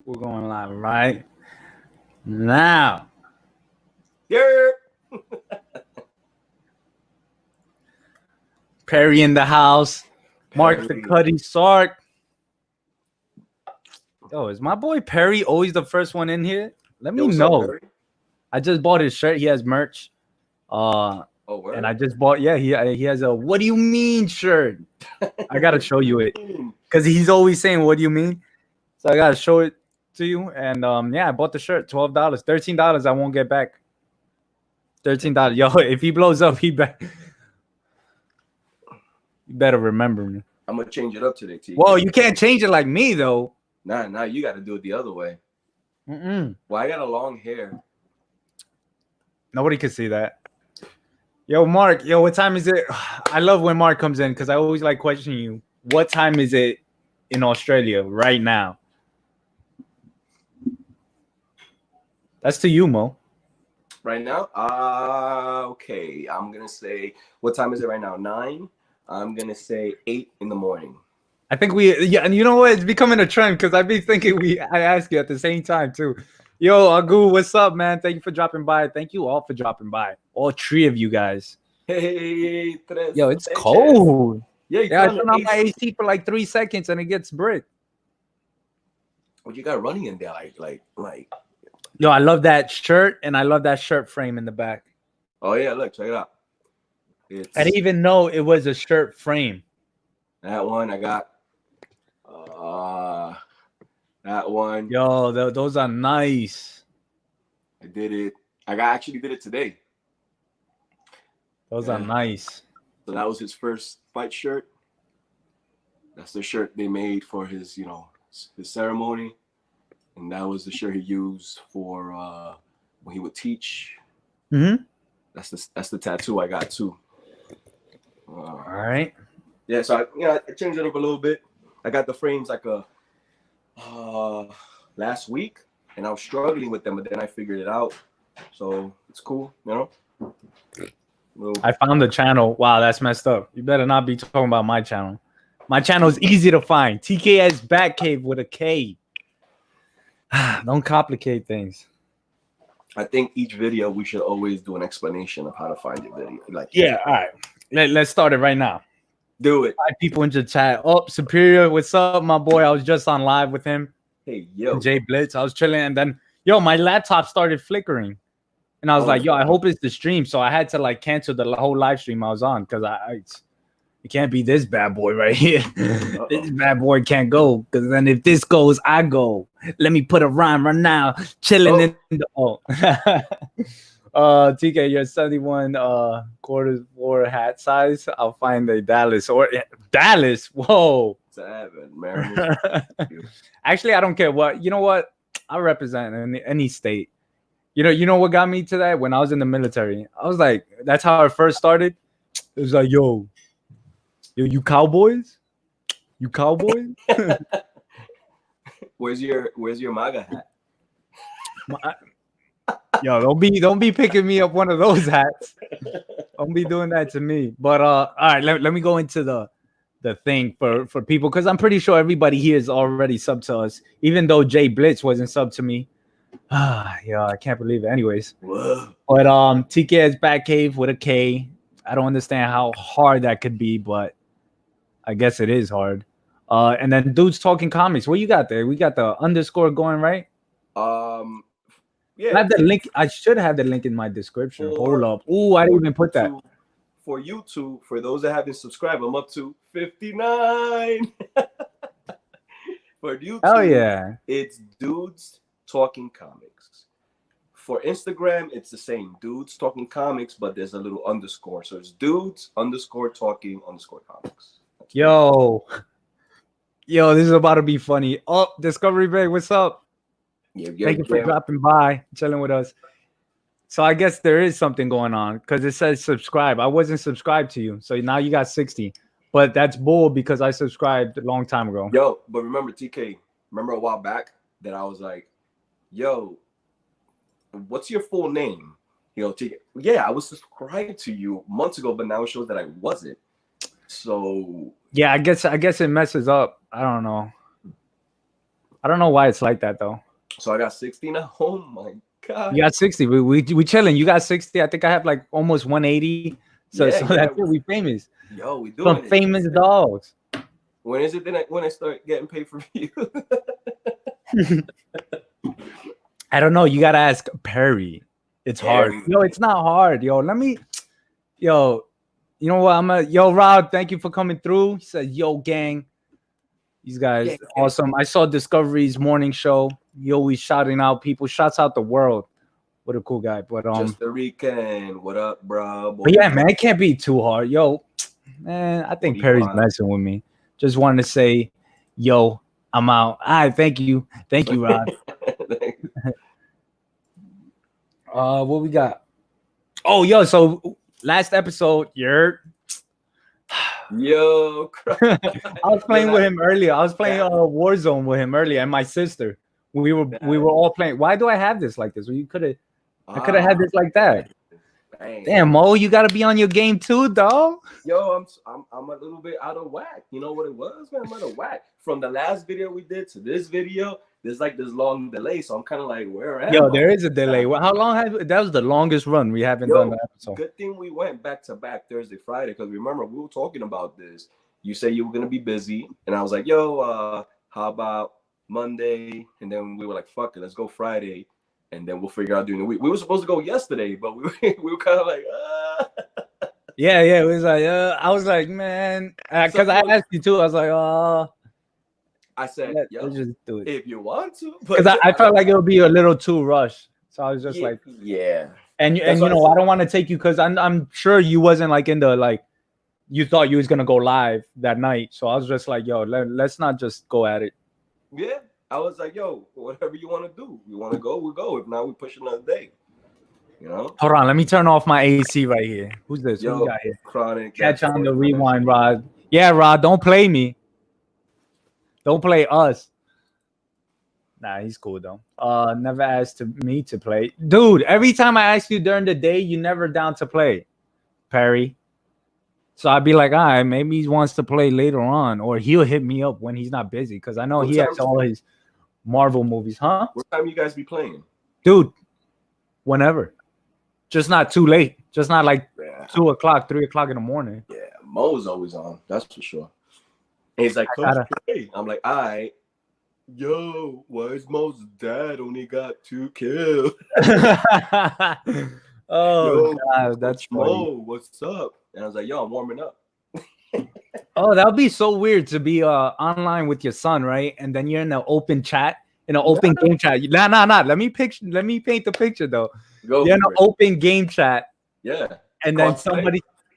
We're going live right now. Yeah. Perry in the house. Mark the Cuddy Sark. Yo, is my boy Perry always the first one in here? Let me know. Up, I just bought his shirt. He has merch. And I just bought. Yeah, he has a "What do you mean" shirt. I gotta show you it because he's always saying "What do you mean?" So I gotta show it to you. And yeah, I bought the shirt. $12, $13. I won't get back. $13. Yo, if he blows up, he better. You better remember me. I'm gonna change it up today, T. Well, you can't change it like me though. Nah, you got to do it the other way. Well, I got a long hair. Nobody can see that. Yo, Mark. Yo, what time is it? I love when Mark comes in because I always like questioning you. What time is it in Australia right now? That's to you, Mo. Right now? Okay. I'm gonna say, what time is it right now? 9. I'm gonna say 8 in the morning. I think and you know what? It's becoming a trend because I've been thinking I ask you at the same time too. Yo, Agu, what's up, man? Thank you for dropping by. Thank you all for dropping by. All 3 of you guys. Hey, yo, it's cold. Yeah, I turn on my AC for like 3 seconds and it gets brick. What you got running in there? Like. Yo, I love that shirt and I love that shirt frame in the back. Oh yeah, look, check it out. I didn't even know it was a shirt frame. That one I got. That one. Yo, those are nice. I did it. Actually did it today. Those are nice. So that was his first fight shirt. That's the shirt they made for his, his ceremony. And that was the shirt he used for when he would teach. Mm-hmm. That's the tattoo I got too. All right. Yeah, so I changed it up a little bit. I got the frames like last week, and I was struggling with them, but then I figured it out. So it's cool, I found the channel. Wow, that's messed up. You better not be talking about my channel. My channel is easy to find. TKS Batcave with a K. Don't complicate things. I think each video we should always do an explanation of how to find your video. Yeah, all right. Let's start it right now. Do it. 5 people in the chat. Oh, Superior, what's up, my boy? I was just on live with him. Hey, yo. Jay Blitz. I was chilling, and then, my laptop started flickering. And I was like, yo, I hope it's the stream. So I had to, cancel the whole live stream I was on because it can't be this bad boy right here. This bad boy can't go because then if this goes, I go. Let me put a rhyme right now. Chilling in the TK, you're 71 quarters for hat size. I'll find a Dallas or Dallas. Whoa. 7, Maryland. Actually, I don't care what. You know what? I represent any state. You know what got me to that? When I was in the military, I was like, that's how I first started. It was like, yo, you cowboys? You cowboys? Where's your MAGA hat? Yo, don't be picking me up one of those hats. Don't be doing that to me. But all right, let me go into the thing for people because I'm pretty sure everybody here is already sub to us, even though Jay Blitz wasn't sub to me. Yeah, I can't believe it. Anyways, whoa. But TK's Batcave with a K. I don't understand how hard that could be, but I guess it is hard. And then Dudes Talking Comics. What you got there? We got the underscore going, right? Yeah. I have the link. I should have the link in my description. Hold up. Ooh, I didn't even put that. For YouTube, for those that haven't subscribed, I'm up to 59. For YouTube, oh yeah, it's Dudes Talking Comics. For Instagram, it's the same, Dudes Talking Comics, but there's a little underscore. So it's Dudes _Talking _Comics. Yo, this is about to be funny. Oh, Discovery Bay, what's up? Thank you for dropping by, chilling with us. So I guess there is something going on because it says subscribe. I wasn't subscribed to you, so now you got 60. But that's bull because I subscribed a long time ago. Yo, but remember, TK, remember a while back that I was like, yo, what's your full name? TK, yeah, I was subscribed to you months ago, but now it shows that I wasn't. So yeah, I guess it messes up. I don't know. I don't know why it's like that though. So I got 16 at home. My God. You got 60. We chilling. You got 60. I think I have like almost 180. So Yeah, that's it. We famous. Yo, we doing Some it. famous dogs. When is it when I start getting paid for views? I don't know. You gotta ask Perry. It's hard. Yo, it's not hard. Yo, you know what? Yo, Rob, thank you for coming through. He said, yo, gang. These guys, awesome. I saw Discovery's morning show. You always shouting out people. Shouts out the world. What a cool guy. But Just the weekend. What up, bro? But yeah, man, it can't be too hard. Yo, man, I think Perry's messing with me. Just wanted to say, yo, I'm out. All right, thank you. Thank you, Rod. What we got? Oh, yo, so last episode, Yo, I was playing with him earlier. I was playing Warzone with him earlier, and my sister. We were all playing. Why do I have this like this? Well, I could have had this like that. Damn, Mo, you gotta be on your game too, dog. Yo, I'm a little bit out of whack. You know what it was, man? I'm out of whack. From the last video we did to this video, there's like this long delay, so I'm kind of like, where am I? Yo, there is a delay. Well, how long that was the longest run we haven't done the episode. Good thing we went back to back Thursday, Friday, because remember we were talking about this. You said you were gonna be busy, and I was like, yo, how about Monday? And then we were like, fuck it, let's go Friday, and then we'll figure out during the week. We were supposed to go yesterday, but we were kind of like, Yeah, it was like, I was like, man, because I asked you too. I was like, I said, let's just do it if you want to, because I felt like it would be a little too rushed. So I was just like, yeah. And you know, I don't want to take you because I'm sure you wasn't like in the like you thought you was gonna go live that night. So I was just like, yo, let's not just go at it. Yeah, I was like, yo, whatever you want to do. You want to go, we'll go. If not, we push another day. You know. Hold on, let me turn off my AC right here. Who's this? Yo, who we got here? Chronic. Catch on the rewind, Rod. Yeah, Rod, don't play me. Don't play us. Nah, he's cool though. Never asked me to play. Dude, every time I ask you during the day, you never down to play, Perry. So I'd be like, all right, maybe he wants to play later on, or he'll hit me up when he's not busy, because I know he has all his Marvel movies, huh? What time you guys be playing? Dude, whenever. Just not too late. Just not like 2 o'clock, 3 o'clock in the morning. Yeah, Mo's always on. That's for sure. And he's like, hey. I'm like, all right. Yo, why is Mo's dad only got 2 kills? Oh, God, that's funny. Mo, what's up? And I was like, yo, I'm warming up. Oh, that would be so weird to be online with your son, right? And then you're in an open chat, in an open game chat. Nah. Let me paint the picture though. You're in an open game chat. Yeah. And then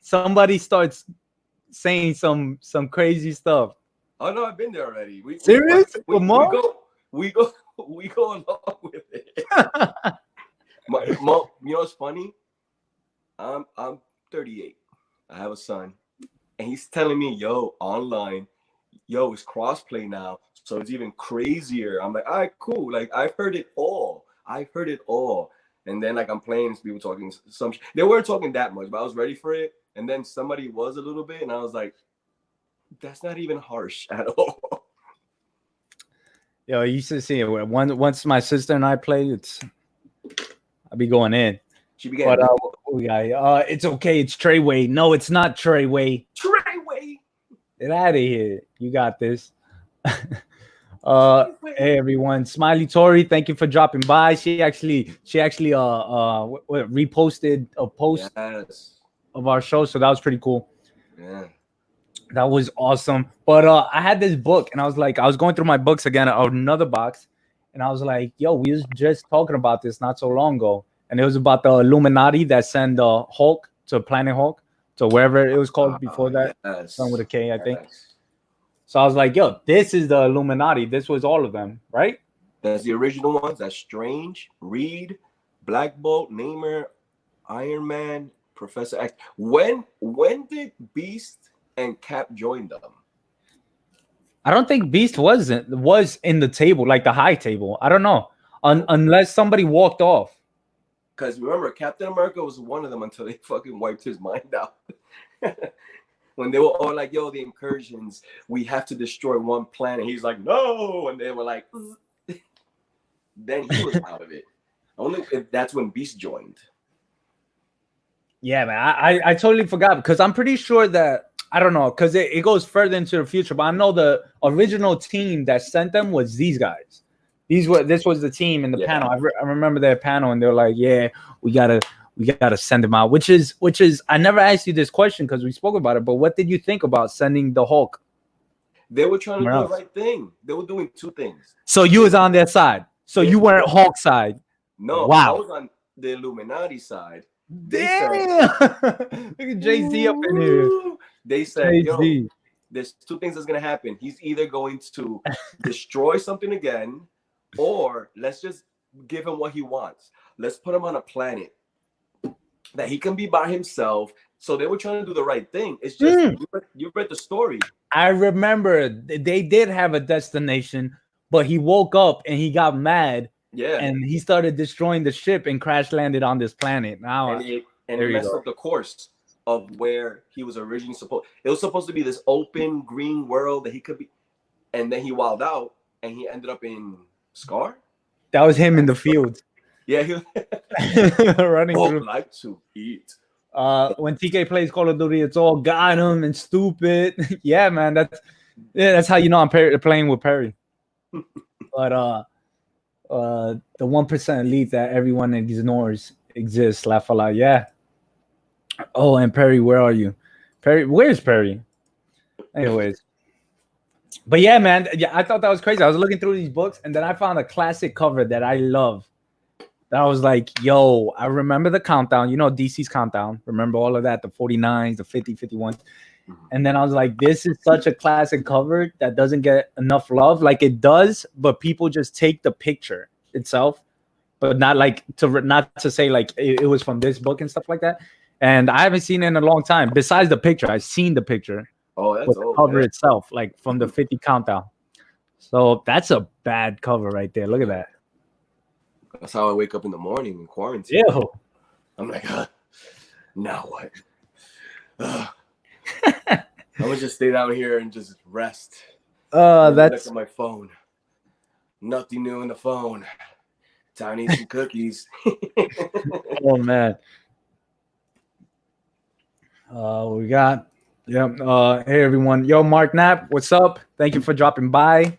somebody starts saying some crazy stuff. Oh no, I've been there already. Serious? We go along with it. Mo, you know what's funny? I'm 38. I have a son, and he's telling me, yo, online, yo, it's crossplay now, so it's even crazier. I'm like, all right, cool. Like I've heard it all. And then like I'm playing, people talking some. They weren't talking that much, but I was ready for it. And then somebody was a little bit, and I was like, that's not even harsh at all. Yo, you should see it. Once my sister and I play, I'll be going in. She began. But it's okay. It's Treyway. No, it's not Treyway. Treyway. Get out of here. You got this. Hey everyone, Smiley Tori, thank you for dropping by. She actually reposted a post of our show, so that was pretty cool. Yeah, that was awesome. But I had this book, and I was going through my books again, another box, and I was like, yo, we was just talking about this not so long ago, and it was about the Illuminati that sent Hulk to Planet Hulk, to wherever it was called before that, something with a K, I think. So I was like, yo, this is the Illuminati. This was all of them, right? That's the original ones. That's Strange, Reed, Black Bolt, Namor, Iron Man, Professor X. When did Beast and Cap join them? I don't think Beast was in the table, like the high table. I don't know. Unless somebody walked off. Because remember, Captain America was one of them until they fucking wiped his mind out. when they were all like, "Yo, the incursions, we have to destroy one planet." He's like, "No," and they were like, then he was out of it. Only if that's when Beast joined. Yeah, man, I totally forgot because I'm pretty sure that I don't know because it goes further into the future, but I know the original team that sent them was these guys. This was the team in the panel. I remember their panel, and they're like, "Yeah, we gotta send them out." Which is I never asked you this question because we spoke about it. But what did you think about sending the Hulk? They were trying to do the right thing. They were doing two things. So you was on their side. So you weren't Hulk side. No, wow. I was on the Illuminati side. Damn! Look at Jay-Z up in here. They said, "Yo, there's two things that's gonna happen. He's either going to destroy something again, or let's just give him what he wants. Let's put him on a planet that he can be by himself." So they were trying to do the right thing. It's just you read the story. I remember they did have a destination, but he woke up and he got mad. Yeah, and he started destroying the ship and crash landed on this planet. Now, and it messed up the course of where he was originally supposed. It was supposed to be this open green world that he could be, and then he wilded out and he ended up in Scar. That was him in the field. Yeah, he was running through. Like to eat. When TK plays Call of Duty, it's all got him and stupid. Yeah, man, that's how you know I'm playing with Perry. But the 1% elite that everyone ignores exists. Laugh a lot. Yeah. Oh, and Perry, where are you? Perry, where's Perry? Anyways. But yeah, man. Yeah, I thought that was crazy. I was looking through these books and then I found a classic cover that I love. That I was like, yo, I remember the countdown. You know, DC's countdown. Remember all of that, the 49s, the 50, 51s. And then I was like, this is such a classic cover that doesn't get enough love. Like it does, but people just take the picture itself, but not to say like it was from this book and stuff like that. And I haven't seen it in a long time. Besides the picture, I've seen the picture. Oh, that's with the cover itself, like from the 50 countdown. So that's a bad cover right there. Look at that. That's how I wake up in the morning in quarantine. Ew. I'm like, now what? I'm gonna just stay down here and just rest. That's on my phone. Nothing new in the phone. Time to eat some cookies. Oh man. We got hey everyone. Yo, Mark Knapp, what's up? Thank you for dropping by.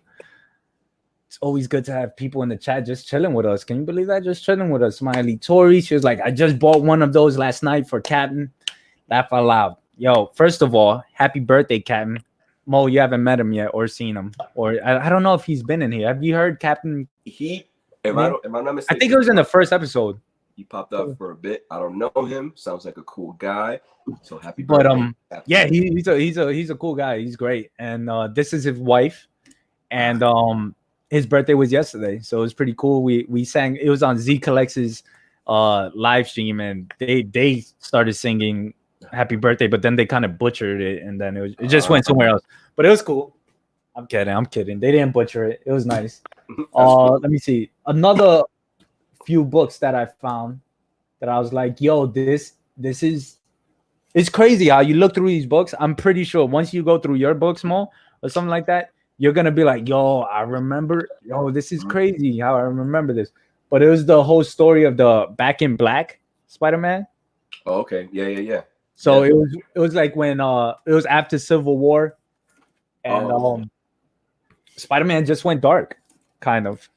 It's always good to have people in the chat just chilling with us. Can you believe that? Just chilling with us. Smiley Tori, she was like, I just bought one of those last night for Captain. Laugh out loud. Yo, first of all, happy birthday, Captain. Mo, you haven't met him yet or seen him. Or I don't know if he's been in here. Have you heard Captain? If I'm not mistaken, I think it was in the first episode. He popped up for a bit. I don't know him. Sounds like a cool guy. So happy birthday. But yeah, he's a cool guy. He's great. And this is his wife. And his birthday was yesterday, so it was pretty cool. We sang. It was on Z Collect's live stream, and they started singing "Happy Birthday," but then they kind of butchered it, and then it just went somewhere else. But it was cool. I'm kidding. They didn't butcher it. It was nice. Let me see another few books that I found that I was like, yo, this is. It's crazy how you look through these books. I'm pretty sure once you go through your books, Mo, or something like that, you're going to be like, yo, I remember. Yo, this is crazy how I remember this. But it was the whole story of the Back in Black Spider-Man. Oh, okay. Yeah. So it was like when it was after Civil War. And Spider-Man just went dark, kind of.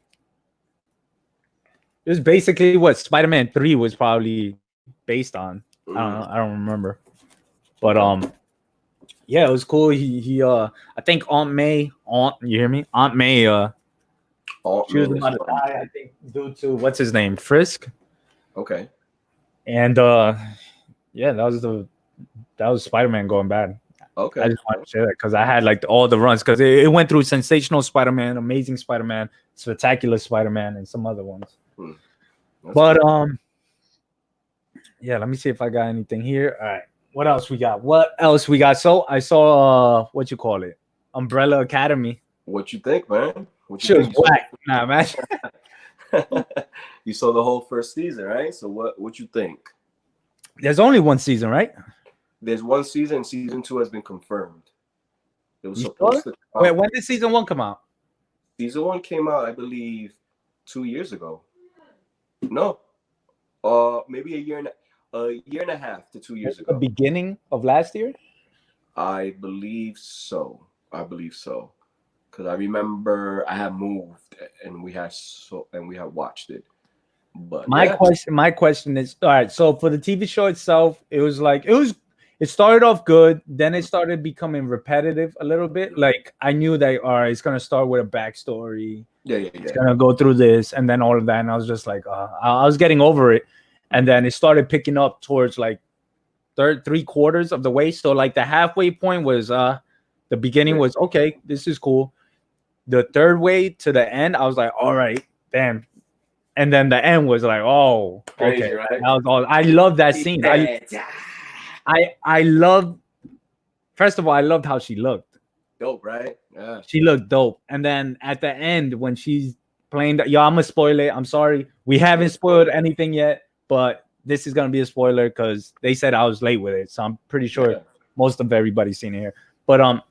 It was basically what Spider-Man 3 was probably based on. I don't know. I don't remember. But yeah, it was cool. He I think Aunt May, you hear me? Aunt May, she was about to die, I think, due to what's his name? Frisk. Okay. And yeah, that was Spider-Man going bad. Okay. I just wanted to share that because I had like all the runs because it went through Sensational Spider-Man, Amazing Spider-Man, Spectacular Spider-Man, and some other ones. But cool. Yeah, let me see if I got anything here. All right. What else we got? So I saw what you call it? Umbrella Academy. What you think, man? She was black. Nah, man. You saw the whole first season, right? So what you think? There's only one season, right? There's one season. Season 2 has been confirmed. It was You supposed sure? to come Wait, out. when did season 1 come out? Season 1 came out, I believe, 2 years ago. No, maybe a year and a half to 2 years The ago. beginning of last year? I believe so. Because I remember I had moved and we had watched it. But My question is, all right, so for the TV show itself, it started off good, then it started becoming repetitive a little bit. Like I knew that all right, it's gonna start with a backstory. It's gonna go through this and then all of that. And I was just like, I was getting over it. And then it started picking up towards like three quarters of the way. So like the halfway point was the beginning was okay, this is cool. The third way to the end, I was like, all right, damn. And then the end was like, oh, Crazy, okay. right? That was all. I love that scene. I love. First of all, I loved how she looked. Dope, right? Yeah. She looked dope. And then at the end, when she's playing that, yo, I'm gonna spoil it. I'm sorry, we haven't spoiled anything yet, but this is gonna be a spoiler because they said I was late with it, so I'm pretty sure most of everybody's seen it here. But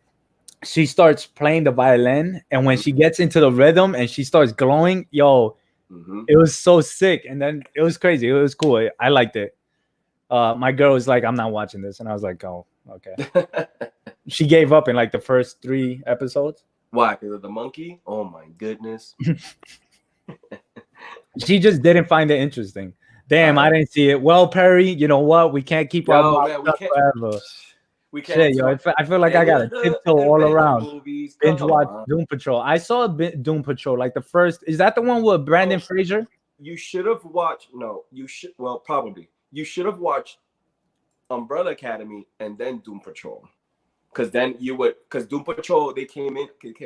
she starts playing the violin, and when she gets into the rhythm and she starts glowing, yo. It was so sick, and then it was crazy. It was cool. I liked it. My girl was like, "I'm not watching this," and I was like, "Oh, okay." She gave up in like the first 3 episodes. Why? Because of the monkey? Oh my goodness. She just didn't find it interesting. Damn, I didn't see it. Well, Perry, you know what? We can't keep our mouth shut forever. We can't. Shit, yo, I feel like I got to tiptoe all around. Binge watch Doom Patrol. I saw Doom Patrol, like the first. Is that the one with Brandon Fraser? You should have watched. No, you should. Well, probably. You should have watched Umbrella Academy and then Doom Patrol, because then you would. Because Doom Patrol, they came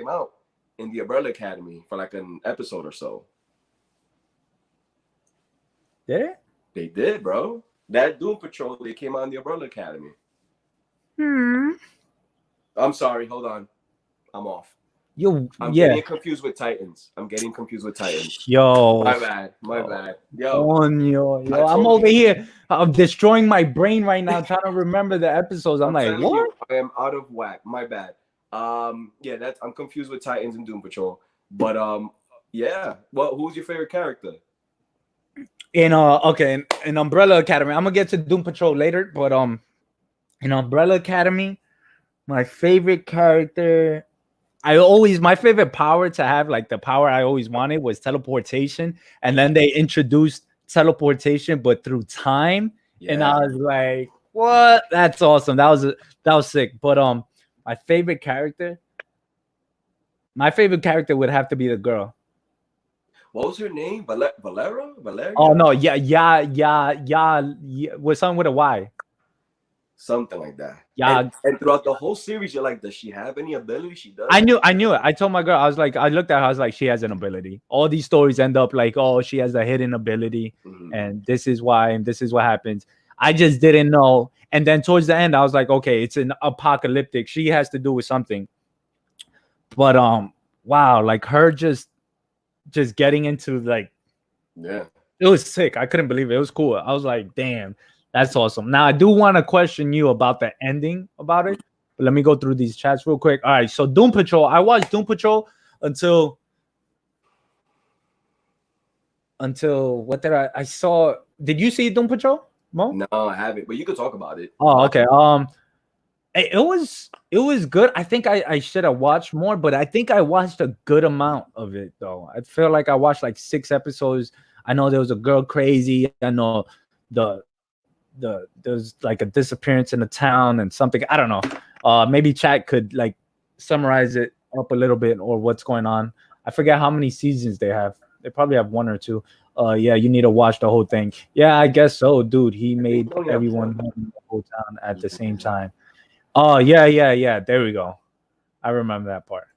out in the Umbrella Academy for like an episode or so. Did it? They did, bro. That Doom Patrol, they came out in the Umbrella Academy. I'm sorry. Hold on. I'm off. I'm getting confused with Titans. Yo. My bad. Yo. I'm over here. I'm destroying my brain right now trying to remember the episodes. I'm like, what? I am out of whack. My bad. I'm confused with Titans and Doom Patrol. But yeah. Well, who's your favorite character? In Umbrella Academy. I'm gonna get to Doom Patrol later, but in Umbrella Academy, my favorite character, my favorite power to have, like the power I always wanted, was teleportation. And then they introduced teleportation, but through time. Yeah. And I was like, what? That's awesome. That was sick. But my favorite character would have to be the girl. What was her name? Valeria? Oh no, yeah. Was something with a Y. Something like that. Yeah. And throughout the whole series, you're like, does she have any ability? She does. I knew it. I told my girl, I was like, I looked at her, I was like, she has an ability. All these stories end up like, oh, she has a hidden ability, and this is why, and this is what happens. I just didn't know. And then towards the end, I was like, okay, it's an apocalyptic. She has to do with something. But wow, like her just getting into like, yeah, it was sick. I couldn't believe it. It was cool. I was like, damn. That's awesome. Now, I do want to question you about the ending about it, but let me go through these chats real quick. All right, so Doom Patrol. I watched Doom Patrol until what did I saw? Did you see Doom Patrol, Mo? No, I haven't, but you could talk about it. Oh, okay. It was good. I think I should have watched more, but I think I watched a good amount of it though. I feel like I watched like 6 episodes. I know there was a girl crazy. I know there's like a disappearance in the town and something. I don't know. Maybe chat could like summarize it up a little bit or what's going on. I forget how many seasons they have. They probably have 1 or 2. Yeah, you need to watch the whole thing. Yeah, I guess so, dude. He made everyone in the whole town at the same time. Oh, yeah. There we go. I remember that part.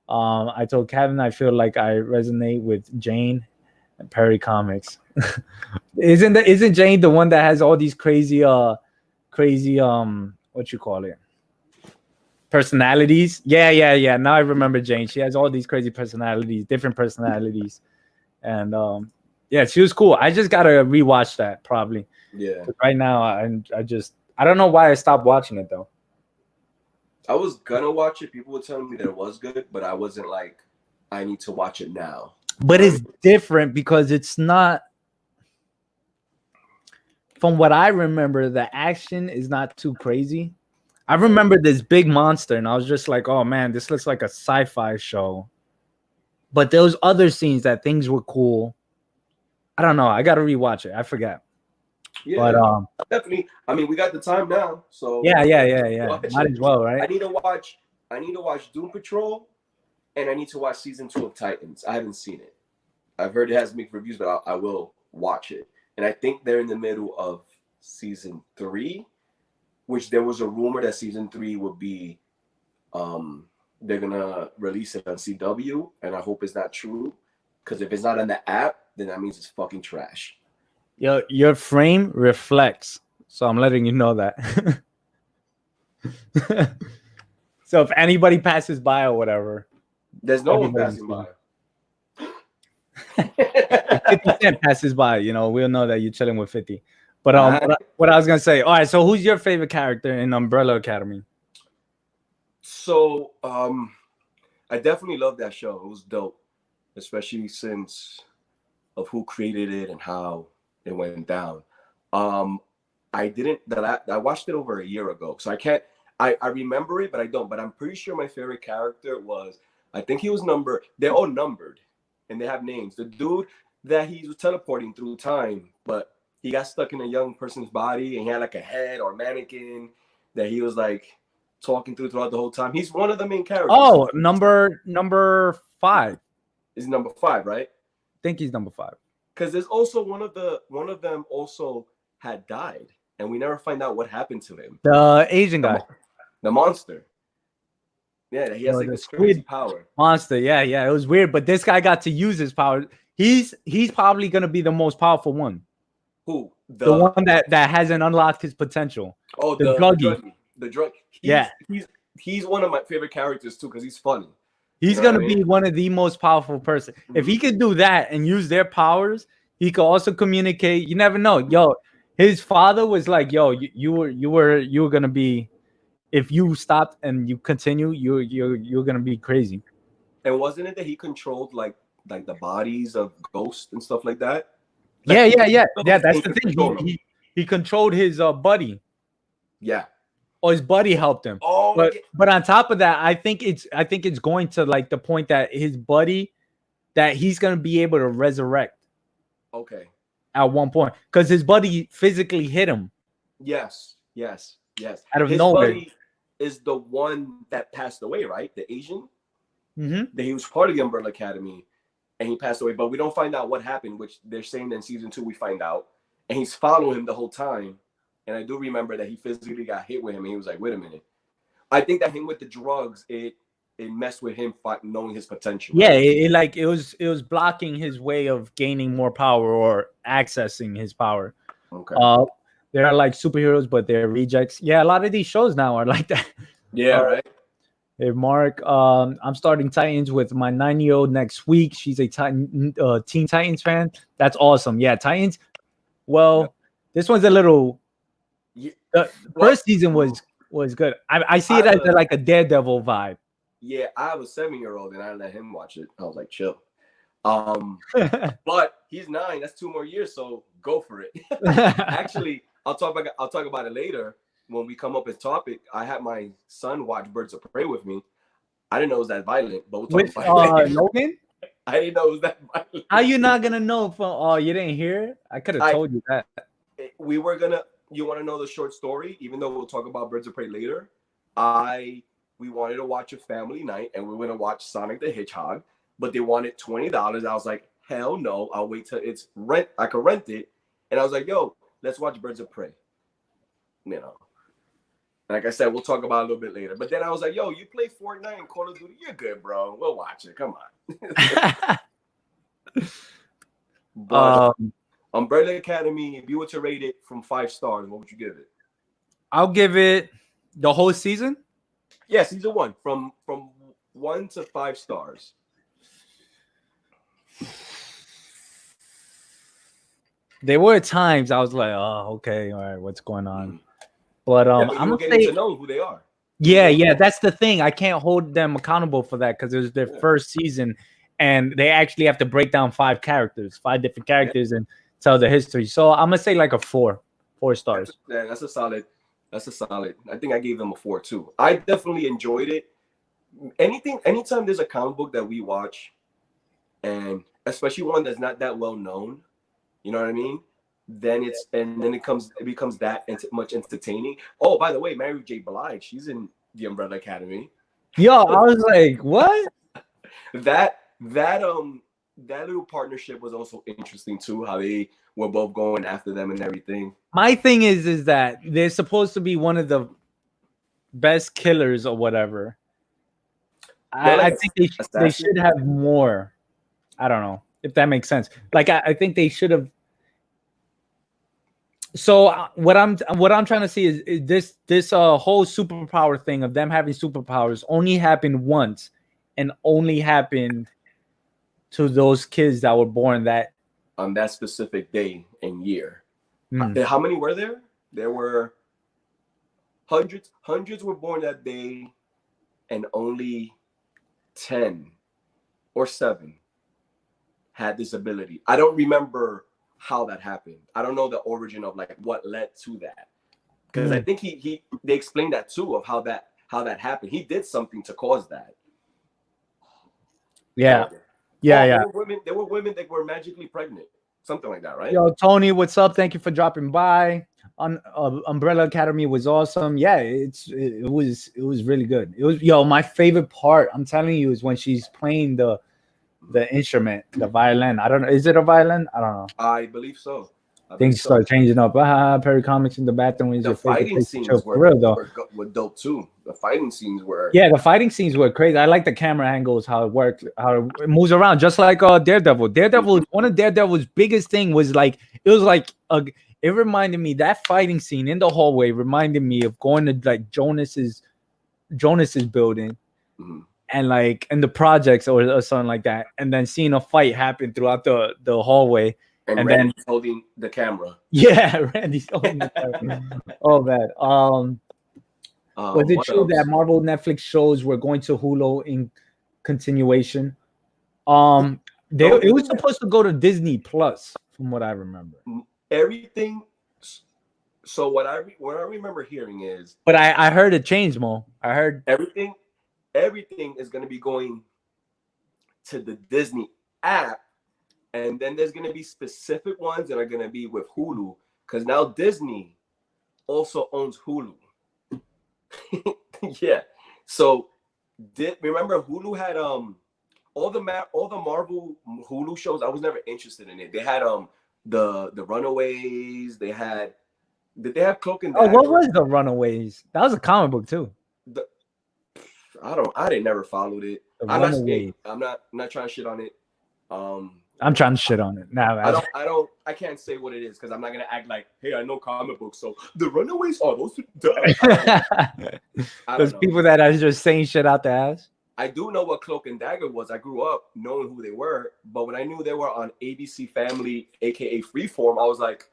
I told Kevin I feel like I resonate with Jane and Perry comics. Isn't Jane the one that has all these crazy what you call it, personalities? Yeah. Now I remember Jane. She has all these crazy personalities, different personalities, and yeah, she was cool. I just gotta rewatch that probably. Yeah. But right now, I just I don't know why I stopped watching it though. I was gonna watch it. People were telling me that it was good, but I wasn't like, I need to watch it now. But it's different because it's not. From what I remember, the action is not too crazy. I remember this big monster, and I was just like, "Oh man, this looks like a sci-fi show." But there was other scenes that things were cool. I don't know. I got to rewatch it. I forgot. Yeah, but definitely. I mean, we got the time now, so yeah. Might as well, right? I need to watch Doom Patrol, and I need to watch season 2 of Titans. I haven't seen it. I've heard it has mixed reviews, but I will watch it. And I think they're in the middle of season 3, which there was a rumor that season 3 would be, they're gonna release it on CW, and I hope it's not true. Because if it's not on the app, then that means it's fucking trash. Your frame reflects, so I'm letting you know that. So if anybody passes by or whatever, there's no one passing by. If 50 Cent passes by, we'll know that you're chilling with 50. But what I was gonna say, all right. So who's your favorite character in Umbrella Academy? So I definitely love that show. It was dope, especially since of who created it and how it went down. I watched it over a year ago, so I can't. I remember it, but I don't. But I'm pretty sure my favorite character was. I think he was numbered. They're all numbered, and they have names. The dude that he was teleporting through time, but he got stuck in a young person's body, and he had like a head or a mannequin that he was like talking throughout the whole time. He's one of the main characters. Oh, number 5. Is number 5, right? I think he's number 5. Because there's also one of them also had died, and we never find out what happened to him. The Asian guy, the monster. Yeah, he has like this crazy power. Monster, yeah, it was weird, but this guy got to use his power. He's probably gonna be the most powerful one. Who? The one that hasn't unlocked his potential. Oh, the druggie. The drug. He's one of my favorite characters too because he's funny. He's gonna be one of the most powerful person. Mm-hmm. If he could do that and use their powers, he could also communicate. You never know. Yo, his father was like, "Yo, you were gonna be, if you stopped and you continue, you're gonna be crazy." And wasn't it that he controlled like the bodies of ghosts and stuff like that? Like, yeah. That's the thing. He controlled his buddy. Yeah. Or his buddy helped him. Oh, but on top of that, I think it's going to like the point that his buddy, that he's gonna be able to resurrect. Okay. At one point, because his buddy physically hit him. Yes. Out of his nowhere. Buddy is the one that passed away, right? The Asian. Mm-hmm. That he was part of the Umbrella Academy, and he passed away. But we don't find out what happened, which they're saying in season 2 we find out, and he's following him the whole time. And I do remember that he physically got hit with him, and he was like, "Wait a minute." I think that him with the drugs, it messed with him knowing his potential. Yeah, it was blocking his way of gaining more power or accessing his power. Okay. They're like superheroes, but they're rejects. Yeah, a lot of these shows now are like that. Yeah, right. Hey, Mark, I'm starting Titans with my 9-year-old next week. She's a Teen Titans fan. That's awesome. Yeah, Titans. Well, this one's a little. The first season was good. I see it as like a Daredevil vibe. Yeah, I have a 7-year-old and I let him watch it. I was like, chill. But he's 9. That's 2 more years, so go for it. Actually, I'll talk about it later when we come up with topic. I had my son watch Birds of Prey with me. I didn't know it was that violent, but we'll talk about it. Logan? I didn't know it was that violent. How you not gonna know from you didn't hear it? I could have told you that. We were gonna. You want to know the short story? Even though we'll talk about Birds of Prey later, we wanted to watch a family night and we were gonna watch Sonic the Hedgehog, but they wanted $20. I was like, hell no! I'll wait till it's rent. I could rent it, and I was like, yo, let's watch Birds of Prey. Like I said, we'll talk about it a little bit later. But then I was like, yo, you play Fortnite and Call of Duty, you're good, bro. We'll watch it. Come on. But Umbrella Academy, if you were to rate it from 5 stars, what would you give it? I'll give it the whole season. Yeah, season 1 from 1 to 5 stars. There were times I was like, oh, okay, all right, what's going on? But Yeah, but I'm you were gonna getting say, to know who they are. yeah, that's the thing. I can't hold them accountable for that because it was their first season, and they actually have to break down 5 different characters, and tell the history. So I'm gonna say like a 4 stars. That's a solid. That's a solid. I think I gave them a 4 too. I definitely enjoyed it. Anytime there's a comic book that we watch, and especially one that's not that well known, you know what I mean? Then it becomes that much entertaining. Oh, by the way, Mary J. Blige, she's in the Umbrella Academy. Yo, I was like, what? That little partnership was also interesting too. How they were both going after them and everything. My thing is that they're supposed to be one of the best killers or whatever. I think they should have more. I don't know if that makes sense. Like I think they should have. So what I'm trying to see is this whole superpower thing of them having superpowers only happened once, and only happened to those kids that were born that on that specific day and year. How many were there? There were hundreds. Hundreds were born that day, and only 10 or 7 had this ability. I don't remember how that happened. I don't know the origin of like what led to that, because I think they explained that too, of how that happened. He did something to cause that. Yeah. There were women that were magically pregnant, something like that, right? Yo, Tony, what's up? Thank you for dropping by. Umbrella Academy was awesome. Yeah, it was really good. It was, my favorite part, I'm telling you, is when she's playing the instrument, the violin. I don't know. Is it a violin? I don't know. I believe so. Things start changing up. Perry Comics in the bathroom is the your favorite fighting scenes for real though. Were dope too. The fighting scenes were the fighting scenes were crazy. I like the camera angles, how it worked, how it moves around, just like Daredevil. One of Daredevil's biggest thing was like it reminded me, that fighting scene in the hallway reminded me of going to like Jonas's building. And like in the projects or something like that, and then seeing a fight happen throughout the hallway, and Randy's then holding the camera. Yeah, Randy's holding the camera. Oh man. Was it true that Marvel Netflix shows were going to Hulu in continuation? It was supposed to go to Disney Plus, from what I remember. Everything. So what I remember hearing is, but I heard it changed, Mo. I heard everything is going to be going to the Disney app, and then there's going to be specific ones that are going to be with Hulu, because now Disney also owns Hulu. Yeah. So remember Hulu had all the Marvel Hulu shows. I was never interested in it. They had the Runaways. Did they have Cloak and Dagger? Oh, what was the Runaways? That was a comic book too. I didn't never followed it. I'm not trying to shit on it. I'm trying to shit on it now. I can't say what it is, because I'm not gonna act like, hey, I know comic books, so the Runaways are those those people that are just saying shit out their ass. I do know what Cloak and Dagger was. I grew up knowing who they were, but when I knew they were on ABC Family, aka Freeform, I was like,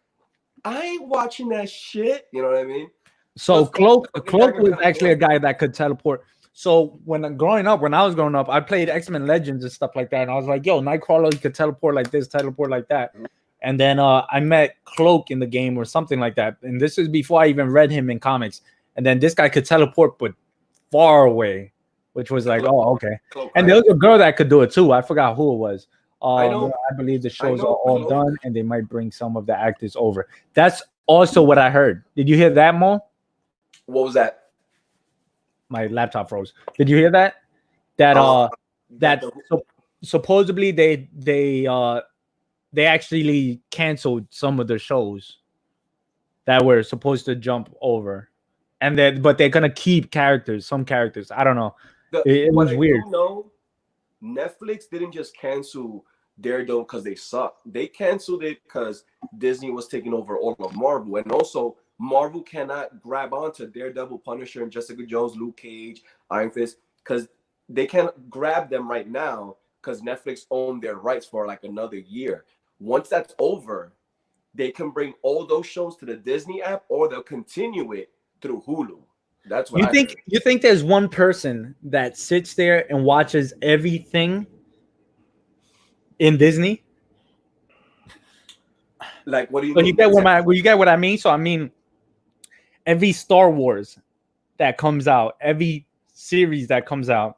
I ain't watching that shit. You know what I mean? So Cloak was actually a guy that could teleport. So when I was growing up, I played X-Men Legends and stuff like that, and I was like, yo, Nightcrawler, he could teleport like this, teleport like that. And then I met Cloak in the game or something like that. And this is before I even read him in comics. And then this guy could teleport but far away, which was like, oh, okay. And there was a girl that could do it too. I forgot who it was. I believe the shows are all done, and they might bring some of the actors over. That's also what I heard. Did you hear that, Mo? What was that? My laptop froze. Did you hear that? Supposedly they actually canceled some of the shows that were supposed to jump over, but they're gonna keep some characters. I don't know. It was weird. No, Netflix didn't just cancel Daredevil because they suck. They canceled it because Disney was taking over all of Marvel, and also Marvel cannot grab onto Daredevil, Punisher, and Jessica Jones, Luke Cage, Iron Fist, because they can't grab them right now because Netflix owned their rights for like another year. Once that's over, they can bring all those shows to the Disney app, or they'll continue it through Hulu. That's what You think there's one person that sits there and watches everything in Disney? Like, what do you So mean? you get what I mean? So I mean every Star Wars that comes out, every series that comes out.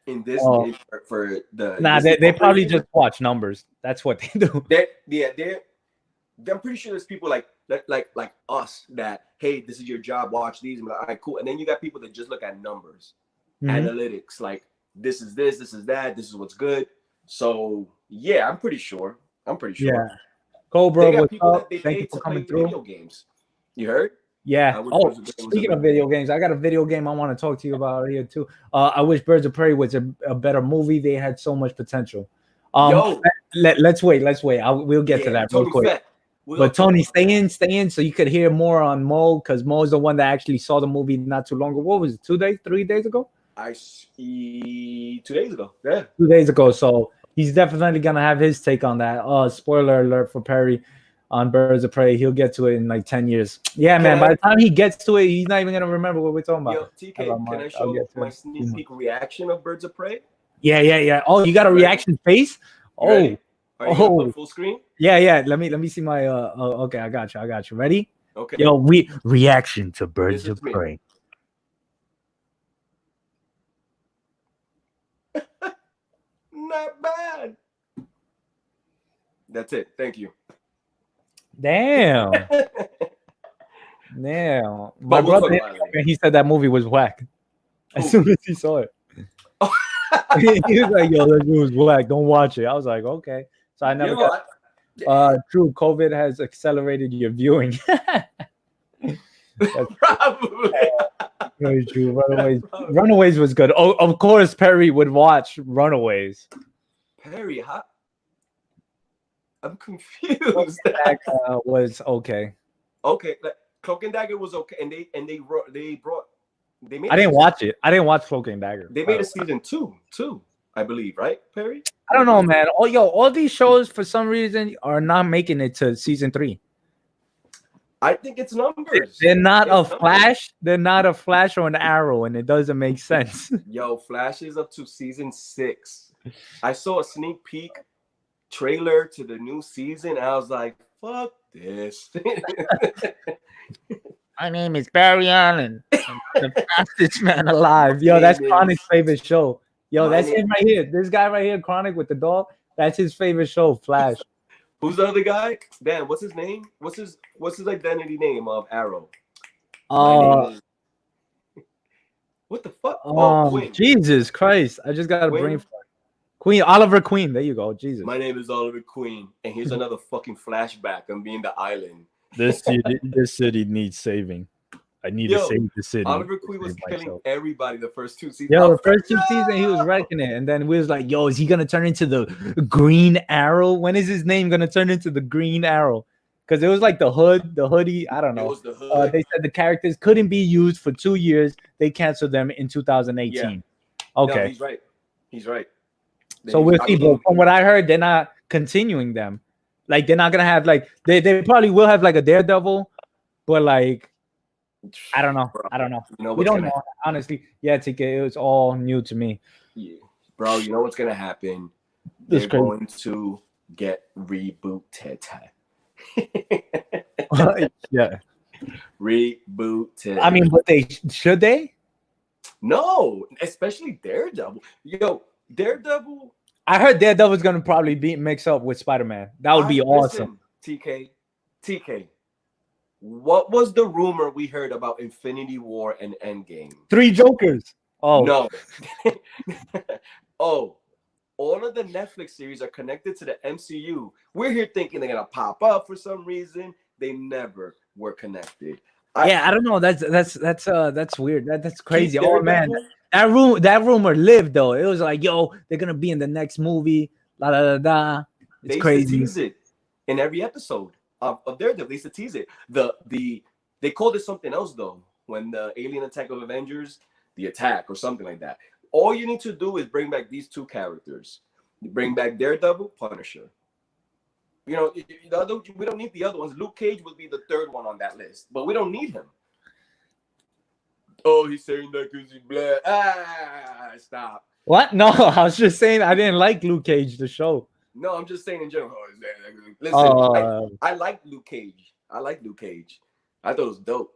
In Disney for the They probably just watch numbers. That's what they do. I'm pretty sure there's people like us that, hey, this is your job, watch these. I'm like, all right, cool. And then you got people that just look at numbers, analytics, like this is this is that, this is what's good. So yeah, I'm pretty sure. Yeah. Go, bro. They got people that they Thank pay you for to coming play through. video games. You heard? Yeah. Oh, speaking of video games, I got a video game I want to talk to you about here too. I wish Birds of Prey was a better movie. They had so much potential. Let's wait. We'll get to that real quick. But Tony, stay in, so you could hear more on Mo, because Mo's the one that actually saw the movie not too long ago. What was it? 3 days ago? 2 days ago. Yeah. 2 days ago. So he's definitely gonna have his take on that. Spoiler alert for Perry on Birds of Prey. He'll get to it in like 10 years. Yeah, man. By the time he gets to it, he's not even gonna remember what we're talking about. Yo, TK, can I show my sneak peek reaction of Birds of Prey? Yeah. Oh, you got a reaction face? Oh. Are you gonna put full screen? Yeah. Let me see my okay, I got you. Ready? Okay. Yo, reaction to Birds of Prey. Not bad. That's it. Thank you. Damn. My brother, he said that movie was whack. As soon as he saw it. He was like, yo, that movie was whack. Don't watch it. I was like, okay. So I never true, COVID has accelerated your viewing. Probably. Very true. Runaways was good. Oh, of course Perry would watch Runaways. Perry, huh? I'm confused. That was okay. Okay, Cloak and Dagger was okay, and they made. I didn't watch it. I didn't watch Cloak and Dagger. They made a season two, I believe, right, Perry? I don't know, man. All these shows for some reason are not making it to season 3. I think it's numbers. They're not a Flash. They're not a Flash or an Arrow, and it doesn't make sense. Yo, Flash is up to season 6. I saw a sneak peek trailer to the new season. I was like, fuck this. My name is Barry Allen. I'm the fastest man alive. Yo, that's Chronic's favorite show. Yo, that's him right here. This guy right here, Chronic with the dog. That's his favorite show, Flash. Who's the other guy? Dan, what's his name? What's his identity name of Arrow? What the fuck? Queen. Jesus Christ. I just got a brain fart. Queen, Oliver Queen. There you go. Jesus. My name is Oliver Queen, and here's another fucking flashback on being the island. This city needs saving. I need to save the city. Oliver Queen was killing everybody the first 2 seasons. Yo, the first 2 seasons, he was wrecking it. And then we was like, yo, is he going to turn into the Green Arrow? When is his name going to turn into the Green Arrow? Because it was like the hoodie. I don't know. It was the hood. They said the characters couldn't be used for 2 years. They canceled them in 2018. Yeah. Okay. No, he's right. So we'll see. But from what I heard, they're not continuing them. Like, they're not going to have, like, they probably will have, like, a Daredevil. But, like, I don't know. We don't know, honestly. Yeah, TK, it was all new to me. Yeah. Bro, you know what's going to happen? They're going to get rebooted. Yeah. Rebooted. I mean, but should they? No, especially Daredevil. Yo, Daredevil. I heard Daredevil's going to probably be mixed up with Spider-Man. That would be awesome. TK. What was the rumor we heard about Infinity War and Endgame? 3 Jokers. Oh. No. Oh, all of the Netflix series are connected to the MCU. We're here thinking they're going to pop up for some reason. They never were connected. I don't know. That's weird. That's crazy. Oh, man. That rumor lived, though. It was like, yo, they're going to be in the next movie. La, da, da, da. It's crazy. They tease it in every episode of Daredevil. They used to tease it. They called it something else, though, when the Alien Attack of Avengers, the attack or something like that. All you need to do is bring back these 2 characters. You bring back Daredevil, Punisher. You know, we don't need the other ones. Luke Cage will be the 3rd one on that list, but we don't need him. Oh, he's saying that because he's black. Stop. What? No, I was just saying I didn't like Luke Cage, the show. No, I'm just saying in general. Listen, I like Luke Cage. I like Luke Cage. I thought it was dope.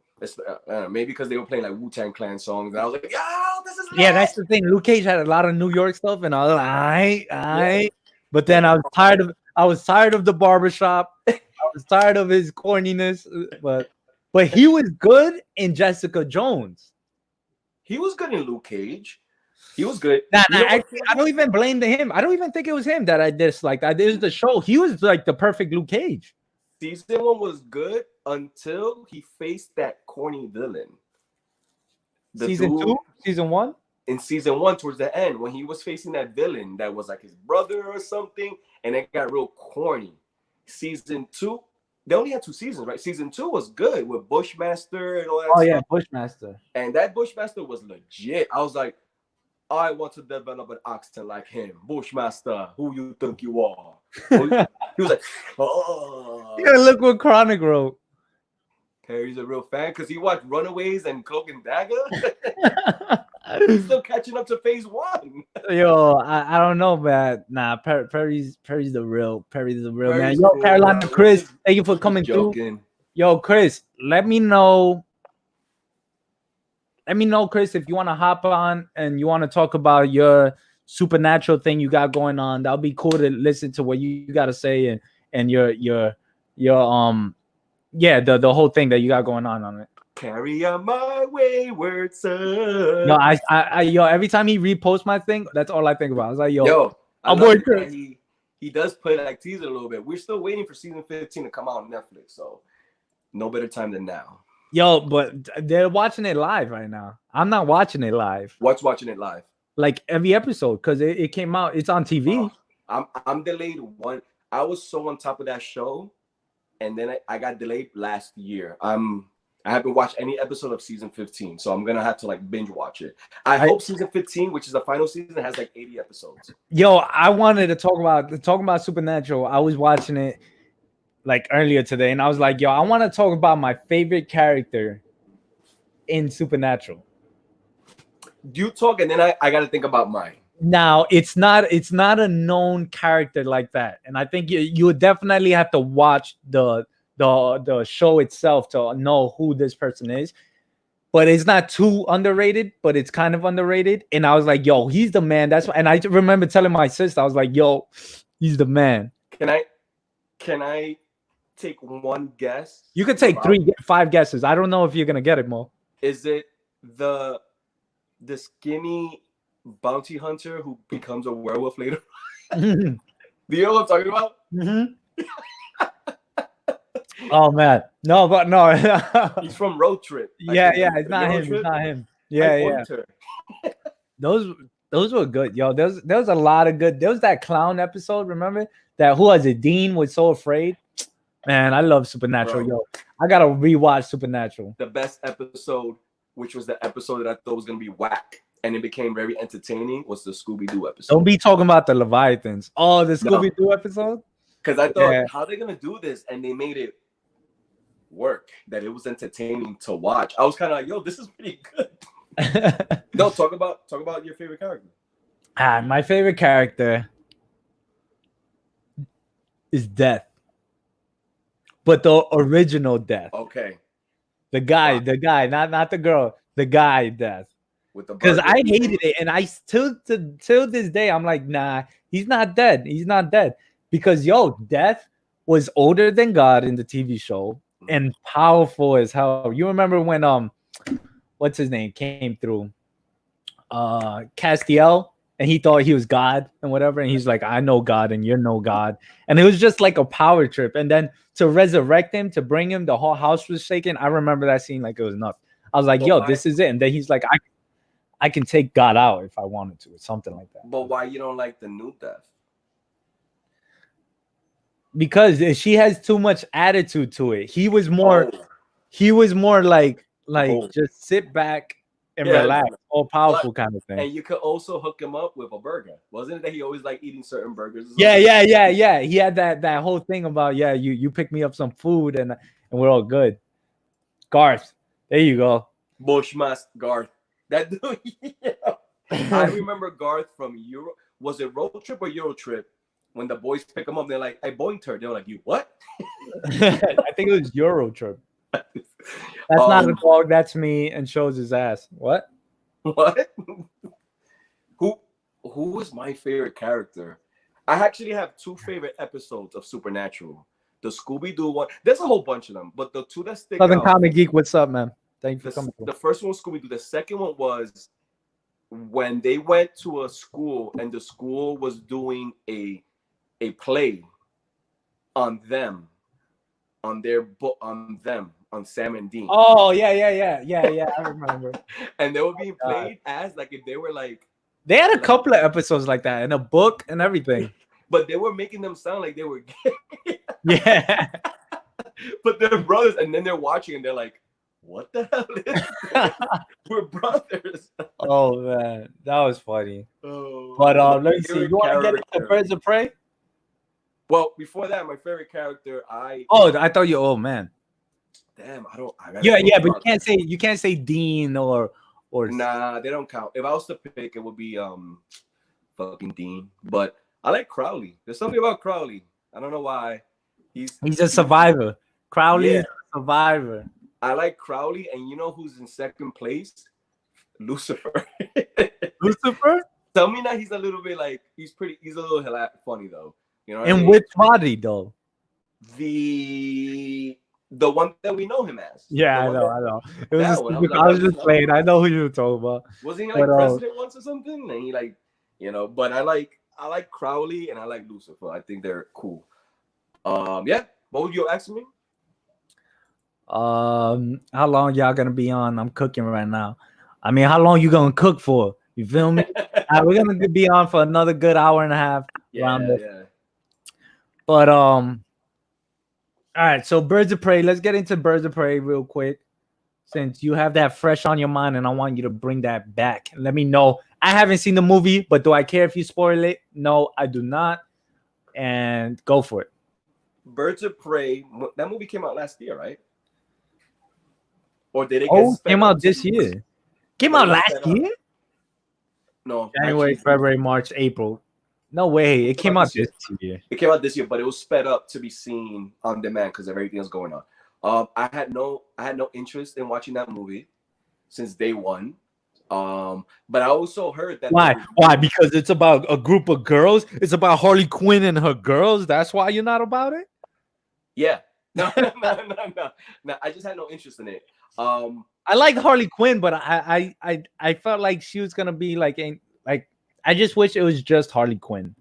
Maybe because they were playing like Wu-Tang Clan songs, and I was like, "Yo, this is yeah." That's the thing. Luke Cage had a lot of New York stuff, and I was like, "Aight." But then I was tired of the barbershop. I was tired of his corniness. But he was good in Jessica Jones. He was good in Luke Cage. He was good. I don't even blame him. I don't even think it was him that I disliked. I did the show. He was like the perfect Luke Cage. Season 1 was good until he faced that corny villain. Season 1? In season 1, towards the end, when he was facing that villain that was like his brother or something, and it got real corny. Season 2, they only had 2 seasons, right? Season 2 was good with Bushmaster and all that stuff. Yeah, Bushmaster. And that Bushmaster was legit. I was like, I want to develop an accent like him. Bushmaster, who you think you are? He was like, oh. Yeah, look what Chronic wrote. Perry's a real fan because he watched Runaways and Cloak and Dagger. He's still catching up to phase 1. Yo, I don't know, man. Nah, Perry's the real man. Yo, cool, Carolina bro. Chris, thank you for coming through. Yo, Chris, let me know. Let me know, Chris, if you want to hop on and you want to talk about your supernatural thing you got going on. That'll be cool to listen to what you got to say and your the whole thing that you got going on it. Carry on my wayward son. No, yo, every time he reposts my thing, that's all I think about. I was like, yo, he does play like teaser a little bit. We're still waiting for season 15 to come out on Netflix, so no better time than now. Yo, but they're watching it live right now. I'm not watching it live. What's watching it live? Like every episode, because it came out. It's on TV. I'm delayed one. I was so on top of that show, and then I got delayed last year. I haven't watched any episode of season 15, so I'm gonna have to like binge watch it. I hope season 15, which is the final season, has like 80 episodes. Yo, I wanted to talk about Supernatural. I was watching it like earlier today, and I was like, yo, I want to talk about my favorite character in Supernatural. You talk, and then I got to think about mine. Now, it's not a known character like that, and I think you would definitely have to watch the show itself to know who this person is. But it's not too underrated, but it's kind of underrated. And I was like, yo, he's the man. And I remember telling my sister, I was like, yo, he's the man. Can I take one guess? You could take 5 guesses. I don't know if you're gonna get it, Mo. Is it the skinny bounty hunter who becomes a werewolf later? Do you know what I'm talking about? Mm-hmm. Oh man, no, but no. He's from Road Trip. It's not him. It's not him. Yeah. Those were good, yo. There was a lot of good. There was that clown episode. Remember that? Who was it? Dean was so afraid. Man, I love Supernatural, yo. I gotta rewatch Supernatural. The best episode, which was the episode that I thought was gonna be whack, and it became very entertaining, was the Scooby-Doo episode. Don't be talking about the Leviathans. Oh, the Scooby-Doo episode? Because I thought, how are they gonna do this? And they made it work, that it was entertaining to watch. I was kind of like, yo, this is pretty good. No, talk about your favorite character. My favorite character is Death. But the original Death. Okay. The guy, not the girl, the guy Death. Because I hated it, and I still till this day I'm like, nah, he's not dead. He's not dead. Because Death was older than God in the TV show and powerful as hell. You remember when what's his name came through? Castiel, and he thought he was God and whatever, and he's like, I know God and you're no God. And it was just like a power trip. And then to resurrect him, to bring him, the whole house was shaking. I remember that scene like it was nuts. I was like, this is it. And then he's like, I can take God out if I wanted to, or something like that. But why you don't like the new Death? Because she has too much attitude to it. He was more like just sit back and relax, all powerful kind of thing. And you could also hook him up with a burger. Wasn't it that he always like eating certain burgers? Yeah. He had that whole thing about you pick me up some food and we're all good. Garth, there you go. Bushmas Garth. That dude. Yeah. I remember Garth from Euro. Was it Road Trip or Euro Trip? When the boys pick him up, they're like, "I boinked her." They're like, "You what?" I think it was Euro Trip. That's not a dog. That's me, and shows his ass. What? What? Who was my favorite character? I actually have two favorite episodes of Supernatural. The Scooby-Doo one. There's a whole bunch of them, but the two that stick Southern out. Comic Geek, what's up, man? Thank you for coming. The first one was Scooby-Doo. The second one was when they went to a school and the school was doing a play on them, on their book, on them, on Sam and Dean. Oh yeah. I remember. And they were being played as like if they were like. They had a couple of episodes like that in a book and everything. But they were making them sound like they were gay. Yeah. But they're brothers, and then they're watching and they're like, what the hell is this? We're brothers. Oh man, that was funny. Oh, but let me see. You want to get into Birds of Prey? Well, before that, my favorite character, I thought you. Oh man. Damn, but you can't say Dean or. Nah, they don't count. If I was to pick, it would be fucking Dean. But I like Crowley. There's something about Crowley. I don't know why. He's a survivor. Crowley is a survivor. I like Crowley, and you know who's in second place? Lucifer. Lucifer? Tell me that he's a little bit like he's a little funny though. You know. And which body though? The one that we know him as. Yeah, I know. I was just playing. I know who you were talking about. Wasn't he like president once or something? And he like, but I like Crowley and I like Lucifer. I think they're cool. Yeah. What would you ask me? How long y'all gonna be on? I'm cooking right now. I mean, how long you gonna cook for? You feel me? We're gonna be on for another good hour and a half. Yeah. But all right, so Birds of Prey. Let's get into Birds of Prey real quick, since you have that fresh on your mind, and I want you to bring that back. Let me know. I haven't seen the movie, but do I care if you spoil it? No, I do not. And go for it. Birds of Prey. That movie came out last year, right? Or did it? It came out this year. Came out last year? No, January, February, March, April. No way. It came out this year. It came out this year, but it was sped up to be seen on demand because of everything that's going on. I had no interest in watching that movie since day one. But I also heard that why? Because it's about a group of girls. It's about Harley Quinn and her girls. That's why you're not about it? Yeah. No. I just had no interest in it. I like Harley Quinn, but I felt like she was gonna be like I just wish it was just Harley Quinn.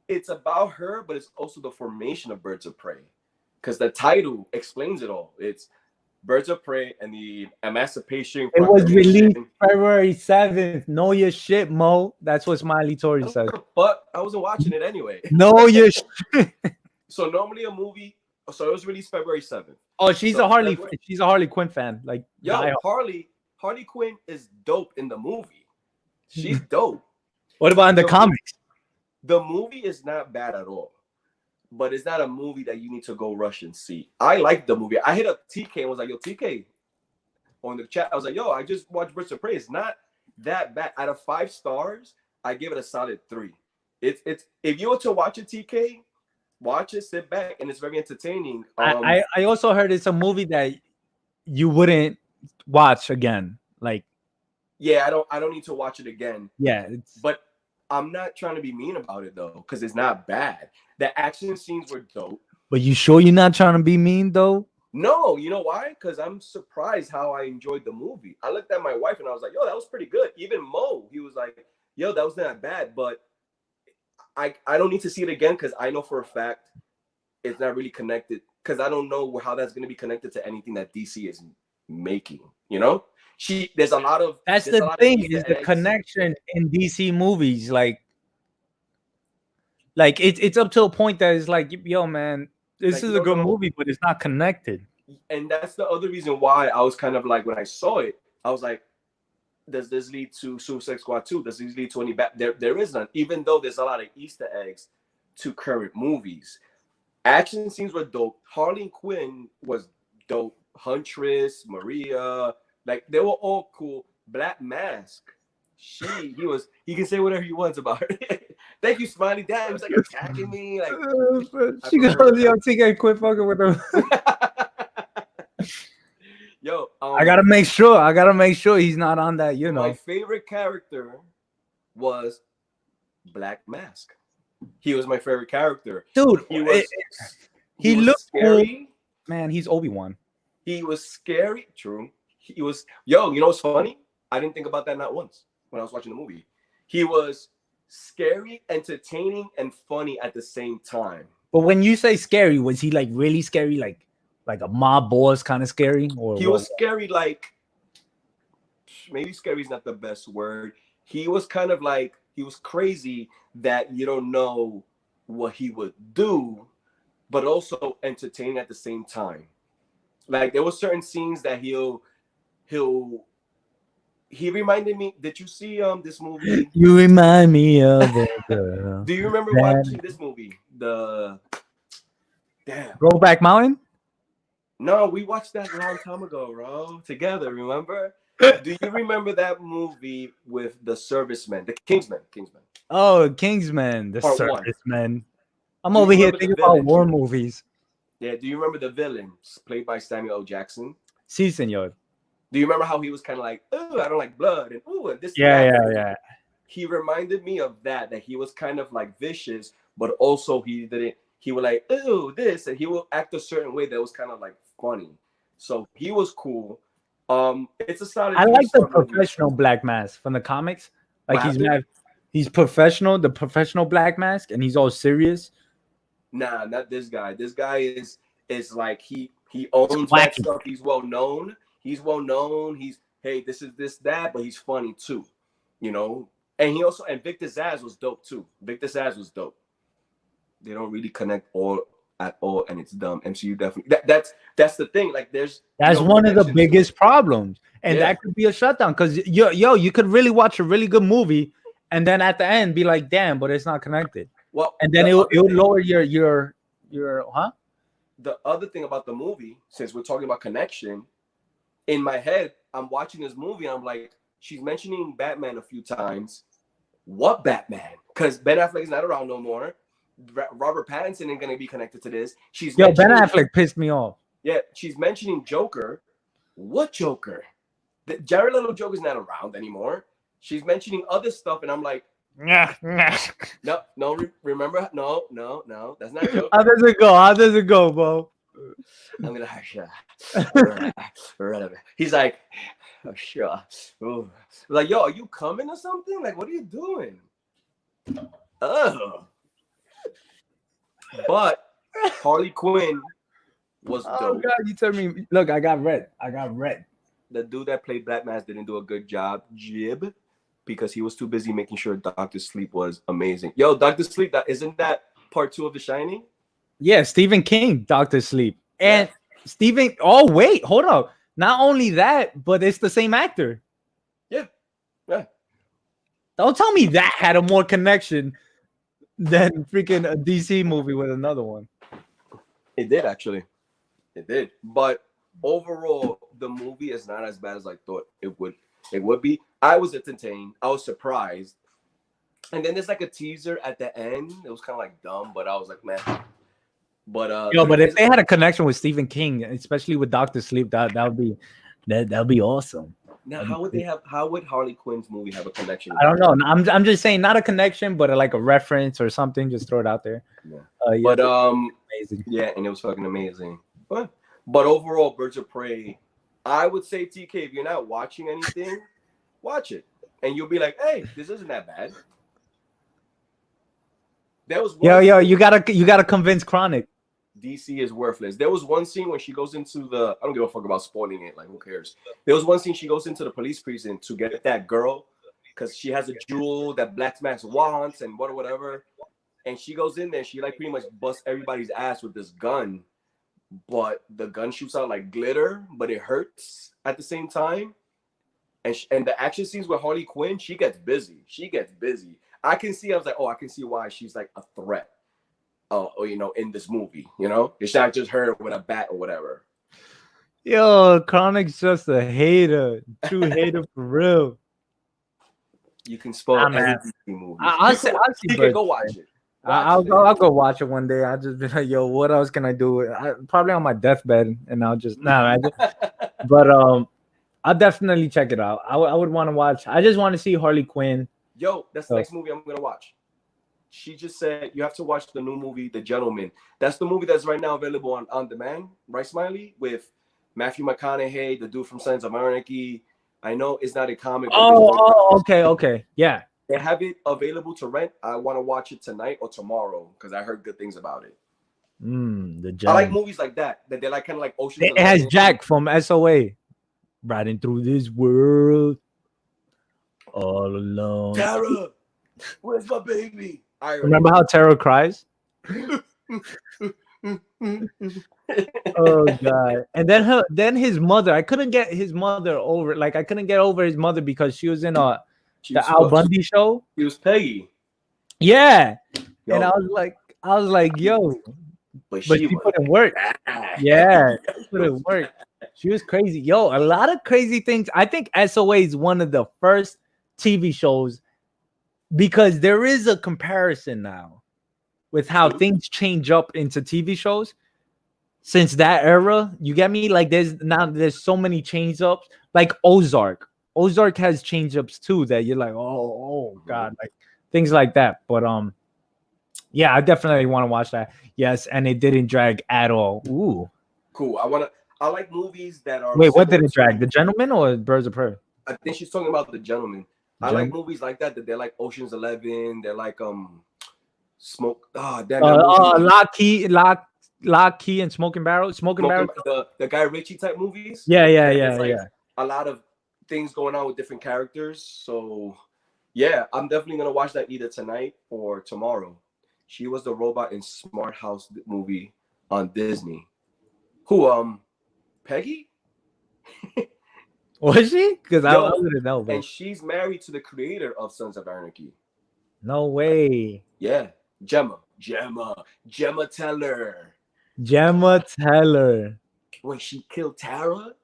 It's about her, but it's also the formation of Birds of Prey, because the title explains it all. It's Birds of Prey and the Emancipation. It was released February 7th. Know your shit, Mo. That's what Smiley Tory said. But I wasn't watching it anyway. Know your shit. So normally a movie. So it was released February 7th. Oh, she's a Harley Quinn fan. Like, Harley Quinn is dope in the movie. She's dope. What about in the comics? The movie is not bad at all, but it's not a movie that you need to go rush and see. I like the movie. I hit up TK and was like, "Yo, TK," on the chat. I was like, "Yo, I just watched Birds of Prey. It's not that bad. Out of 5 stars, I give it a solid 3. It's if you were to watch it, TK, watch it, sit back, and it's very entertaining." I also heard it's a movie that you wouldn't watch again. Like, yeah, I don't need to watch it again. Yeah, but I'm not trying to be mean about it though, because it's not bad. The action scenes were dope. But you sure you're not trying to be mean though? No, you know why? Because I'm surprised how I enjoyed the movie. I looked at my wife and I was like, "Yo, that was pretty good." Even Mo, he was like, "Yo, that was not bad." But I don't need to see it again because I know for a fact it's not really connected. Because I don't know how that's going to be connected to anything that DC is making. You know, there's a lot of that's the thing is the connection in DC movies. Like it's up to a point that it's like, yo, man, this is a good movie, but it's not connected. And that's the other reason why I was kind of like, when I saw it, I was like, does this lead to Suicide Squad 2? Does this lead to any back? There is none, even though there's a lot of Easter eggs to current movies. Action scenes were dope. Harley Quinn was dope. Huntress, Maria, Like they were all cool. Black Mask. He can say whatever he wants about her. Thank you, Smiley. Damn, he's like attacking me. Like she goes, yo, TK, quit fucking with him. Yo, I gotta make sure he's not on that. You know, my favorite character was Black Mask. He was my favorite character, dude. He was looked scary. Cool. Man, he's Obi-Wan. He was scary. True. He was. Yo, you know what's funny? I didn't think about that not once when I was watching the movie. He was scary, entertaining, and funny at the same time. But when you say scary, was he like really scary, like a mob boss kind of scary? Or he was scary, like maybe scary is not the best word. He was kind of like he was crazy that you don't know what he would do, but also entertaining at the same time. Like there were certain scenes that he reminded me. Did you see this movie? You remind me of a girl. Do you remember watching this movie? The Brokeback Mountain? No, we watched that a long time ago, bro. Together, remember? Do you remember that movie with the servicemen, the Kingsmen? Oh, Kingsman, the servicemen. I'm over here thinking about war movies. Yeah, do you remember the villain played by Samuel L. Jackson? Si, senor. Do you remember how he was kind of like, oh, I don't like blood, and oh, and this. Yeah. He reminded me of that he was kind of like vicious, but also he would like, oh, this, and he will act a certain way that was kind of like funny. So he was cool. It's a solid. I like the professional Black Mask from the comics. Like he's professional, the professional Black Mask, and he's all serious. Nah, not this guy. This guy is like he owns that stuff. He's well known. He's hey, this is this, that, but he's funny too, you know. And he also, and Victor Zsasz was dope too. Victor Zsasz was dope. They don't really connect at all, and it's dumb. MCU definitely that's the thing. Like that's one of the biggest problems, and that could be a shutdown because you could really watch a really good movie, and then at the end be like, damn, but it's not connected. Well, and then it'll lower your The other thing about the movie, since we're talking about connection, in my head, I'm watching this movie and I'm like, she's mentioning Batman a few times. What Batman? Because Ben Affleck is not around no more. Robert Pattinson ain't gonna be connected to this. Ben Affleck pissed me off. Yeah, she's mentioning Joker. What Joker? The Jared Leto Joker's not around anymore. She's mentioning other stuff, and I'm like, no, remember? No, that's not Joker. How does it go, bro? I'm gonna he's like, oh, sure. Ooh. Like, yo, are you coming or something? Like, what are you doing? Oh. But Harley Quinn was dope. Oh God, you told me. Look, I got red. The dude that played Black Mask didn't do a good job, Jib, because he was too busy making sure Dr. Sleep was amazing. Yo, Dr. Sleep, isn't that part 2 of The Shining? Yeah, Stephen King, Dr. Sleep. And Stephen, oh wait, hold up. Not only that, but it's the same actor. Yeah. Don't tell me that had a more connection than freaking a DC movie with another one. It did, actually. It did. But overall, the movie is not as bad as I thought it would be. I was entertained. I was surprised. And then there's like a teaser at the end. It was kind of like dumb, but I was like, man. But but if they had a connection with Stephen King, especially with Dr. Sleep, that would be awesome. Now, how would Harley Quinn's movie have a connection? I don't know. I'm just saying, not a connection, but like a reference or something. Just throw it out there. But amazing. Yeah, and it was fucking amazing. But overall, Birds of Prey, I would say, TK, if you're not watching anything, watch it, and you'll be like, hey, this isn't that bad. There was you gotta convince Chronic. DC is worthless. There was one scene when she goes into I don't give a fuck about spoiling it. Like, who cares? There was one scene she goes into the police precinct to get that girl because she has a jewel that Black Mask wants and whatever. And she goes in there. She like pretty much busts everybody's ass with this gun, but the gun shoots out like glitter, but it hurts at the same time. And the action scenes with Harley Quinn, she gets busy. I can see. I was like, oh, I can see why she's like a threat. In this movie, it's not just her with a bat or whatever. Yo, Chronic's just a hater, true hater for real. You can spoil Ah, any man. DC movie. I'll see. You can Birds go of watch Prey. it. Watch it. I'll go watch it one day. I'll just be like, yo, what else can I do? Probably on my deathbed, and I'll just But I'll definitely check it out. I would want to watch. I just want to see Harley Quinn. Yo, that's the next movie I'm gonna watch. She just said you have to watch the new movie, The Gentleman. That's the movie that's right now available on demand, right, Smiley? With Matthew McConaughey, the dude from Sons of Anarchy. I know it's not a comic. Okay, yeah. They have it available to rent. I want to watch it tonight or tomorrow because I heard good things about it. I like movies like that they're like kind of like Ocean's It has Jack from SOA riding through this world all alone. Tara, where's my baby? Remember how Tara cries? Oh god! And then his mother. I couldn't get his mother over. Like I couldn't get over his mother because she was in the Al Bundy show. He was Peggy. Yeah, yo. And I was like, yo, but she put in work. Yeah, she put in work. She was crazy. Yo, a lot of crazy things. I think SOA is one of the first TV shows because there is a comparison now with how things change up into TV shows since that era. You get me? Like there's so many change ups. Like Ozark. Ozark has change ups too that you're like, oh god, like things like that. But yeah, I definitely want to watch that. Yes, and it didn't drag at all. Ooh. Cool. I like movies that are. Wait, what did it drag? The Gentleman or Birds of Prey? I think she's talking about The Gentleman. I like movies like that they're like Ocean's 11. They're like Smoke. Oh damn. Lock, Key, and Smoking Barrel. The Guy Ritchie type movies. Yeah. A lot of things going on with different characters. So yeah, I'm definitely gonna watch that either tonight or tomorrow. She was the robot in Smart House movie on Disney. Who Peggy? Was she? Because I wouldn't know. And she's married to the creator of Sons of Anarchy. No way. Yeah, Gemma Teller. Gemma Teller. When she killed Tara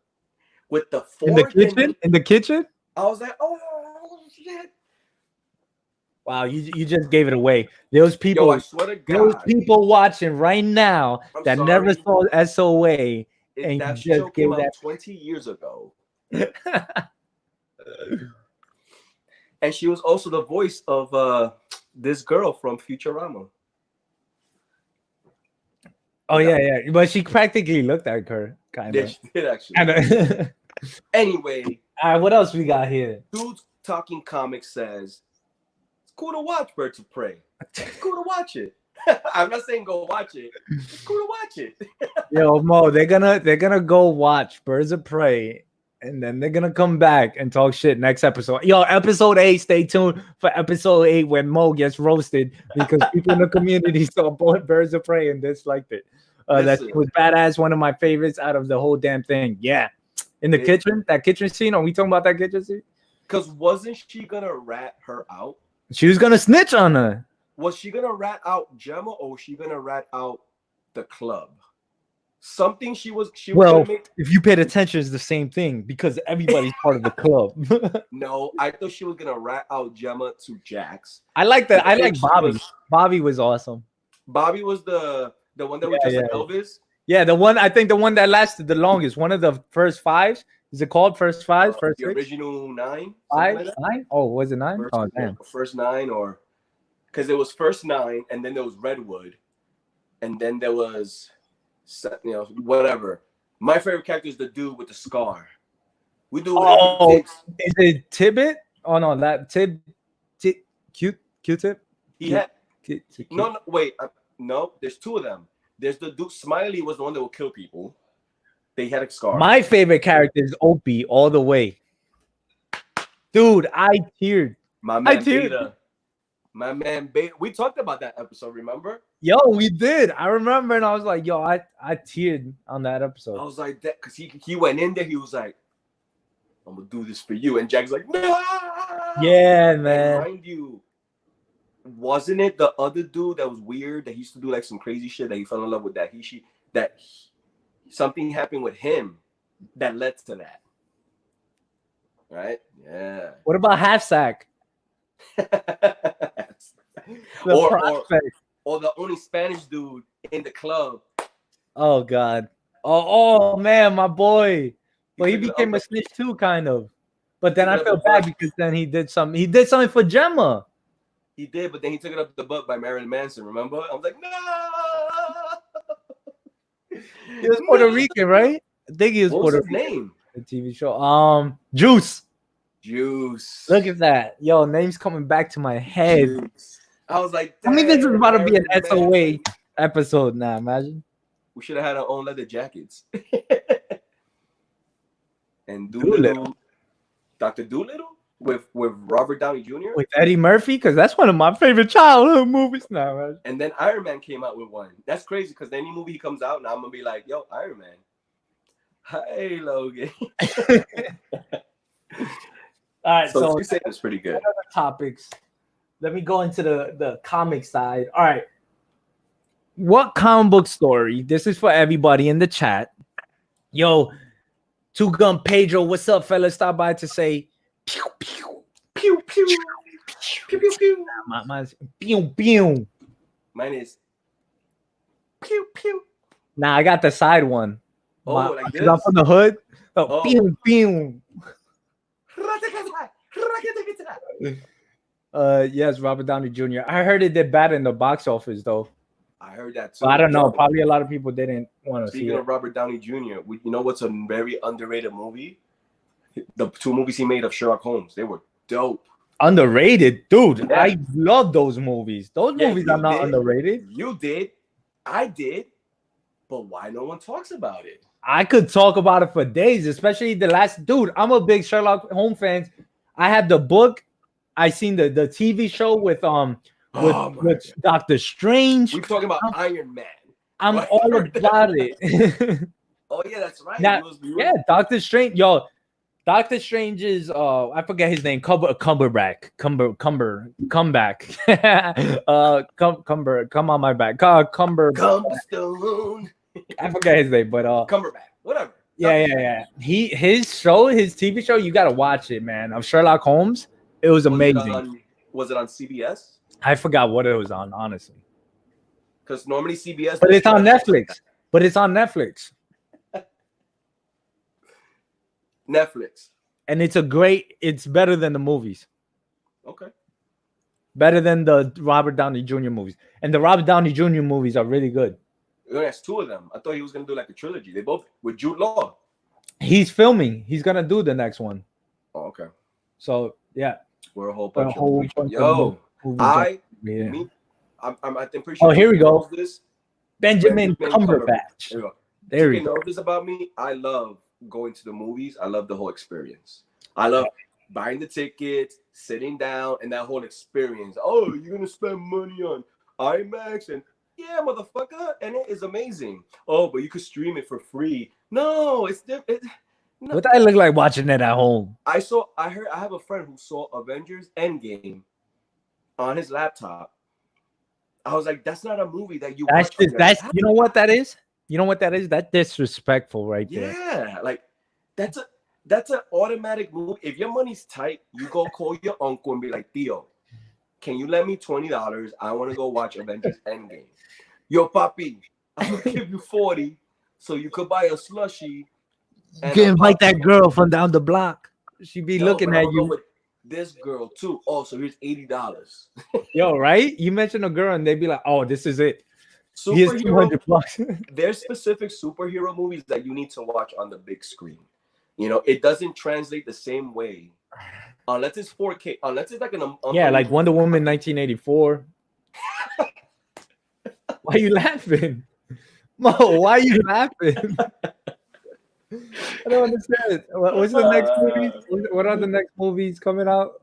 with the fork in the kitchen. I was like, oh shit. Wow, you just gave it away. Those people, I swear to God, those people watching right now that never saw SOA and that just show came gave out that 20 years ago. And she was also the voice of this girl from Futurama. Oh yeah, but she practically looked like her, kind of. Yeah, she did actually. Anyway, all right, what else we got here? Dude Talking Comics says it's cool to watch Birds of Prey. It's cool to watch it. I'm not saying go watch it. It's cool to watch it. Yo, Mo, they're gonna go watch Birds of Prey, and then they're gonna come back and talk shit next episode. Yo, episode 8. Stay tuned for episode 8 when Mo gets roasted because people in the community saw both Birds of Prey and disliked it. That was badass. One of my favorites out of the whole damn thing. Yeah, in the kitchen, that kitchen scene. Are we talking about that kitchen scene? Because wasn't she gonna rat her out? She was gonna snitch on her. Was she gonna rat out Gemma or was she gonna rat out the club? Something she was. Well, if you paid attention, it's the same thing because everybody's part of the club. No, I thought she was gonna rat out Gemma to Jax. I like that. I like Bobby. Bobby was awesome. Bobby was the one that was just like Elvis. Yeah, the one that lasted the longest. One of the first 5. Is it called first 5? First the 6? Original 9. 5? Like 9? Oh, was it 9? First 9 or because it was first 9 and then there was Redwood, and then there was whatever. My favorite character is the dude with the scar. We do. Is it Tibbet? Oh no, that Q-Tip. He had no. Wait, no. There's 2 of them. There's the dude. Smiley was the one that would kill people. They had a scar. My favorite character is Opie all the way. Dude, I teared. My man Beta. My man Beta. We talked about that episode, remember? Yo, we did. I remember, and I was like, yo, I teared on that episode. I was like that because he went in there. He was like, I'm gonna do this for you, and Jack's like, no. Yeah, man. And mind you, wasn't it the other dude that was weird that he used to do like some crazy shit that he fell in love with something happened with him that led to that. Right? Yeah. What about half sack? Or the only Spanish dude in the club. Oh God. Oh man, my boy. Well, he became a snitch too, kind of. But then I felt bad because then he did something. He did something for Gemma. He did, but then he took it up the butt by Marilyn Manson. Remember? I was like, no. He was Puerto Rican, right? I think he was Puerto Rican. What's his name? The TV show. Juice. Juice. Look at that. Yo, name's coming back to my head. Juice. I was like, I mean, this is about to be an SOA episode now. Imagine. We should have had our own leather jackets. And Doolittle, Dr. Doolittle with Robert Downey Jr. With Eddie Murphy, because that's one of my favorite childhood movies now, man. And then Iron Man came out with one. That's crazy because any movie he comes out, now I'm gonna be like, yo, Iron Man. Hey, Logan. All right, so you say it's pretty good. Other topics. Let me go into the comic side. All right. What comic book story? This is for everybody in the chat. Yo, Two Gun Pedro, what's up, fellas? Stop by to say pew pew pew pew pew pew pew. Mine's pew pew. Mine is pew pew. Nah, I got the side one. Like this? I'm from the hood. Oh, pew pew. Yes, Robert Downey Jr. I heard it did bad in the box office though. I heard that too. So I don't know. Probably a lot of people didn't want to see it. Speaking of Robert Downey Jr., you know what's a very underrated movie? The two movies he made of Sherlock Holmes. They were dope. Underrated, dude. Yeah. I love those movies. Those movies are not underrated. You did. I did. But why no one talks about it? I could talk about it for days, especially the last. Dude, I'm a big Sherlock Holmes fan. I have the book. I seen the TV show with Doctor Strange. We're talking about Iron Man. I'm all about it. Oh yeah, that's right. Now, Doctor Strange. Yo, Doctor Strange is I forget his name. Cumberbatch. Come on my back. Cumberstone. I forget his name, but Cumberbatch. Whatever. Yeah. His TV show, you gotta watch it, man. Of Sherlock Holmes. It was amazing. Was it on CBS? I forgot what it was on, honestly. Because normally CBS. But it's on Netflix. Netflix. And it's better than the movies. Okay. Better than the Robert Downey Jr. movies. And the Robert Downey Jr. movies are really good. There's two of them. I thought he was going to do like a trilogy. They both with Jude Law. He's filming. He's going to do the next one. Oh, okay. So, yeah. We're a whole bunch of yo. I'm pretty sure. Oh, here we go. Benjamin Cumberbatch. There we go. You know this about me? I love going to the movies. I love the whole experience. I love buying the tickets, sitting down, and that whole experience. Oh, you're gonna spend money on IMAX and yeah, motherfucker, and it is amazing. Oh, but you could stream it for free. No, it's different. No. What do I look like watching it at home? I have a friend who saw Avengers Endgame on his laptop. I was like, that's not a movie that you watch. That's you know what that is? You know what that is? That's disrespectful right there. Yeah, like that's an automatic move. If your money's tight, you go call your uncle and be like, Theo, can you lend me $20? I want to go watch Avengers Endgame. Yo, papi, I'm gonna give you 40 so you could buy a slushie. You can invite that girl from down the block. She be looking at you. This girl too. Oh, so here's $80. Yo, right? You mention a girl and they be like, "Oh, this is it." Here's $200. There's specific superhero movies that you need to watch on the big screen. You know, it doesn't translate the same way unless it's 4K. Unless it's like like Wonder Woman 1984. Why are you laughing, Mo? Why are you laughing? I don't understand. What's the next movie? What are the next movies coming out?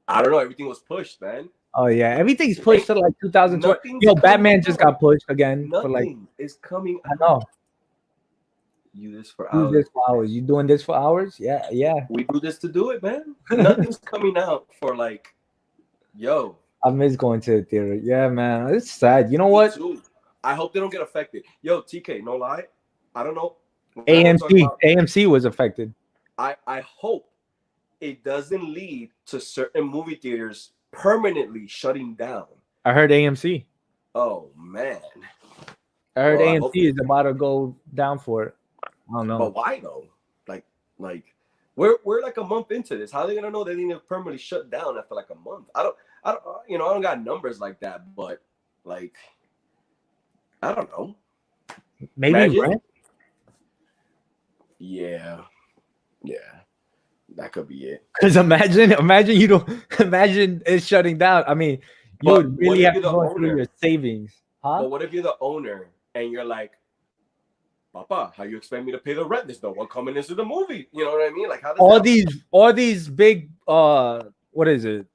I don't know. Everything was pushed, man. Oh yeah, everything's pushed to like 2020. Yo, Batman just got pushed again. Nothing is coming out. I know. You do this for hours. You doing this for hours? Yeah. We do this to do it, man. Nothing's coming out for like, yo. I miss going to the theater. Yeah, man. It's sad. You know what? I hope they don't get affected. Yo, TK, no lie. I don't know. AMC was affected. I hope it doesn't lead to certain movie theaters permanently shutting down. I heard AMC. Oh man. I heard AMC is about to go down for it. I don't know. But why though? Like we're like a month into this. How are they gonna know they need to permanently shut down after like a month? I don't I don't got numbers like that, but like I don't know. Maybe rent? Yeah. That could be it. Because imagine it's shutting down. I mean, you would really have to go through your savings. Huh? But what if you're the owner and you're like, Papa, how you expect me to pay the rent? There's no one coming into the movie. You know what I mean? Like how does all these big what is it?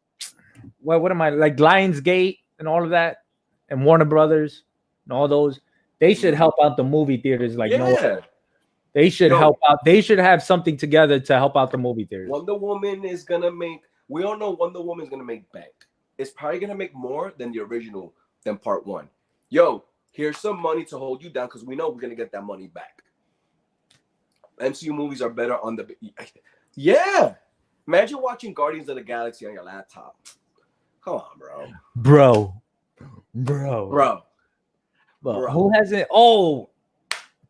What am I like Lionsgate and all of that and Warner Brothers and all those, they should help out the movie theaters like no. They should help out. They should have something together to help out the movie theaters. Wonder Woman is gonna make. We all know Wonder Woman is gonna make bank. It's probably gonna make more than the original, than part one. Yo, here's some money to hold you down because we know we're gonna get that money back. MCU movies are better on the. Yeah, imagine watching Guardians of the Galaxy on your laptop. Come on, bro. Who hasn't? Oh.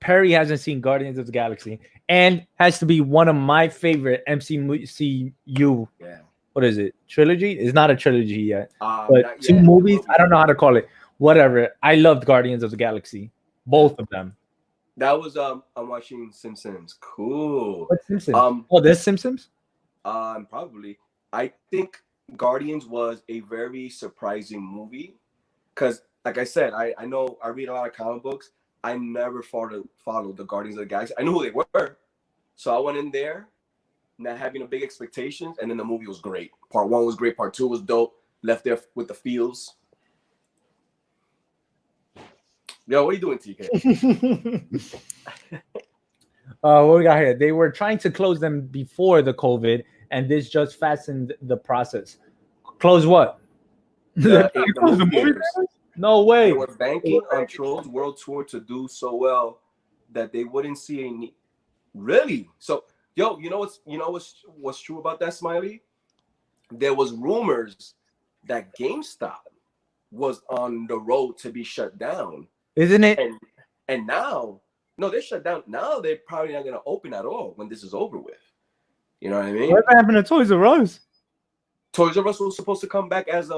Perry hasn't seen Guardians of the Galaxy and has to be one of my favorite MCU. Yeah. What is it? Trilogy? It's not a trilogy yet. But two movies. I don't know how to call it. Whatever. I loved Guardians of the Galaxy. Both of them. That was I'm watching Simpsons. Cool. What Simpsons? There's Simpsons? Probably. I think Guardians was a very surprising movie. Because like I said, I know I read a lot of comic books. I never followed the Guardians of the Galaxy. I knew who they were. So I went in there not having a big expectations, and then the movie was great. Part one was great. Part two was dope. Left there with the feels. Yo, what are you doing, TK? What we got here? They were trying to close them before the COVID, and this just fastened the process. Close what? The movie No way. They were banking on Trolls World Tour to do so well that they wouldn't see any. Really? So, yo, you know what's true about that, Smiley? There was rumors that GameStop was on the road to be shut down, isn't it? And now, no, they're shut down. Now they're probably not gonna open at all when this is over with. You know what I mean? What happened to Toys R Us? Toys R Us was supposed to come back as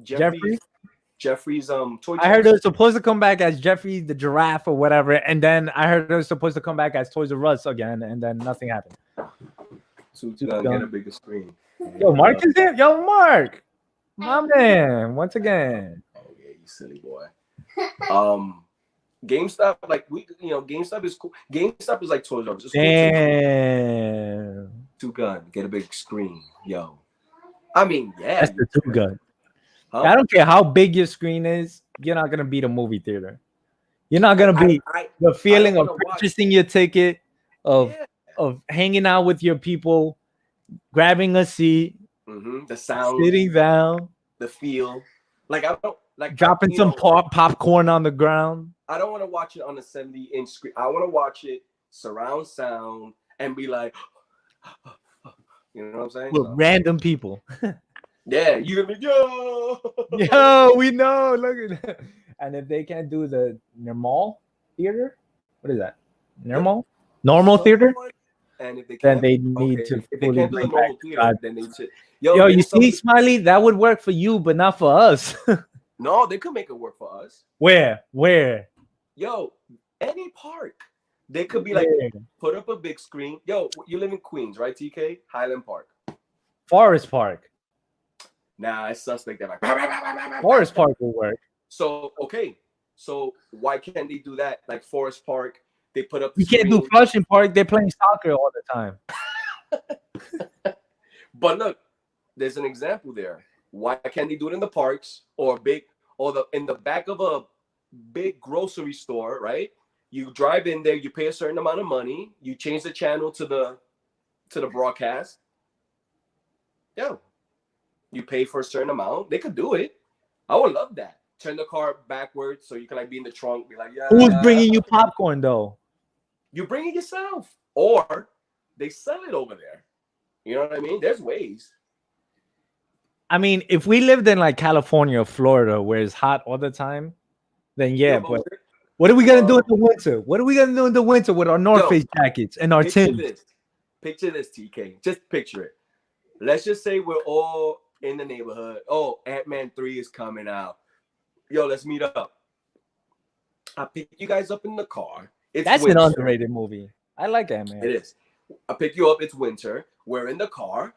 Jeffrey's toy. I heard it was supposed to come back as Jeffrey the giraffe or whatever, and then I heard it was supposed to come back as Toys R Us again, and then nothing happened. Get a bigger screen. Yo, Mark is there. Yo, Mark, my man, once again. Oh yeah, you silly boy. GameStop, GameStop is cool. GameStop is like Toys R Us. Damn. Two gun, get a big screen, yo. I mean, yeah, that's the two gun. Huh? I don't care how big your screen is, you're not gonna beat a movie theater. You're not gonna beat the feeling of purchasing your ticket, of hanging out with your people, grabbing a seat, the sound, sitting down, the feel. Like I don't like dropping some popcorn on the ground. I don't want to watch it on a 70-inch screen. I want to watch it surround sound and be like, you know what I'm saying? With random people. Yeah, you're gonna be yo, we know. Look at that. And if they can't do the normal theater, what is that? Normal theater. And if they can't, then they need to. If they can't do the normal theater, then they should. Yo, you see, Smiley, that would work for you, but not for us. No, they could make it work for us. Where? Yo, any park. They could be like, put up a big screen. Yo, you live in Queens, right, TK? Highland Park. Forest Park. Nah, it's suspect. They're like, Forest Park will work. So, okay. So, why can't they do that? Like Forest Park, they put up. You can't do Flushing Park. They're playing soccer all the time. But look, there's an example there. Why can't they do it in the parks or in the back of a big grocery store, right? You drive in there, you pay a certain amount of money, you change the channel to the broadcast. Yeah. You pay for a certain amount. They could do it. I would love that. Turn the car backwards so you can like be in the trunk, be like, yeah. Who's bringing you popcorn though? You bring it yourself, or they sell it over there. You know what I mean? There's ways. I mean, if we lived in like California or Florida where it's hot all the time, then yeah. But what are we gonna do in the winter? What are we gonna do in the winter with our North Face jackets and our tins? Picture this, TK. Just picture it. Let's just say we're all in the neighborhood. Oh, Ant-Man 3 is coming out. Yo, let's meet up. I pick you guys up in the car. That's winter. An underrated movie. I like Ant-Man. It is. I pick you up. It's winter. We're in the car.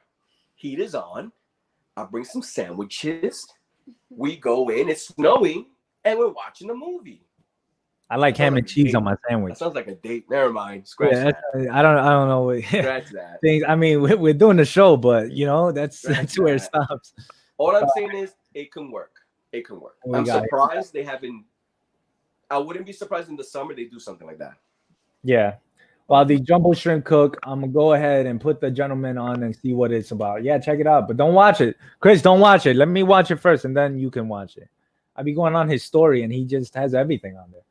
Heat is on. I bring some sandwiches. We go in. It's snowing, and we're watching a movie. I like ham and cheese on my sandwich. That sounds like a date. Never mind. Scratch that. I don't know. Scratch that. Things. I mean, we're doing the show, but you know that's where it stops. All I'm saying is it can work. It can work. I'm surprised they haven't. I wouldn't be surprised in the summer they do something like that. Yeah. While the jumbo shrimp cook, I'm gonna go ahead and put the gentleman on and see what it's about. Yeah, check it out, but don't watch it, Chris. Don't watch it. Let me watch it first, and then you can watch it. I'll be going on his story, and he just has everything on there.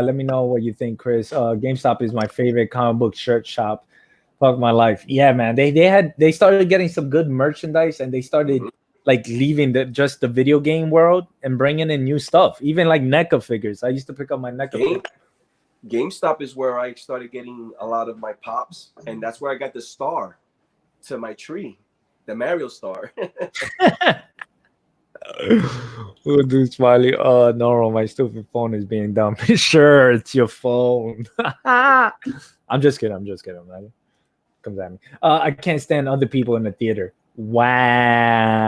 Let me know what you think, Chris. GameStop is my favorite comic book shirt shop. Fuck my life. Yeah, man. They started getting some good merchandise, and they started like leaving just the video game world and bringing in new stuff. Even like NECA figures. I used to pick up my NECA figures. GameStop is where I started getting a lot of my pops, and that's where I got the star to my tree, the Mario star. Oh, dude, Smiley. No, my stupid phone is being dumb. Sure, it's your phone. I'm just kidding. Right? Comes at me. I can't stand other people in the theater. Wow.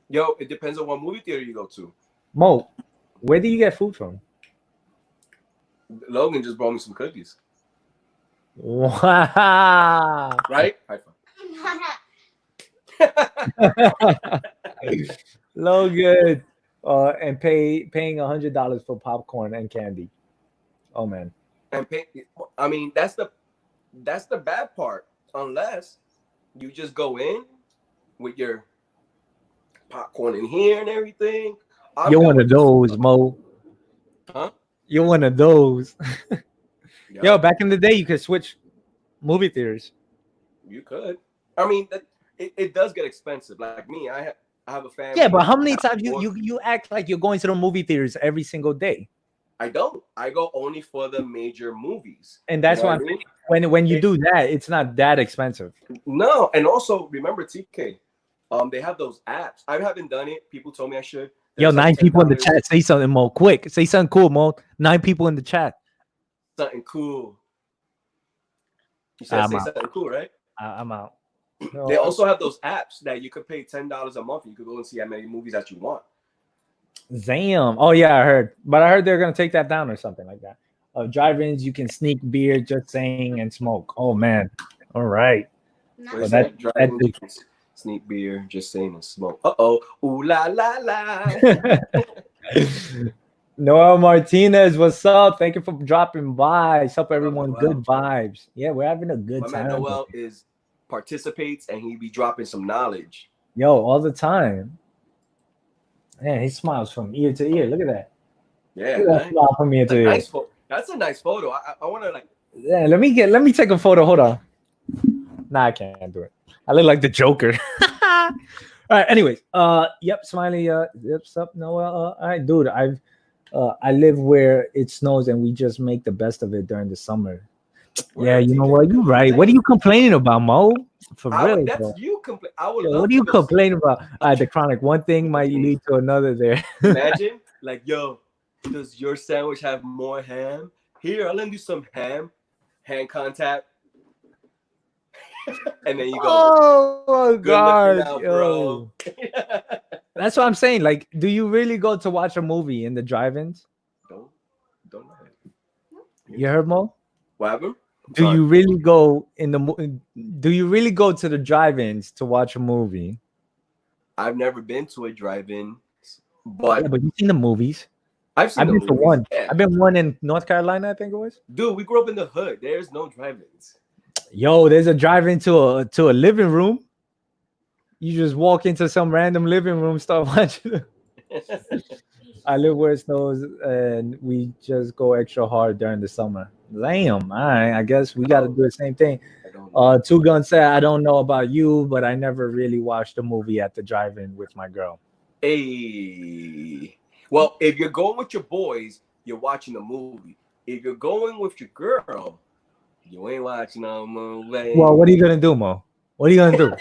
Yo, it depends on what movie theater you go to. Mo, where do you get food from? Logan just brought me some cookies. Wow. Right? High five. Logan. And paying $100 for popcorn and candy. Oh man. And I mean, that's the bad part. Unless you just go in with your popcorn in here and everything. You're one of those, Mo. Huh? You're one of those. Yo, back in the day, you could switch movie theaters. You could. I mean, it does get expensive. Like me, I have a family. Yeah, but how many times you act like you're going to the movie theaters every single day? I don't. I go only for the major movies. And that's why when you do that, it's not that expensive. No, and also remember TK, they have those apps. I haven't done it. People told me I should. Yo, 9 people in the chat. Say something, Mo. Quick. Say something cool, Mo. 9 people in the chat. Something cool. You said say something cool, right? I'm out. They also have those apps that you could pay $10 a month. You could go and see how many movies that you want. Damn. Oh, yeah, I heard. But I heard they're going to take that down or something like that. Drive-ins, you can sneak beer, just saying, and smoke. Oh, man. All right. Well, that's sneak beer, just saying, and smoke. Uh-oh. Ooh, la, la, la. Noel Martinez, what's up? Thank you for dropping by. What's up, everyone? Good vibes. Yeah, we're having a good time. Man Noel participates, and he be dropping some knowledge. Yo, all the time. Man, he smiles from ear to ear. Look at that. Yeah, that smile from ear to ear. Nice that's a nice photo. I want to like. Yeah, let me take a photo. Hold on. Nah, I can't do it. I look like the Joker. All right. Anyways, yep, Smiley. Yep, sup, Noel. All right, dude. I live where it snows, and we just make the best of it during the summer. Yeah, you know what? You're right. What are you complaining about, Mo? For real, that's bro. You complain. What are you complaining about? The Chronic. One thing might lead to another. There. Imagine, like, yo, does your sandwich have more ham? Here, I'll lend you some ham. Hand contact. And then you go. Oh God, out, bro. That's what I'm saying. Like, do you really go to watch a movie in the drive-ins? Don't know. You heard, Mo? What happened? Do you really go Do you really go to the drive-ins to watch a movie? I've never been to a drive-in, but you've seen the movies. I've been to one. Yeah. I've been one in North Carolina, I think it was. Dude, we grew up in the hood. There's no drive-ins. Yo, there's a drive-in to a living room. You just walk into some random living room, start watching. I live where it snows, and we just go extra hard during the summer. Damn. All right. I guess we got to do the same thing. I don't know. Two Gun said, I don't know about you, but I never really watched a movie at the drive-in with my girl. Hey. Well, if you're going with your boys, you're watching a movie. If you're going with your girl, you ain't watching no movie. Well, what are you gonna do, Mo? What are you gonna do?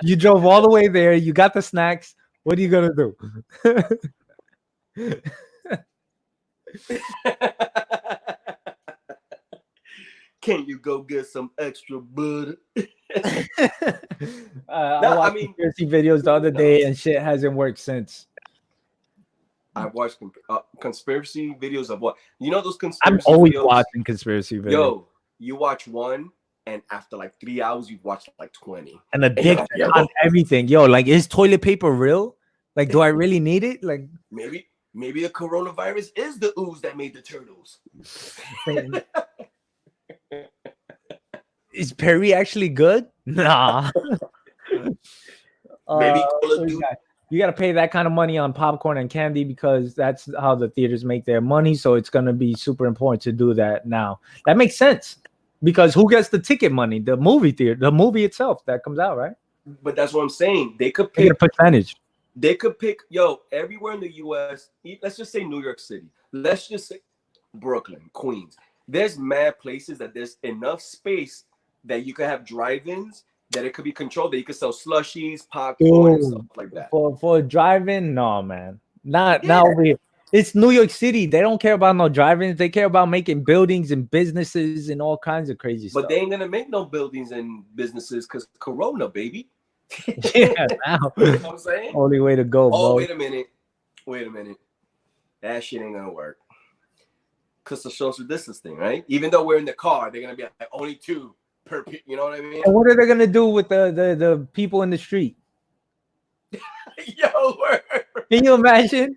You drove all the way there. You got the snacks. What are you gonna do? Can you go get some extra butter? I watched conspiracy videos the other day, and shit hasn't worked since. I watched conspiracy videos of what? You know those conspiracy I'm always videos? watching conspiracy videos. Yo, you watch one, and after like 3 hours, you've watched like 20. And addiction on everything. Yo, like, is toilet paper real? Like, do I really need it? Like, maybe the coronavirus is the ooze that made the turtles. Is Perry actually good? Nah. Maybe Call of Duty. You got to pay that kind of money on popcorn and candy because that's how the theaters make their money. So it's going to be super important to do that now. That makes sense because who gets the ticket money? The movie theater, the movie itself that comes out, right? But that's what I'm saying. They could pick a percentage. They could pick, everywhere in the U.S., let's just say New York City. Let's just say Brooklyn, Queens. There's mad places that there's enough space that you could have drive-ins, that it could be controlled, that you could sell slushies, popcorn, and stuff like that. For a drive-in, no, man. Not over here. It's New York City. They don't care about no drive-ins. They care about making buildings and businesses and all kinds of crazy stuff. But they ain't gonna make no buildings and businesses because Corona, baby. Yeah, now. You know what I'm saying? Only way to go, bro. Wait a minute. That shit ain't gonna work. Because the social distance thing, right? Even though we're in the car, they're gonna be like only 2 per, you know what I mean? And what are they gonna do with the people in the street? Yo, can you imagine?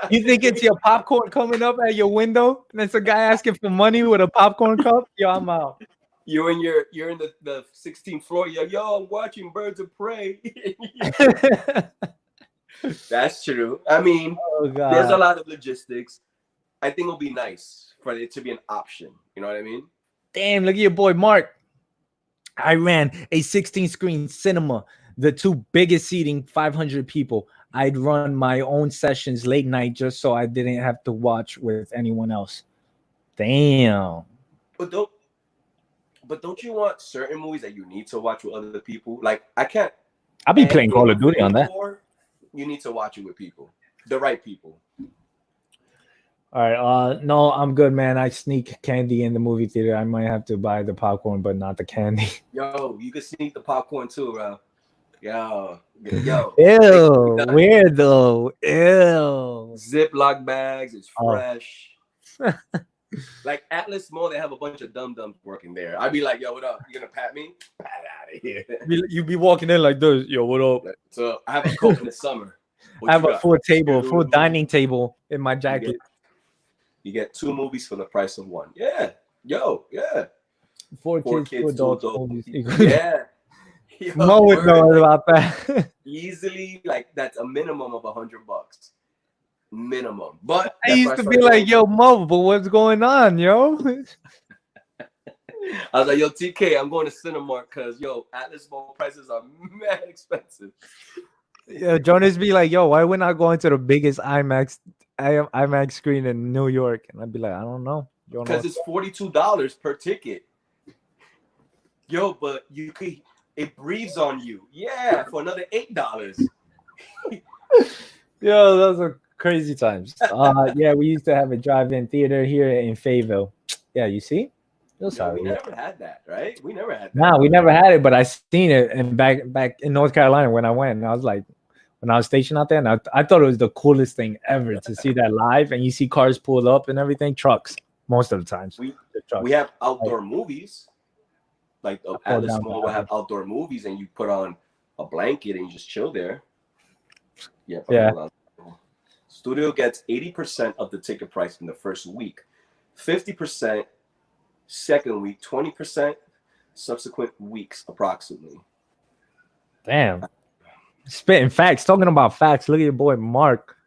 You think it's your popcorn coming up at your window, and it's a guy asking for money with a popcorn cup? Yo, I'm out. You're in the 16th floor. Yo, I'm watching Birds of Prey. That's true. I mean, there's a lot of logistics. I think it'll be nice for it to be an option. You know what I mean? Damn, look at your boy Mark. I ran a 16-screen cinema, the 2 biggest seating, 500 people. I'd run my own sessions late night just so I didn't have to watch with anyone else. Damn. But don't you want certain movies that you need to watch with other people? Like, I can't. I'll be playing Call of Duty on that. You need to watch it with people, the right people. All right. No, I'm good, man. I sneak candy in the movie theater. I might have to buy the popcorn, but not the candy. Yo, you can sneak the popcorn too, bro. Yo. Ew, weird though. Ew. Ziploc bags. It's fresh. Like Atlas Mall, they have a bunch of dum-dums working there. I'd be like, yo, what up? You gonna pat me? Pat out of here. You be walking in like this. Yo, what up? So I have a coat in the summer. I have a full dining table in my jacket. You get 2 movies for the price of 1. Yeah. Yo, yeah. 4 kids, 2 adults. Yeah. Yo, Mo would know about that. Easily, like that's a minimum of $100. Minimum. But I used to be like, yo, Mo, but what's going on, yo? I was like, yo, TK, I'm going to Cinemark because, yo, Atlas Mall prices are mad expensive. Yeah, Jonas be like, yo, why we're not going to the biggest IMAX screen in New York? And I'd be like, I don't know. Because it's $42 per ticket. Yo, but it breathes on you. Yeah, for another $8. Yo, those are crazy times. Yeah, we used to have a drive-in theater here in Fayetteville. Yeah, you see? We never had that, right? We never had that. Nah, we never had it, but I seen it and back in North Carolina when I went. And I was like, when I was stationed out there, and I thought it was the coolest thing ever to see that live. And you see cars pulled up and everything, trucks most of the times. We have outdoor movies. Like Atlas Mall will have outdoor movies, and you put on a blanket and you just chill there. Yeah. Studio gets 80% of the ticket price in the first week, 50% second week, 20% subsequent weeks approximately. Damn. Spitting facts. Talking about facts. Look at your boy Mark.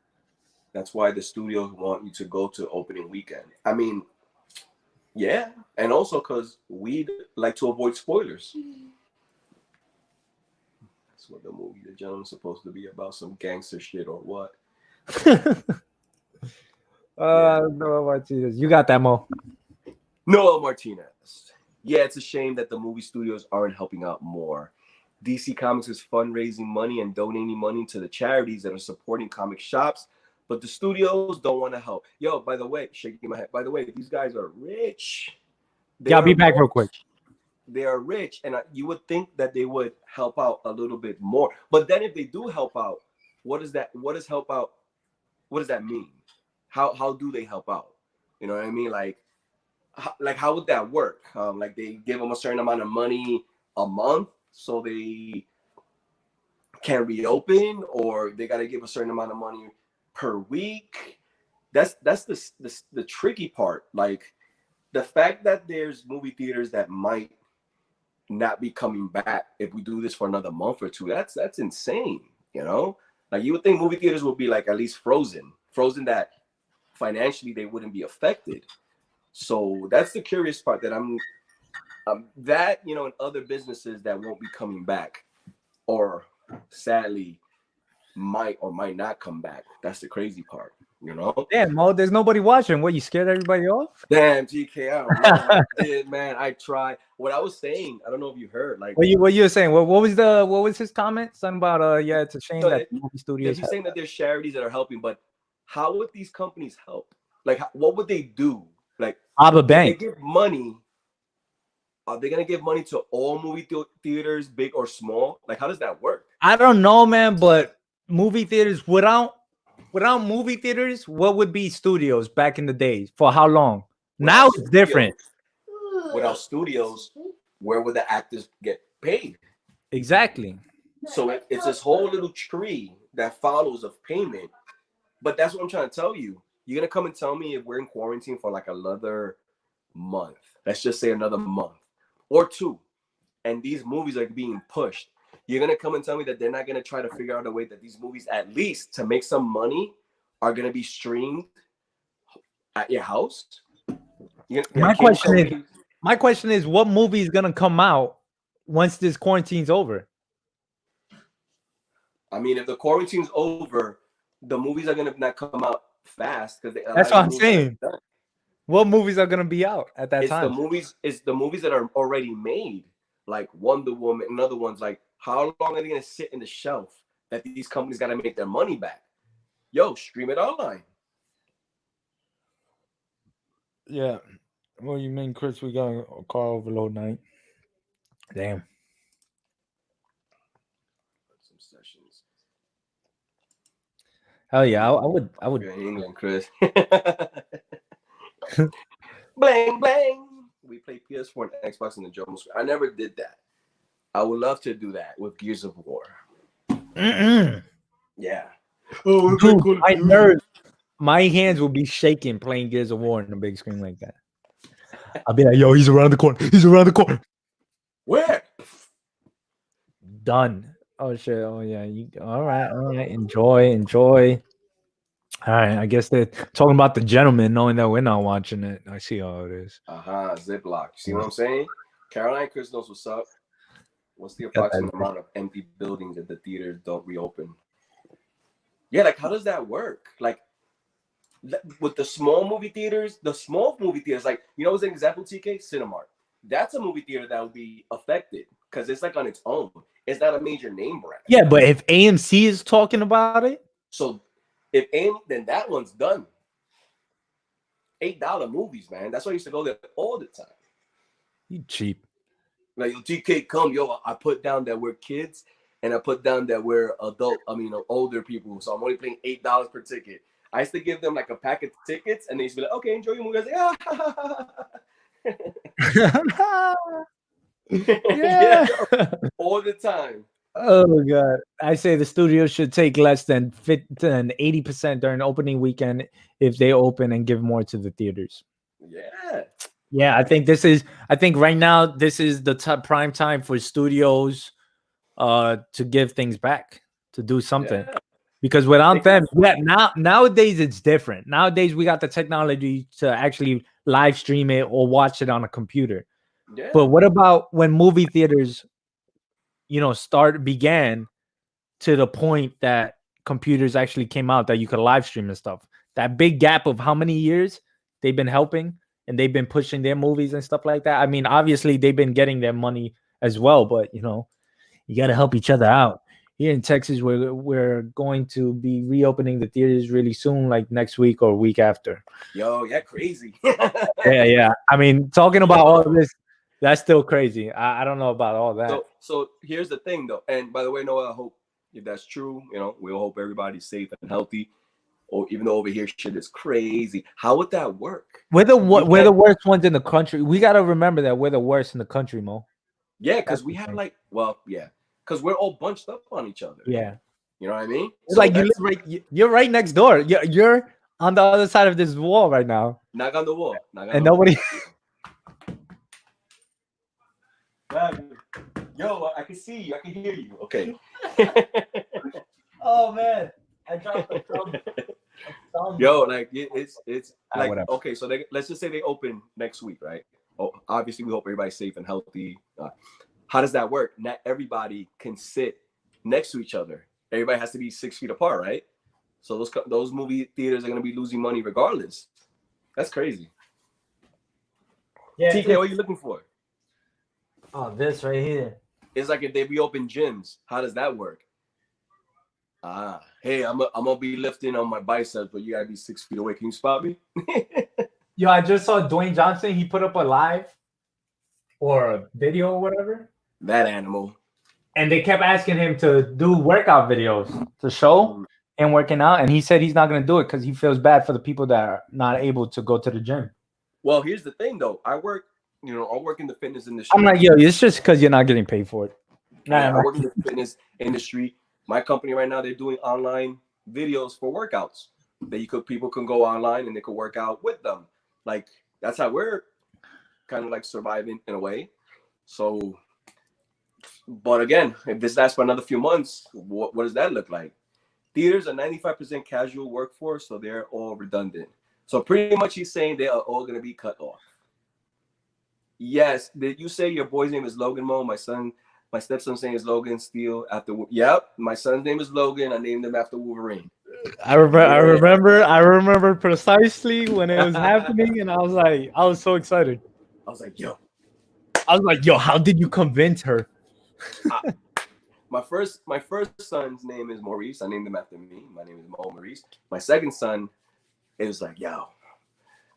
That's why the studios want you to go to opening weekend. I mean, yeah, and also because we like to avoid spoilers. That's what the movie The Gentleman's supposed to be about, some gangster shit or what? No, Martinez. You got that, Mo. Noel Martinez. Yeah, it's a shame that the movie studios aren't helping out more. DC Comics is fundraising money and donating money to the charities that are supporting comic shops, but the studios don't want to help. Yo, by the way, shaking my head. By the way, these guys are rich. Yeah, I'll be back real quick. They are rich, and you would think that they would help out a little bit more. But then, if they do help out, what is that? What does help out? What does that mean? How do they help out? You know what I mean? Like how would that work? Like they give them a certain amount of money a month so they can reopen, or they got to give a certain amount of money per week. That's the tricky part. Like the fact that there's movie theaters that might not be coming back if we do this for another month or two. That's insane. You know, like you would think movie theaters would be like at least frozen that financially they wouldn't be affected. So that's the curious part that I'm that, you know, and other businesses that won't be coming back or sadly might or might not come back. That's the crazy part, you know? Damn, Mo, there's nobody watching. What, you scared everybody off? Damn, GK, I don't know. I did, man. I tried. What I was saying, I don't know if you heard. Like what you were saying? What was his comment? Something about yeah, it's a shame that movie studios. He's saying that there's charities that are helping, but how would these companies help? Like, what would they do? Like, rob a bank. They give money. Are they gonna give money to all movie theaters, big or small? Like, how does that work? I don't know, man. But movie theaters without movie theaters, what would be studios back in the days? For how long? Now it's different. Without studios, where would the actors get paid? Exactly. So it's this whole little tree that follows of payment. But that's what I'm trying to tell you. You're gonna come and tell me if we're in quarantine for like another month. Let's just say another month or two, and these movies are being pushed. You're gonna come and tell me that they're not gonna try to figure out a way that these movies, at least to make some money, are gonna be streamed at your house? My question is, what movie is gonna come out once this quarantine's over? I mean, if the quarantine's over, the movies are gonna not come out fast because that's what I'm saying. What movies are gonna be out at that time? It's the movies that are already made, like Wonder Woman and other ones. Like, how long are they gonna sit in the shelf that these companies gotta make their money back? Yo, stream it online. Yeah. Well, you mean, Chris, we got a car overload night. Damn. Some sessions. Hell yeah, I would. You're in England, Chris. Bling bling. We play PS4 and Xbox in the German screen. I never did that. I would love to do that with Gears of War. Yeah. Oh, dude, my nerves, my hands will be shaking playing Gears of War on a big screen like that. I'll be like, yo, he's around the corner. He's around the corner. Where? Done. Oh shit. Oh yeah. All right. Enjoy. All right. I guess they're talking about The Gentleman, knowing that we're not watching it. I see how it is. Ziploc. See what I'm saying? Caroline Chris knows what's up. What's the approximate amount of empty buildings that the theaters don't reopen? Yeah, like how does that work? Like with the small movie theaters, like, you know, what's an example, TK? Cinemark. That's a movie theater that would be affected because it's like on its own. It's not a major name brand. Yeah, but if AMC is talking about it, so if AMC, then that one's done. $8 movies, man. That's why I used to go there all the time. You cheap. Like, TK, come, yo, I put down that we're kids and I put down that we're older people. So I'm only paying $8 per ticket. I used to give them like a pack of tickets and they used to be like, okay, enjoy your movie. I was like, yeah, all the time. Oh god! I say the studio should take less than 80% during opening weekend if they open and give more to the theaters. Yeah. I think right now this is the prime time for studios, to give things back, to do something. Because without them, yeah, nowadays it's different. Nowadays we got the technology to actually live stream it or watch it on a computer. Yeah. But what about when movie theaters, began to the point that computers actually came out that you could live stream and stuff? That big gap of how many years they've been helping and they've been pushing their movies and stuff like that. I mean, obviously they've been getting their money as well, but you got to help each other out. Here in Texas, we're going to be reopening the theaters really soon, like next week or week after. Yo, yeah, crazy. Yeah. I mean, talking about all this, that's still crazy. I don't know about all that. So here's the thing, though. And by the way, Noah, I hope if that's true, we'll hope everybody's safe and healthy. Or even though over here shit is crazy, how would that work? We're the worst ones in the country. We got to remember that we're the worst in the country, Mo. Yeah, because we have because we're all bunched up on each other. Yeah, you know what I mean. It's like you're right next door. You're on the other side of this wall right now. Knock on the wall. And nobody. Yo, I can see you. I can hear you. Okay. Oh man, I dropped the thumb. Yo, like it's like okay. So let's just say they open next week, right? Oh, obviously we hope everybody's safe and healthy. How does that work? Not everybody can sit next to each other. Everybody has to be 6 feet apart, right? So those movie theaters are going to be losing money regardless. That's crazy. Yeah. TK, what are you looking for? Oh, this right here. It's like if they reopen gyms. How does that work? Hey, I'm gonna be lifting on my biceps, but you gotta be 6 feet away. Can you spot me? Yo, I just saw Dwayne Johnson. He put up a live or a video or whatever. That animal. And they kept asking him to do workout videos to show and working out. And he said he's not going to do it because he feels bad for the people that are not able to go to the gym. Well, here's the thing, though. I work in the fitness industry. I'm like, yo, it's just because you're not getting paid for it. I work in the fitness industry. My company right now, they're doing online videos for workouts that people can go online and they can work out with them. Like, that's how we're kind of like surviving in a way. So, but again, if this lasts for another few months, what does that look like? Theaters are 95% casual workforce, so they're all redundant. So pretty much he's saying they are all going to be cut off. Yes, did you say your boy's name is Logan Mo? My stepson's name is Logan Steele after. Yep, my son's name is Logan. I named him after Wolverine. I remember precisely when it was happening, and I was so excited. I was like, yo, how did you convince her? My first son's name is Maurice. I named him after me. My name is Mo Maurice. My second son, it was like, yo.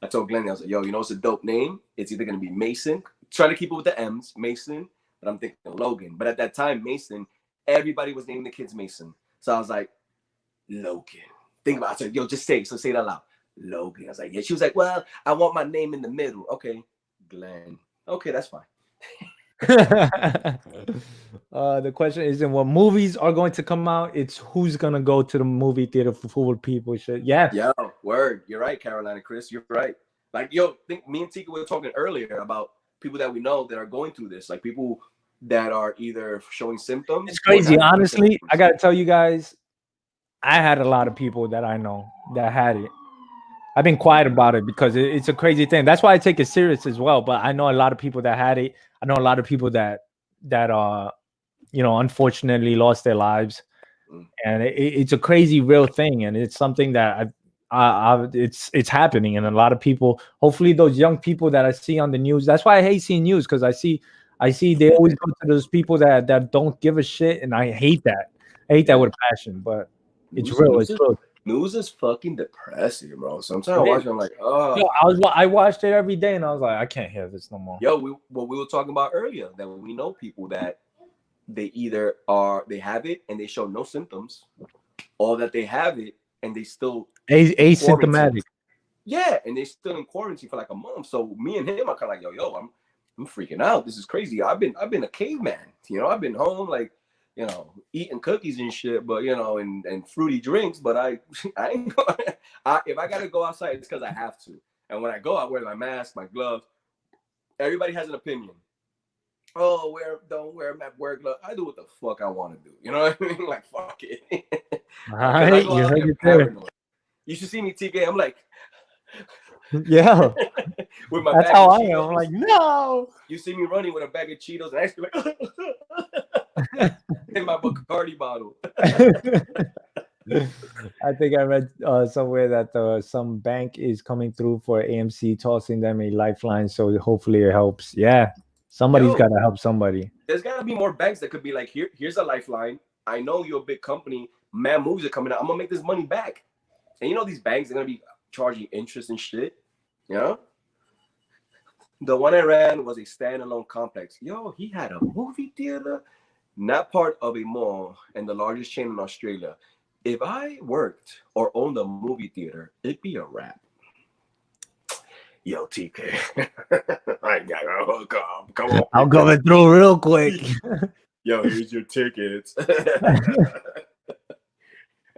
I told Glenn, I was like, yo, it's a dope name. It's either gonna be Mason. Try to keep it with the M's, Mason. But I'm thinking Logan. But at that time, Mason, everybody was naming the kids Mason. So I was like, Logan. Think about it. I said, yo, just say it. So say it out loud. Logan. I was like, yeah. She was like, well, I want my name in the middle. Okay, Glenn. Okay, that's fine. The question isn't what movies are going to come out. It's who's gonna go to the movie theater full of people. Shit. Yeah. Yo, word. You're right, Carolina, Chris. You're right. Like, yo, think me and Tika were talking earlier about people that we know that are going through this. Like people that are either showing symptoms. It's crazy. Honestly, I gotta tell you guys, I had a lot of people that I know that had it. I've been quiet about it because it's a crazy thing. That's why I take it serious as well. But I know a lot of people that had it. I know a lot of people that unfortunately lost their lives, and it's a crazy real thing, and it's something that it's happening, and a lot of people. Hopefully, those young people that I see on the news. That's why I hate seeing news, because I see they always go to those people that don't give a shit, and I hate that. I hate that with passion, but it's real. It's real. News is fucking depressing, bro. Sometimes I watch it, I'm like, oh. Yo, I watched it every day, and I was like, I can't hear this no more. Yo, what we were talking about earlier, that we know people that they either they have it and they show no symptoms, or that they have it and they still asymptomatic. Yeah, and they're still in quarantine for like a month. So me and him are kind of like, yo, I'm freaking out. This is crazy. I've been a caveman. I've been home like, eating cookies and shit, but and fruity drinks. But I ain't if I gotta go outside, it's because I have to. And when I go, I wear my mask, my gloves. Everybody has an opinion. oh, don't wear my work glove. I do what the fuck I want to do. You know what I mean? Like fuck it. Because I Right, go you out heard here it there. paranoid. You should see me, TK. I'm like Yeah, with my that's bag how of I am. I'm Cheetos. like, no. You see me running with a bag of Cheetos and actually like in my Bacardi bottle. I think I read somewhere that some bank is coming through for AMC, tossing them a lifeline. So hopefully it helps. Yeah, somebody's Yo, got to help somebody. there's gotta be more banks that could be like, here's a lifeline. I know you're a big company. Man, movies are coming out. I'm gonna make this money back. And you know these banks are gonna be charging interest and shit. You know? The one I ran was a standalone complex. Yo, he had a movie theater, not part of a mall, and the largest chain in Australia. If I worked or owned a movie theater, it'd be a wrap. Yo, TK, I gotta hook up. Come on, I'll go it through real quick. yo, here's your tickets.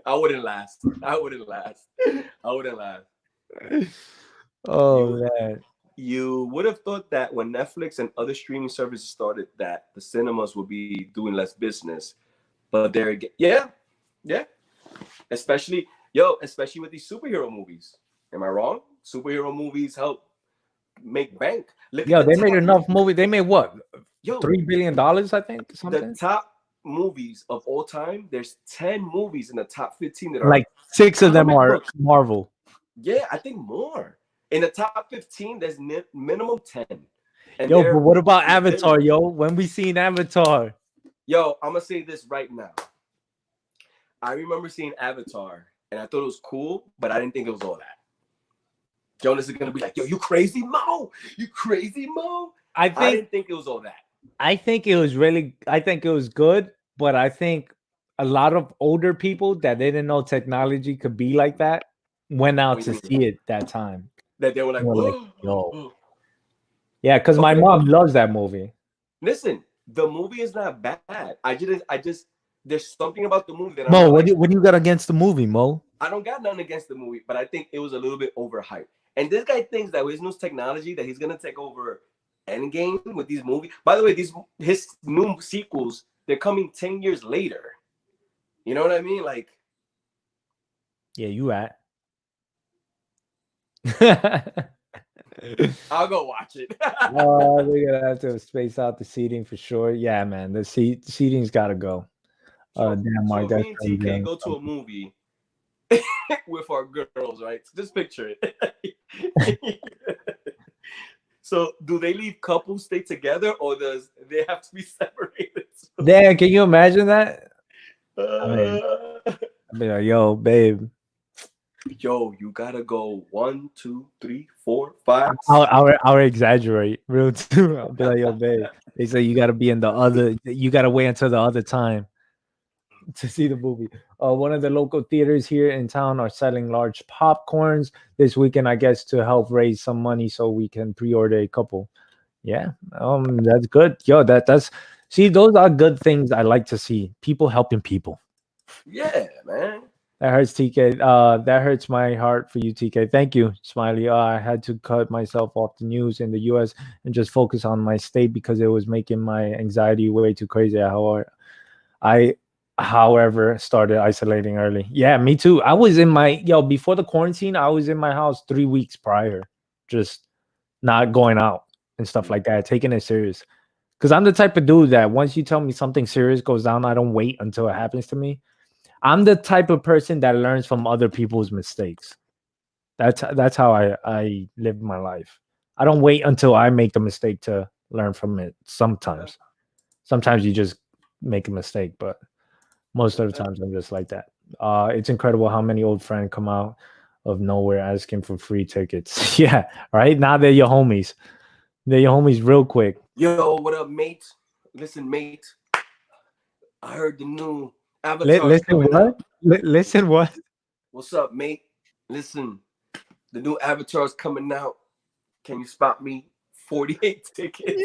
I wouldn't last. I wouldn't last. I wouldn't last. Oh You man. you would have thought that when Netflix and other streaming services started, that the cinemas would be doing less business, but there again, yeah, especially with these superhero movies. Am I wrong? Superhero movies help make bank. Look at Yo, the they made top. enough movie. They made what? Yo, $3 billion, I think, the something. top movies of all time. There's 10 movies in the top 15 that are Like 6 of them comic are books. Marvel. Yeah, I think more. In the top 15, there's minimum 10. And Yo, but what about in the Avatar, billions. yo? When we seen Avatar? Yo, I'm gonna say this right now. I remember seeing Avatar, and I thought it was cool, but I didn't think it was all that. Jonas is gonna be like, "Yo, you crazy, Mo? You crazy, Mo?" I didn't think it was all that. I think it was good, but I think a lot of older people that didn't know technology could be like that went out What do to you see mean? it that time. That they were like, They were like, "Oh, yo. oh." Yeah, because my Okay, mom loves that movie. listen, the movie is not bad. I just, there's something about the movie that I'm Mo, not like. what do you got against the movie, Mo? I don't got nothing against the movie, but I think it was a little bit overhyped. And this guy thinks that with his new technology that he's gonna take over Endgame with these movies. By the way, his new sequels, they're coming 10 years later. You know what I mean? Like, Yeah, you at. I'll go watch it. We're gonna have to space out the seating for sure. Yeah, man, the seating's got to go. Damn, Mark, So that's me and crazy. TK go to a movie with our girls, right? Just picture it. So do they leave couples stay together, or does they have to be separated? Damn, can you imagine that? Uh, I'd be like, yo, babe. Yo, you gotta go 1, 2, 3, 4, 5. I'll exaggerate real too. I'll be like, yo, babe. They say you gotta be in the other. You gotta wait until the other time to see the movie. One of the local theaters here in town are selling large popcorns this weekend, I guess, to help raise some money so we can pre-order a couple. Yeah, that's good. Yo, that's see, those are good things I like to see. People helping people. Yeah, man. That hurts, TK. That hurts my heart for you, TK. Thank you, Smiley. I had to cut myself off the news in the U.S. and just focus on my state because it was making my anxiety way too crazy. However, started isolating early. Yeah, me too. I was in my before the quarantine. I was in my house 3 weeks prior, just not going out and stuff like that, taking it serious. Because I'm the type of dude that once you tell me something serious goes down, I don't wait until it happens to me. I'm the type of person that learns from other people's mistakes. That's how I live my life. I don't wait until I make the mistake to learn from it. Sometimes you just make a mistake, but most of the times I'm just like that. It's incredible how many old friends come out of nowhere asking for free tickets. Yeah, right. Now they're your homies. They're your homies real quick. Yo, what up, mate? Listen, mate. I heard the new Avatar. Listen what? Listen what? What's up, mate? Listen, the new Avatar's coming out. Can you spot me 48 tickets?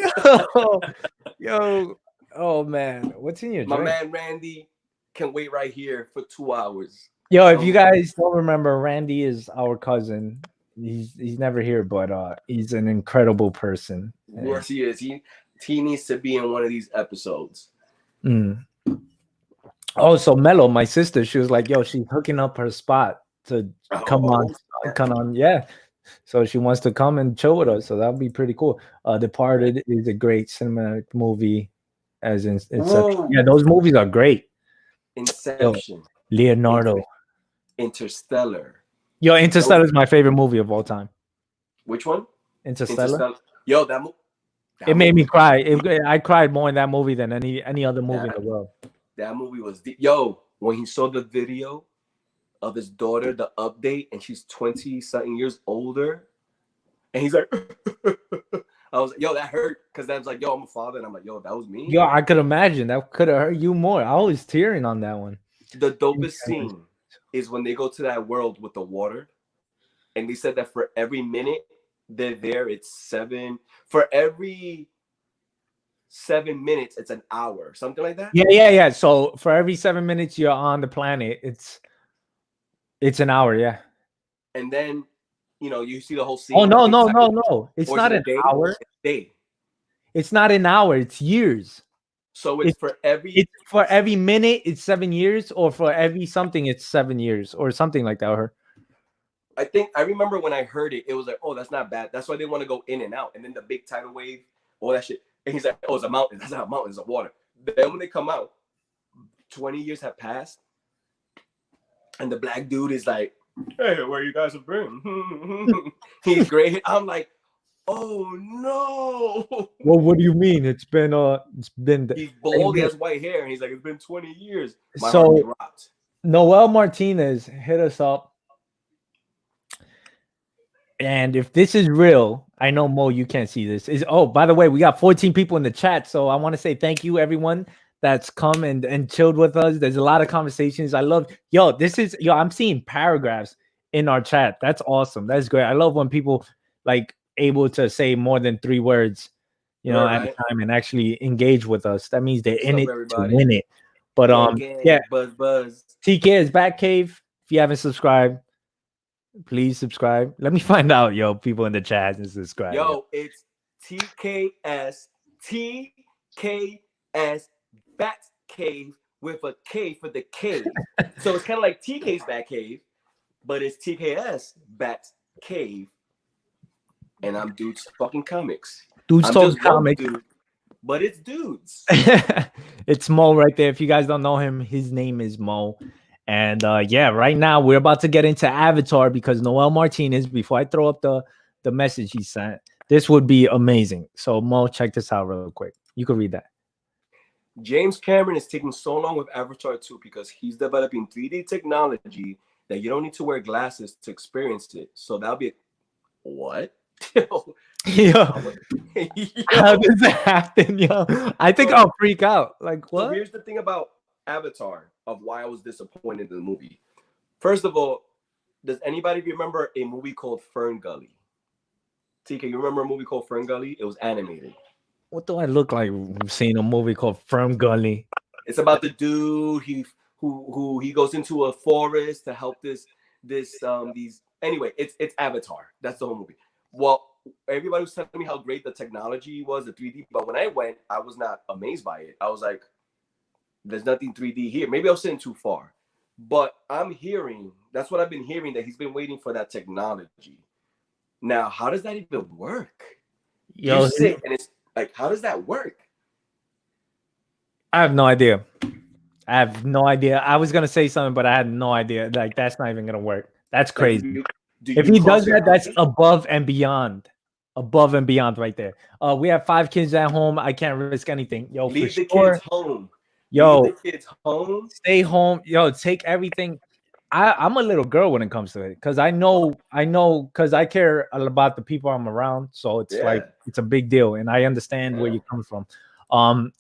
Yo, oh man, what's in your My drink? man Randy can wait right here for 2 hours. Yo, if you guys don't remember, Randy is our cousin. He's never here, but he's an incredible person. Of course he is. T needs to be in one of these episodes. Mm. Oh, so Mello, my sister, she was like, "Yo, she's hooking up her spot to come on, yeah." So she wants to come and chill with us. So that'll be pretty cool. Departed is a great cinematic movie, as in Inception. Yeah, those movies are great. Inception, Yo, Leonardo, Interstellar. Yo, Interstellar is my favorite movie of all time. Which one? Interstellar. Yo, that it made me cry. I cried more in that movie than any other movie in the world. That movie was deep. Yo, when he saw the video of his daughter, the update, and she's 20-something years older, and he's like, I was like, yo, that hurt, because I was like, yo, I'm a father, and I'm like, yo, that was me. Yo, I could imagine that could have hurt you more. I was tearing on that one. The dopest scene is when they go to that world with the water, and they said that for every minute they're there, it's 7. For every 7 minutes, it's an hour, something like that. Yeah. So for every 7 minutes you're on the planet, it's an hour. Yeah. And then, you know, you see the whole scene. Oh no! It's not an hour. It's not an hour. It's years. So it's for every minute it's 7 years, or for every something it's 7 years, or something like that. I remember when I heard it, it was like, oh, that's not bad. That's why they want to go in and out. And then the big tidal wave, all that shit. And he's like, oh, it's a mountain. That's not a mountain, it's a water. Then when they come out, 20 years have passed. And the black dude is like, hey, where you guys have been? He's great. I'm like, oh no. Well, what do you mean? It's been he's bald, he has white hair, and he's like, it's been 20 years. So Noel Martinez hit us up. And if this is real, I know, Mo, you can't see this. By the way, we got 14 people in the chat. So I want to say thank you, everyone that's come and chilled with us. There's a lot of conversations. I love, I'm seeing paragraphs in our chat. That's awesome. That's great. I love when people like able to say more than 3 words, at a time and actually engage with us. That means they're in it to win it. But buzz. TK is back, Cave. If you haven't subscribed, please subscribe. Let me find out, people in the chat and subscribe. It's TKS Bat Cave with a K for the cave. So it's kind of like TK's Bat Cave, but it's TKS Bat Cave. And I'm Dudes Fucking Comics. Dudes Talking Comics. Dude, but it's dudes. It's Mo right there. If you guys don't know him, his name is Mo. And right now we're about to get into Avatar because Noel Martinez, before I throw up the message he sent, this would be amazing. So Mo, check this out real quick. You can read that. James Cameron is taking so long with Avatar 2 because he's developing 3D technology that you don't need to wear glasses to experience it. So that'll be what? How does that happen, I think I'll freak out. Like, what? So here's the thing about Avatar of why I was disappointed in the movie. First of all, does anybody remember a movie called Fern Gully? TK, you remember a movie called Fern Gully? It was animated. What do I look like seeing a movie called Fern Gully? It's about the dude who he goes into a forest to help these anyway, it's Avatar. That's the whole movie. Well, everybody was telling me how great the technology was, the 3D, but when I went, I was not amazed by it. I was like, there's nothing 3D here. Maybe I was sitting too far. But that's what I've been hearing, that he's been waiting for that technology. Now, how does that even work? You sit and it's like, how does that work? I have no idea. I was going to say something, but I had no idea. Like, that's not even going to work. That's crazy. If he does that, that's above and beyond. Above and beyond right there. We have 5 kids at home. I can't risk anything. Leave the kids home. Leave the kids home. Stay home. Take everything. I'm a little girl when it comes to it because I know because I care about the people I'm around. So it's like it's a big deal, and I understand where you're coming from.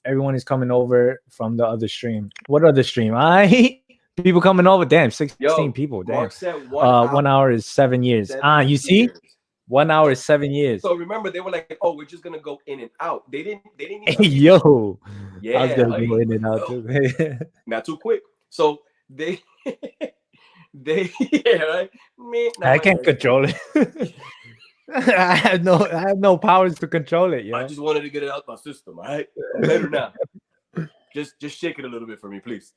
Everyone is coming over from the other stream. What other stream? People coming over. Damn, 16 people. Damn. 1 hour is 7 years. You see? 1 hour is 7 years. So remember, they were like, "Oh, we're just gonna go in and out." They didn't. I was gonna go in and out too. Not too quick. So they, right? I can't control it. I have no powers to control it, yo. I just wanted to get it out my system. All right, I'm better now. Just shake it a little bit for me, please.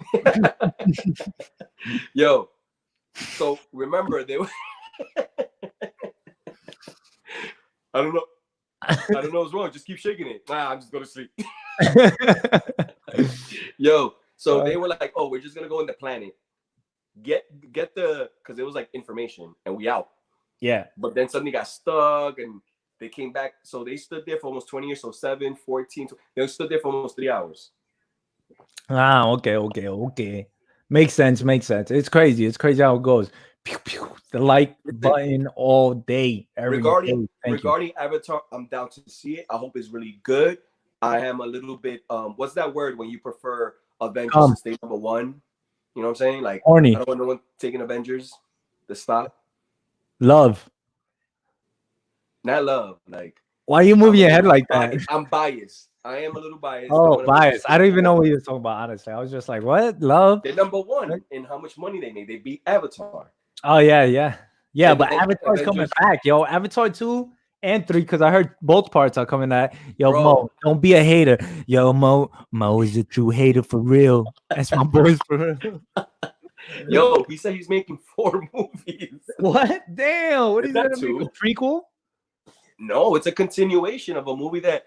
Yo, so remember they were. I don't know what's wrong. Just keep shaking it. Nah, I'm just going to sleep. Yo, so they were like, oh, we're just gonna go in the planet. Get the, because it was like information and we out. Yeah. But then suddenly got stuck and they came back. So they stood there for almost 20 years. So 7, 14. They stood there for almost 3 hours. Ah, okay. Makes sense. It's crazy how it goes. Pew, pew, the like button all day. Regarding Avatar, I'm down to see it. I hope it's really good. I am a little bit what's that word when you prefer Avengers to stay number 1? You know what I'm saying? Like horny. I don't want no one taking Avengers to stop. Love. Not love. Like, why are you moving your head like that? I'm biased. I am a little biased. Oh, biased. I don't even know what you're talking about, honestly. I was just like, what? Love? They're number 1 in how much money they made. They beat Avatar. Oh, yeah. And but Avatar's coming back, yo. Avatar 2 and 3, because I heard both parts are coming out. Yo, bro, Mo, don't be a hater. Yo, Mo is a true hater for real. That's my boys for real. Yo, he said he's making 4 movies. What? Damn. What is that? A prequel? No, it's a continuation of a movie that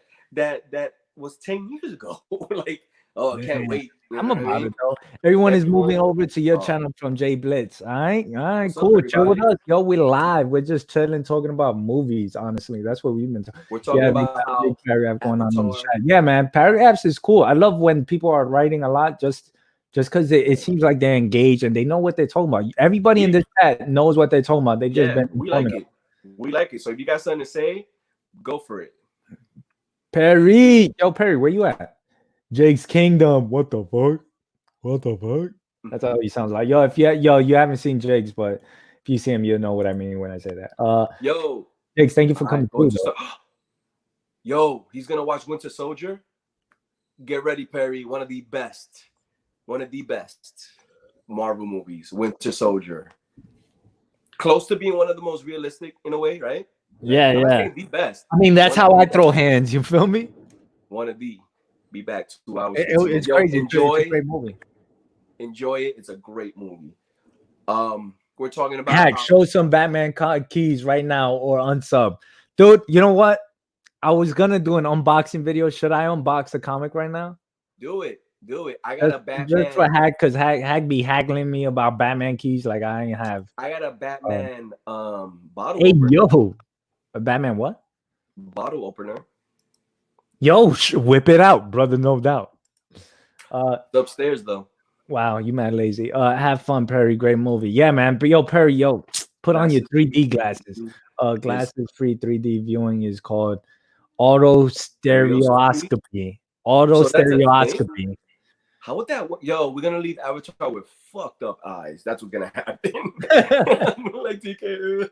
was 10 years ago. Like, oh, I can't wait. I'm about it, though. Everyone is moving over to your channel from Jay Blitz. All right, cool. Chill with us. Yo, we live. We're just chilling, talking about movies, honestly. That's what we've been talking. We're talking about how paragraph going on in the chat. Yeah, man. Paragraphs is cool. I love when people are writing a lot just because it seems like they're engaged and they know what they're talking about. Everybody in this chat knows what they're talking about. They just we like it. We like it. So if you got something to say, go for it. Perry, where you at? Jake's Kingdom. What the fuck? That's how he sounds like. Yo, you haven't seen Jake's, but if you see him, you'll know what I mean when I say that. Yo, Jake's, thank you for coming through. Yo, he's gonna watch Winter Soldier. Get ready, Perry. One of the best Marvel movies. Winter Soldier. Close to being one of the most realistic in a way, right? Yeah. The best. I mean, that's how I throw hands. You feel me? One of the. Be back 2 hours. It's crazy. Enjoy. It's a great movie. Enjoy it. It's a great movie. We're talking about show some Batman keys right now or unsub, dude. You know what? I was gonna do an unboxing video. Should I unbox a comic right now? Do it. I got a Batman. Just for Hack, because Hack be haggling me about Batman keys like I ain't have. I got a Batman bottle. Hey, opener. yo, a Batman what? Bottle opener. Yo, whip it out, brother. No doubt. It's upstairs though. Wow, you mad lazy. Have fun, Perry. Great movie. Yeah, man. But yo, Perry, put on your 3D glasses. Glasses free 3D viewing is called auto stereoscopy. How would that work? Yo, we're gonna leave Avatar with fucked up eyes. That's what's gonna happen. Like TK.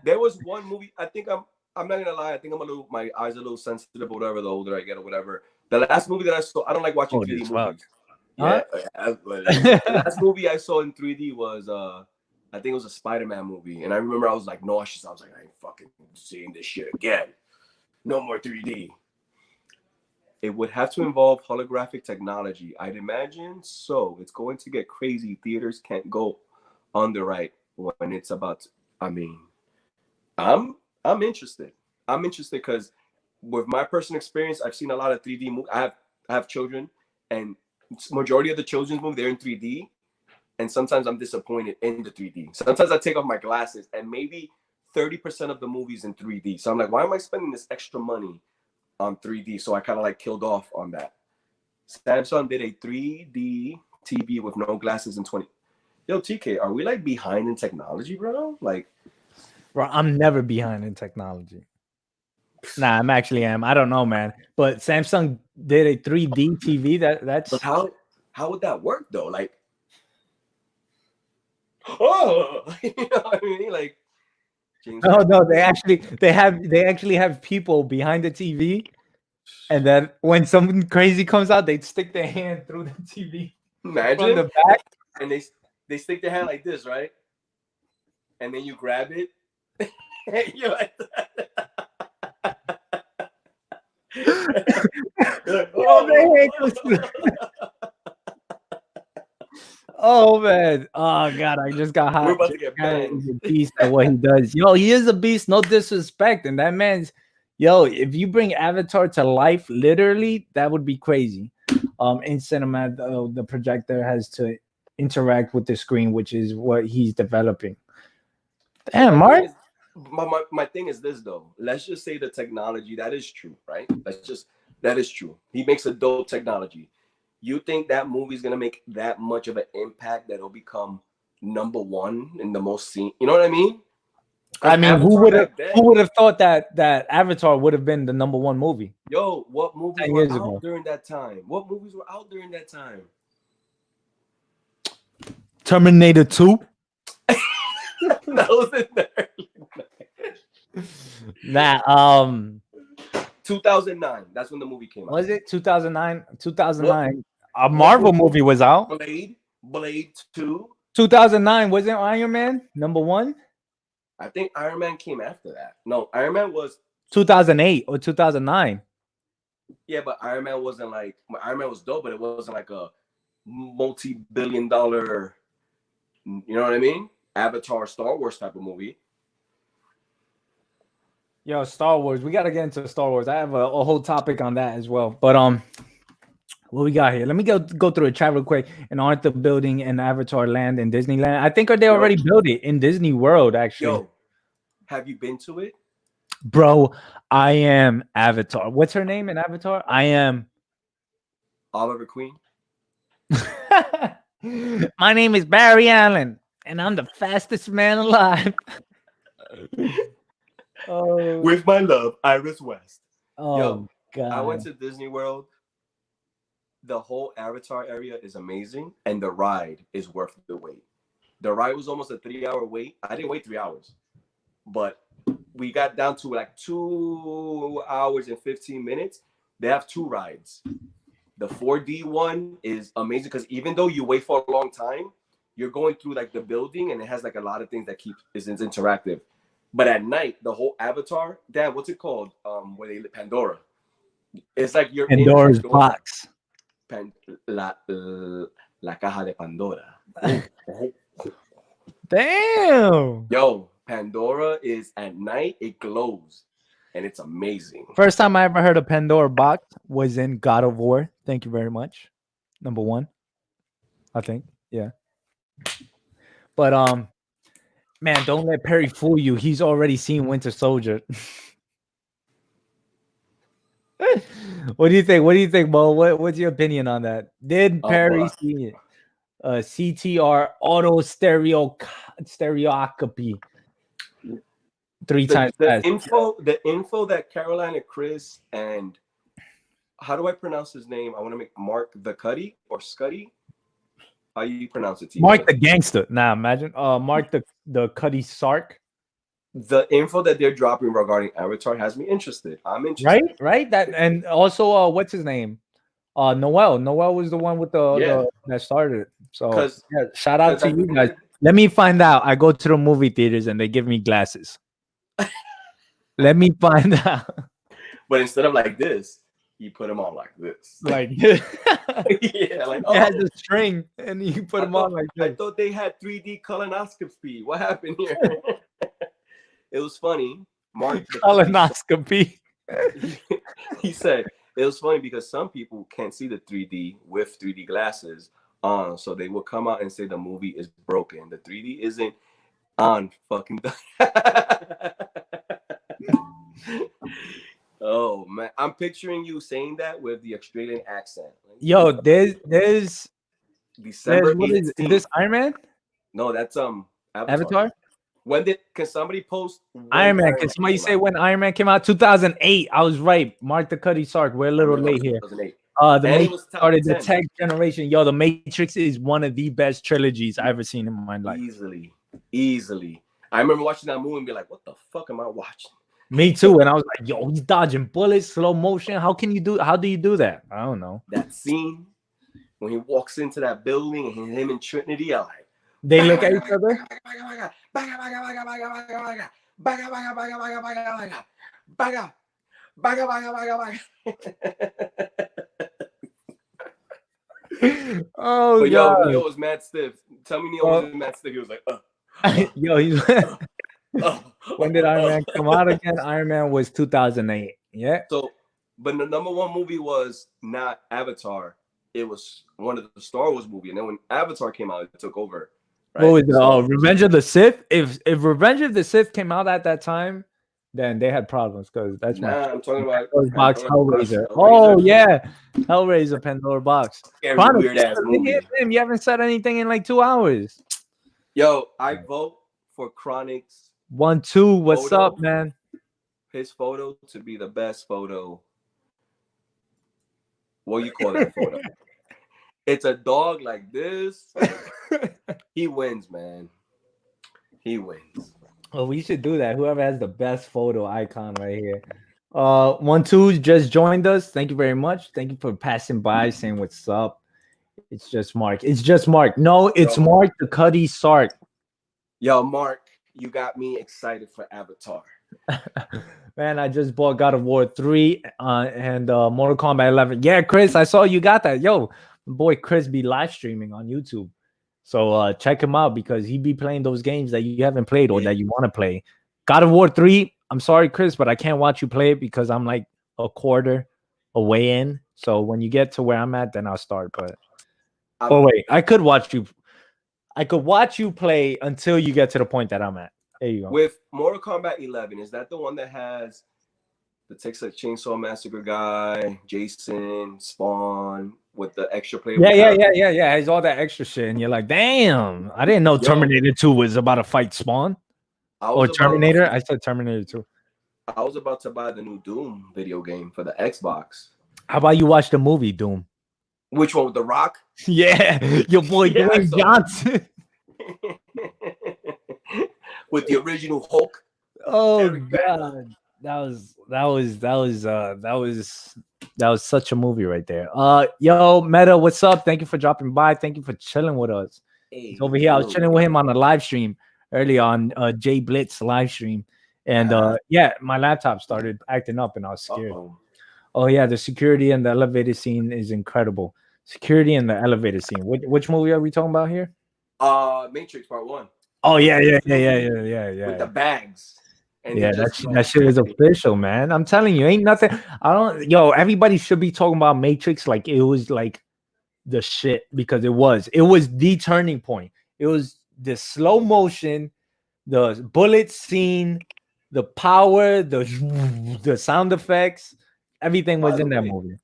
There was one movie. I think I'm not gonna lie. I think my eyes are a little sensitive or whatever. The older I get or whatever. The last movie that I saw, I don't like watching 3D movies. Yeah, the last movie I saw in 3D was I think it was a Spider-Man movie, and I remember I was like nauseous. I was like, I ain't fucking seeing this shit again. No more 3D. It would have to involve holographic technology, I'd imagine. So it's going to get crazy. Theaters can't go on the right when it's about. I mean, I'm interested. I'm interested because with my personal experience, I've seen a lot of 3D movies. I have children, and majority of the children's movies, they're in 3D. And sometimes I'm disappointed in the 3D. Sometimes I take off my glasses and maybe 30% of the movie's in 3D. So I'm like, why am I spending this extra money on 3D? So I kind of like killed off on that. Samsung did a 3D TV with no glasses in 20. Yo, TK, are we like behind in technology, bro? Like, bro, I'm never behind in technology. Nah, I'm actually am. I don't know, man. But Samsung did a 3D TV. That's. But how would that work though? Like, oh, you know what I mean? Like, no, they actually have people behind the TV, and then when something crazy comes out, they stick their hand through the TV. Imagine from the back, and they stick their hand like this, right? and then you grab it. And you're like, Oh man! Oh god! I just got hot. We're about to get banned. He's a beast at what he does. Yo, he is a beast. No disrespect, and that man's. Yo, if you bring Avatar to life, literally, that would be crazy. In cinema, the projector has to interact with the screen, which is what he's developing. Damn, Mark. My thing is this though. Let's just say the technology that is true, right? That is true. He makes a dope technology. You think that movie's gonna make that much of an impact that it'll become #1 in the most seen? You know what I mean? I mean, who would have thought that Avatar would have been the #1 movie? Yo, what movies 10 were years out ago. during that time? What movies were out during that time? Terminator 2. That was in there. Nah, 2009. That's when the movie came out. was it 2009? 2009. A Marvel movie was out. Blade 2. 2009 wasn't Iron Man #1? I think Iron Man came after that. No, Iron Man was 2008 or 2009. Yeah, but Iron Man wasn't like Iron Man was dope, but it wasn't like a multi-billion-dollar. You know what I mean? Avatar, Star Wars type of movie. Yo, Star Wars. We gotta get into Star Wars. I have a whole topic on that as well. But what we got here? Let me go through a chat real quick. And aren't the building in Avatar Land in Disneyland? I think they already built it in Disney World. Actually, yo, have you been to it, bro? I am Avatar. What's her name in Avatar? I am Oliver Queen. My name is Barry Allen, and I'm the fastest man alive. Oh. With my love, Iris West. Oh, yo, God. I went to Disney World. The whole Avatar area is amazing, and the ride is worth the wait. The ride was almost a 3-hour wait. I didn't wait 3 hours, but we got down to like 2 hours and 15 minutes. They have 2 rides. The 4D one is amazing because even though you wait for a long time, you're going through like the building, and it has like a lot of things that is interactive. But at night, the whole Avatar, Dad, what's it called? Where they live, Pandora. It's like you're Pandora's in box. La caja de Pandora. Damn. Yo, Pandora is at night, it glows, and it's amazing. First time I ever heard of Pandora box was in God of War. Thank you very much. #1, I think. Yeah. But man, don't let Perry fool you. He's already seen Winter Soldier. What do you think? What do you think, Mo? What's your opinion on that? Did Perry see it? CTR auto stereoscopy 3 times. The info that Carolina Chris and how do I pronounce his name? I want to make Mark the Cuddy or Scuddy. How you pronounce it? Mark the Gangster. Nah, imagine. Mark the Cuddy Sark. The info that they're dropping regarding Avatar has me interested. I'm interested. Right. That and also what's his name? Noel. Noel was the one with the that started. So yeah, shout out to you guys. Let me find out. I go to the movie theaters and they give me glasses. Let me find out. But instead of like this, you put them on like this. Like this. Yeah, like it has a string and you put them on like this. I thought they had 3D colonoscopy. What happened here? It was funny. Mark colonoscopy. He said it was funny because some people can't see the 3D with 3D glasses on, so they will come out and say the movie is broken. The 3D isn't on fucking. Oh man, I'm picturing you saying that with the Australian accent. Yo, there's December. Is this Iron Man? No, that's Avatar. Can somebody post Iron Man? Can somebody say when Iron Man came out? 2008. I was right. Mark the Cuddy Sark. We're a little late here. 2008. The Matrix started the tech generation. Yo, the Matrix is one of the best trilogies I've ever seen in my life. Easily. I remember watching that movie and be like, "What the fuck am I watching?" Me too. And I was like, "Yo, he's dodging bullets, slow motion. How do you do that?" I don't know. That scene when he walks into that building and him and Trinity are like, They look at each other. Oh But yo, god. Neo was mad stiff. Tell me Neo wasn't mad stiff. He was like, Yo, he's uh. when did Iron Man come out again? Iron Man was 2008. Yeah. So, but the number one movie was not Avatar. It was one of the Star Wars movie, and then when Avatar came out, it took over. Right? What was it? Oh, Revenge of the Sith. If Revenge of the Sith came out at that time, then they had problems because that's I'm talking about box Hellraiser. Oh yeah, Hellraiser Pandora box. Weird ass movie. You haven't said anything in like 2 hours. Yo, I vote for Chronic's 1-2. What's up, man? His photo to be the best photo. What do you call that photo? It's a dog like this. He wins, man. He wins. Oh, we should do that. Whoever has the best photo icon right here. 1-2 just joined us. Thank you very much. Thank you for passing by, saying what's up. It's just Mark. It's just Mark. No, it's Mark the Cuddy Sark. Yo, Mark, you got me excited for Avatar. Man, I just bought God of War 3 and Mortal Kombat 11. Yeah, Chris, I saw you got that. Yo, boy, Chris be live streaming on YouTube. So check him out because he be playing those games that you haven't played or that you want to play. God of War 3, I'm sorry, Chris, but I can't watch you play it because I'm like a quarter away in. So when you get to where I'm at, then I'll start. But oh wait, I could watch you. I could watch you play until you get to the point that I'm at. There you go. With Mortal Kombat 11, is that the one that has the Texas Chainsaw Massacre guy, Jason, Spawn, with the extra player? Yeah. It's all that extra shit, and you're like, damn, I didn't know Terminator 2 was about to fight Spawn. Or Terminator. I said Terminator 2. I was about to buy the new Doom video game for the Xbox. How about you watch the movie Doom? Which one, with The Rock? Yeah, your boy Dwayne Johnson. With the original Hulk. Oh god, that was such a movie right there. Yo, Meta, what's up? Thank you for dropping by. Thank you for chilling with us. He's over here. I was chilling with him on a live stream early on Jay Blitz live stream, and yeah, my laptop started acting up, and I was scared. Oh yeah, the security in the elevator scene is incredible. Security in the elevator scene. Which movie are we talking about here? Matrix Part 1. Oh yeah. With the bags. And yeah, that shit is official, man. I'm telling you, ain't nothing. Everybody should be talking about Matrix like it was like the shit, because it was the turning point. It was the slow motion, the bullet scene, the power, the sound effects, everything was in that movie.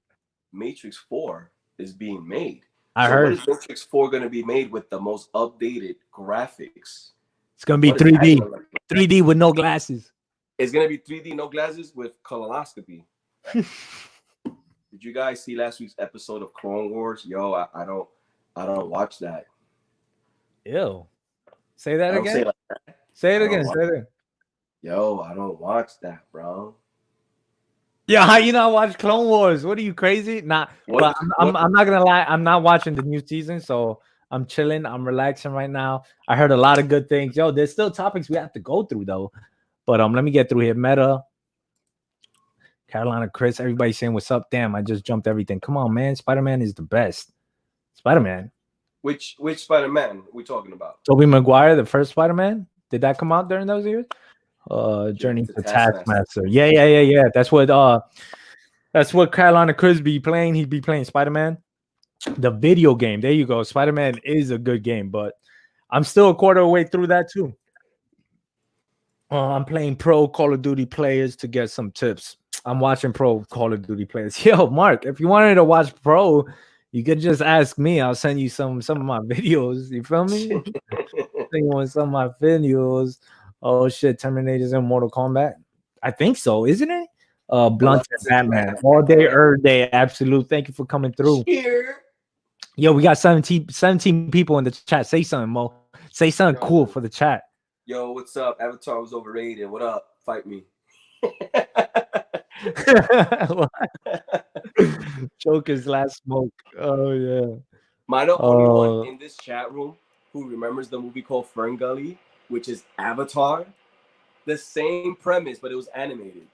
Matrix 4 is being made. I heard. When is Matrix 4 going to be made with the most updated graphics? It's going to be 3D. 3D with no glasses. It's going to be 3D, no glasses, with colonoscopy. Did you guys see last week's episode of Clone Wars? Yo, I don't watch that. Ew. Say that again. Say it again. Yo, I don't watch that, bro. Yeah, how you not watch Clone Wars? What are you, crazy? I'm not gonna lie, I'm not watching the new season, so I'm chilling, I'm relaxing right now. I heard a lot of good things. Yo, there's still topics we have to go through though. But let me get through here. Meta, Carolina, Chris, everybody saying what's up. Damn, I just jumped everything. Come on, man. Spider-Man is the best. Spider-Man. Which Spider-Man we talking about? Tobey Maguire, the first Spider-Man. Did that come out during those years? Journey to Taskmaster. Yeah. That's what Carolina Chris be playing. He'd be playing Spider-Man, the video game. There you go. Spider-Man is a good game, but I'm still a quarter of the way through that too. I'm playing pro Call of Duty players to get some tips. I'm watching pro Call of Duty players. Yo, Mark, if you wanted to watch pro, you could just ask me. I'll send you some of my videos. You feel me? Send you some of my videos. Oh shit, Terminator's in Mortal Kombat. I think so, isn't it? Blunt and Batman. All day, every day. Absolute. Thank you for coming through. Here. Yo, we got 17 people in the chat. Say something, Mo. Say something cool for the chat. Yo, what's up? Avatar was overrated. What up? Fight me. Joker's last smoke. Oh yeah. Am I the only one in this chat room who remembers the movie called Fern Gully, which is Avatar. The same premise, but it was animated.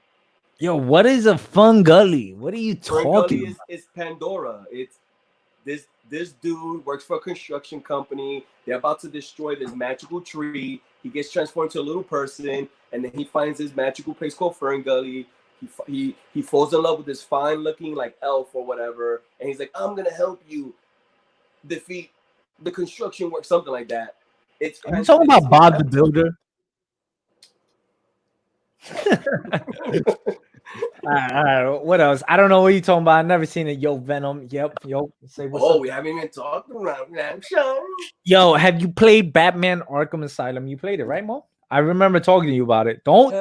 Yo, what is a Fun Gully? What are you Fern talking Gully is Pandora. It's this dude works for a construction company. They're about to destroy this magical tree. He gets transformed to a little person, and then he finds this magical place called Fern Gully. He falls in love with this fine-looking like elf or whatever, and he's like, "I'm gonna help you defeat the construction work," something like that. Are you talking about Bob the Builder? All right, what else? I don't know what you're talking about. I've never seen it. Yo, Venom. Yep. Yo, say what's up. We haven't even talked about that show. Yo, have you played Batman Arkham Asylum? You played it, right, Mo? I remember talking to you about it. Don't.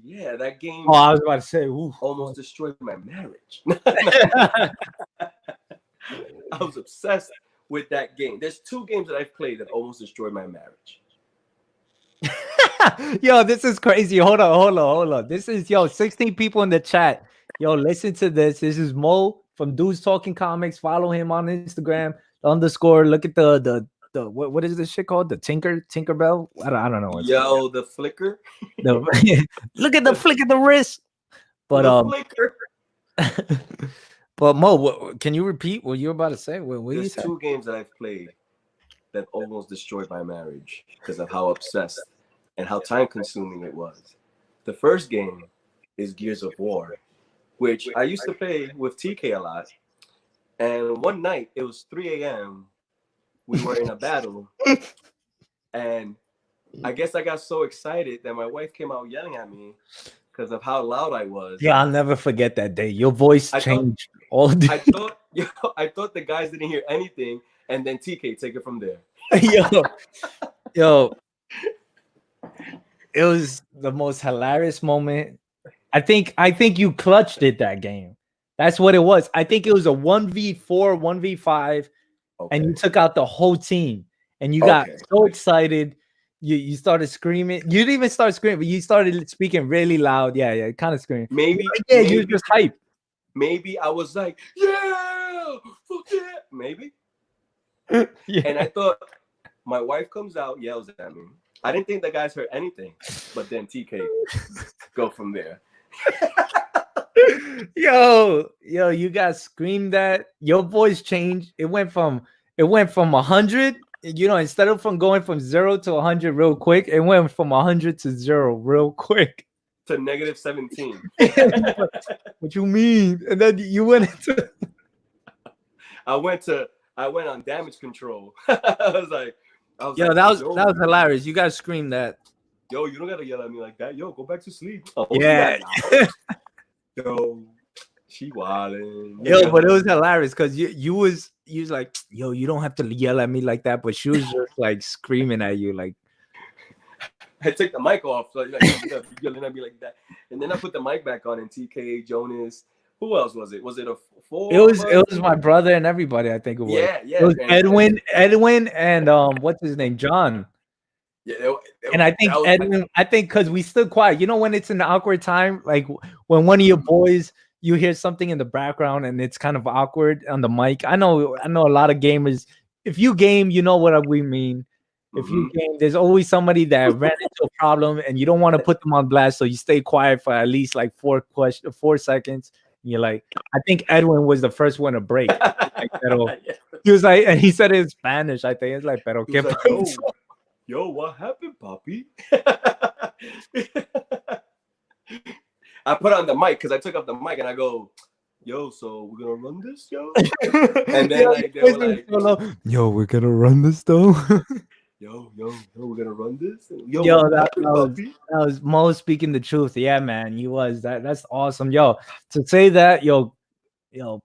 Yeah, that game. Oh, I was about to say, almost destroyed my marriage. I was obsessed with that game. There's 2 games that I've played that almost destroyed my marriage. Yo, this is crazy. Hold on. This is 16 people in the chat. Yo, listen to this. This is Mo from Dudes Talking Comics. Follow him on Instagram. _ Look at the what is this shit called? The Tinkerbell? I don't know. Yo, the flicker. Look at the flick of the wrist. But the flicker. But Mo, can you repeat what you were about to say? What There's 2 games that I've played that almost destroyed my marriage because of how obsessed and how time-consuming it was. The first game is Gears of War, which I used to play with TK a lot. And one night, it was 3 a.m., we were in a battle, and I guess I got so excited that my wife came out yelling at me because of how loud I was. Yeah, I'll never forget that day. Your voice changed all day. I thought the guys didn't hear anything, and then TK take it from there. Yo, it was the most hilarious moment. I think you clutched it that game. That's what it was. I think it was a 1v4, 1v5, and you took out the whole team. And you got so excited. You started screaming. You didn't even start screaming, but you started speaking really loud. Yeah, kind of screaming. Maybe you were just hype. Maybe I was like, yeah, fuck yeah. Maybe. Yeah. And I thought my wife comes out, yells at me. I didn't think the guys heard anything, but then TK go from there. Yo, you guys screamed that. Your voice changed. It went from 100. Instead of going from 0 to 100 real quick, it went from 100 to 0 real quick. To -17. What you mean? And then you went into. I went on damage control. I was like, that was hilarious. You guys screamed that. Yo, you don't gotta yell at me like that. Yo, go back to sleep. Yeah. Yo, she wildin'. Yo, but it was hilarious because you was like, yo, you don't have to yell at me like that, but she was just like screaming at you like. I took the mic off, so like yelling at me like that, and then I put the mic back on, and TK, Jonas, who else was it? Was it a 4? It was my brother and everybody. I think it was. Yeah. It was Edwin, and what's his name, John. Yeah, and I think Edwin. I think because we stood quiet. When it's an awkward time, like when one of your boys, you hear something in the background and it's kind of awkward on the mic. I know a lot of gamers. If you game, you know what we mean. If you game, there's always somebody that ran into a problem and you don't want to put them on blast, so you stay quiet for at least like 4 seconds. And you're like, I think Edwin was the first one to break. He was like, and he said it in Spanish. I think it's like, pero qué pasó? Yo, what happened, papi? I put on the mic because I took off the mic and I go, yo, so we're gonna run this, yo? And then they were like, yo, we're gonna run this though. Yo, we're gonna run this. Yo, that was Mo speaking the truth. Yeah, man, you was that's awesome. Yo, to say that, yo,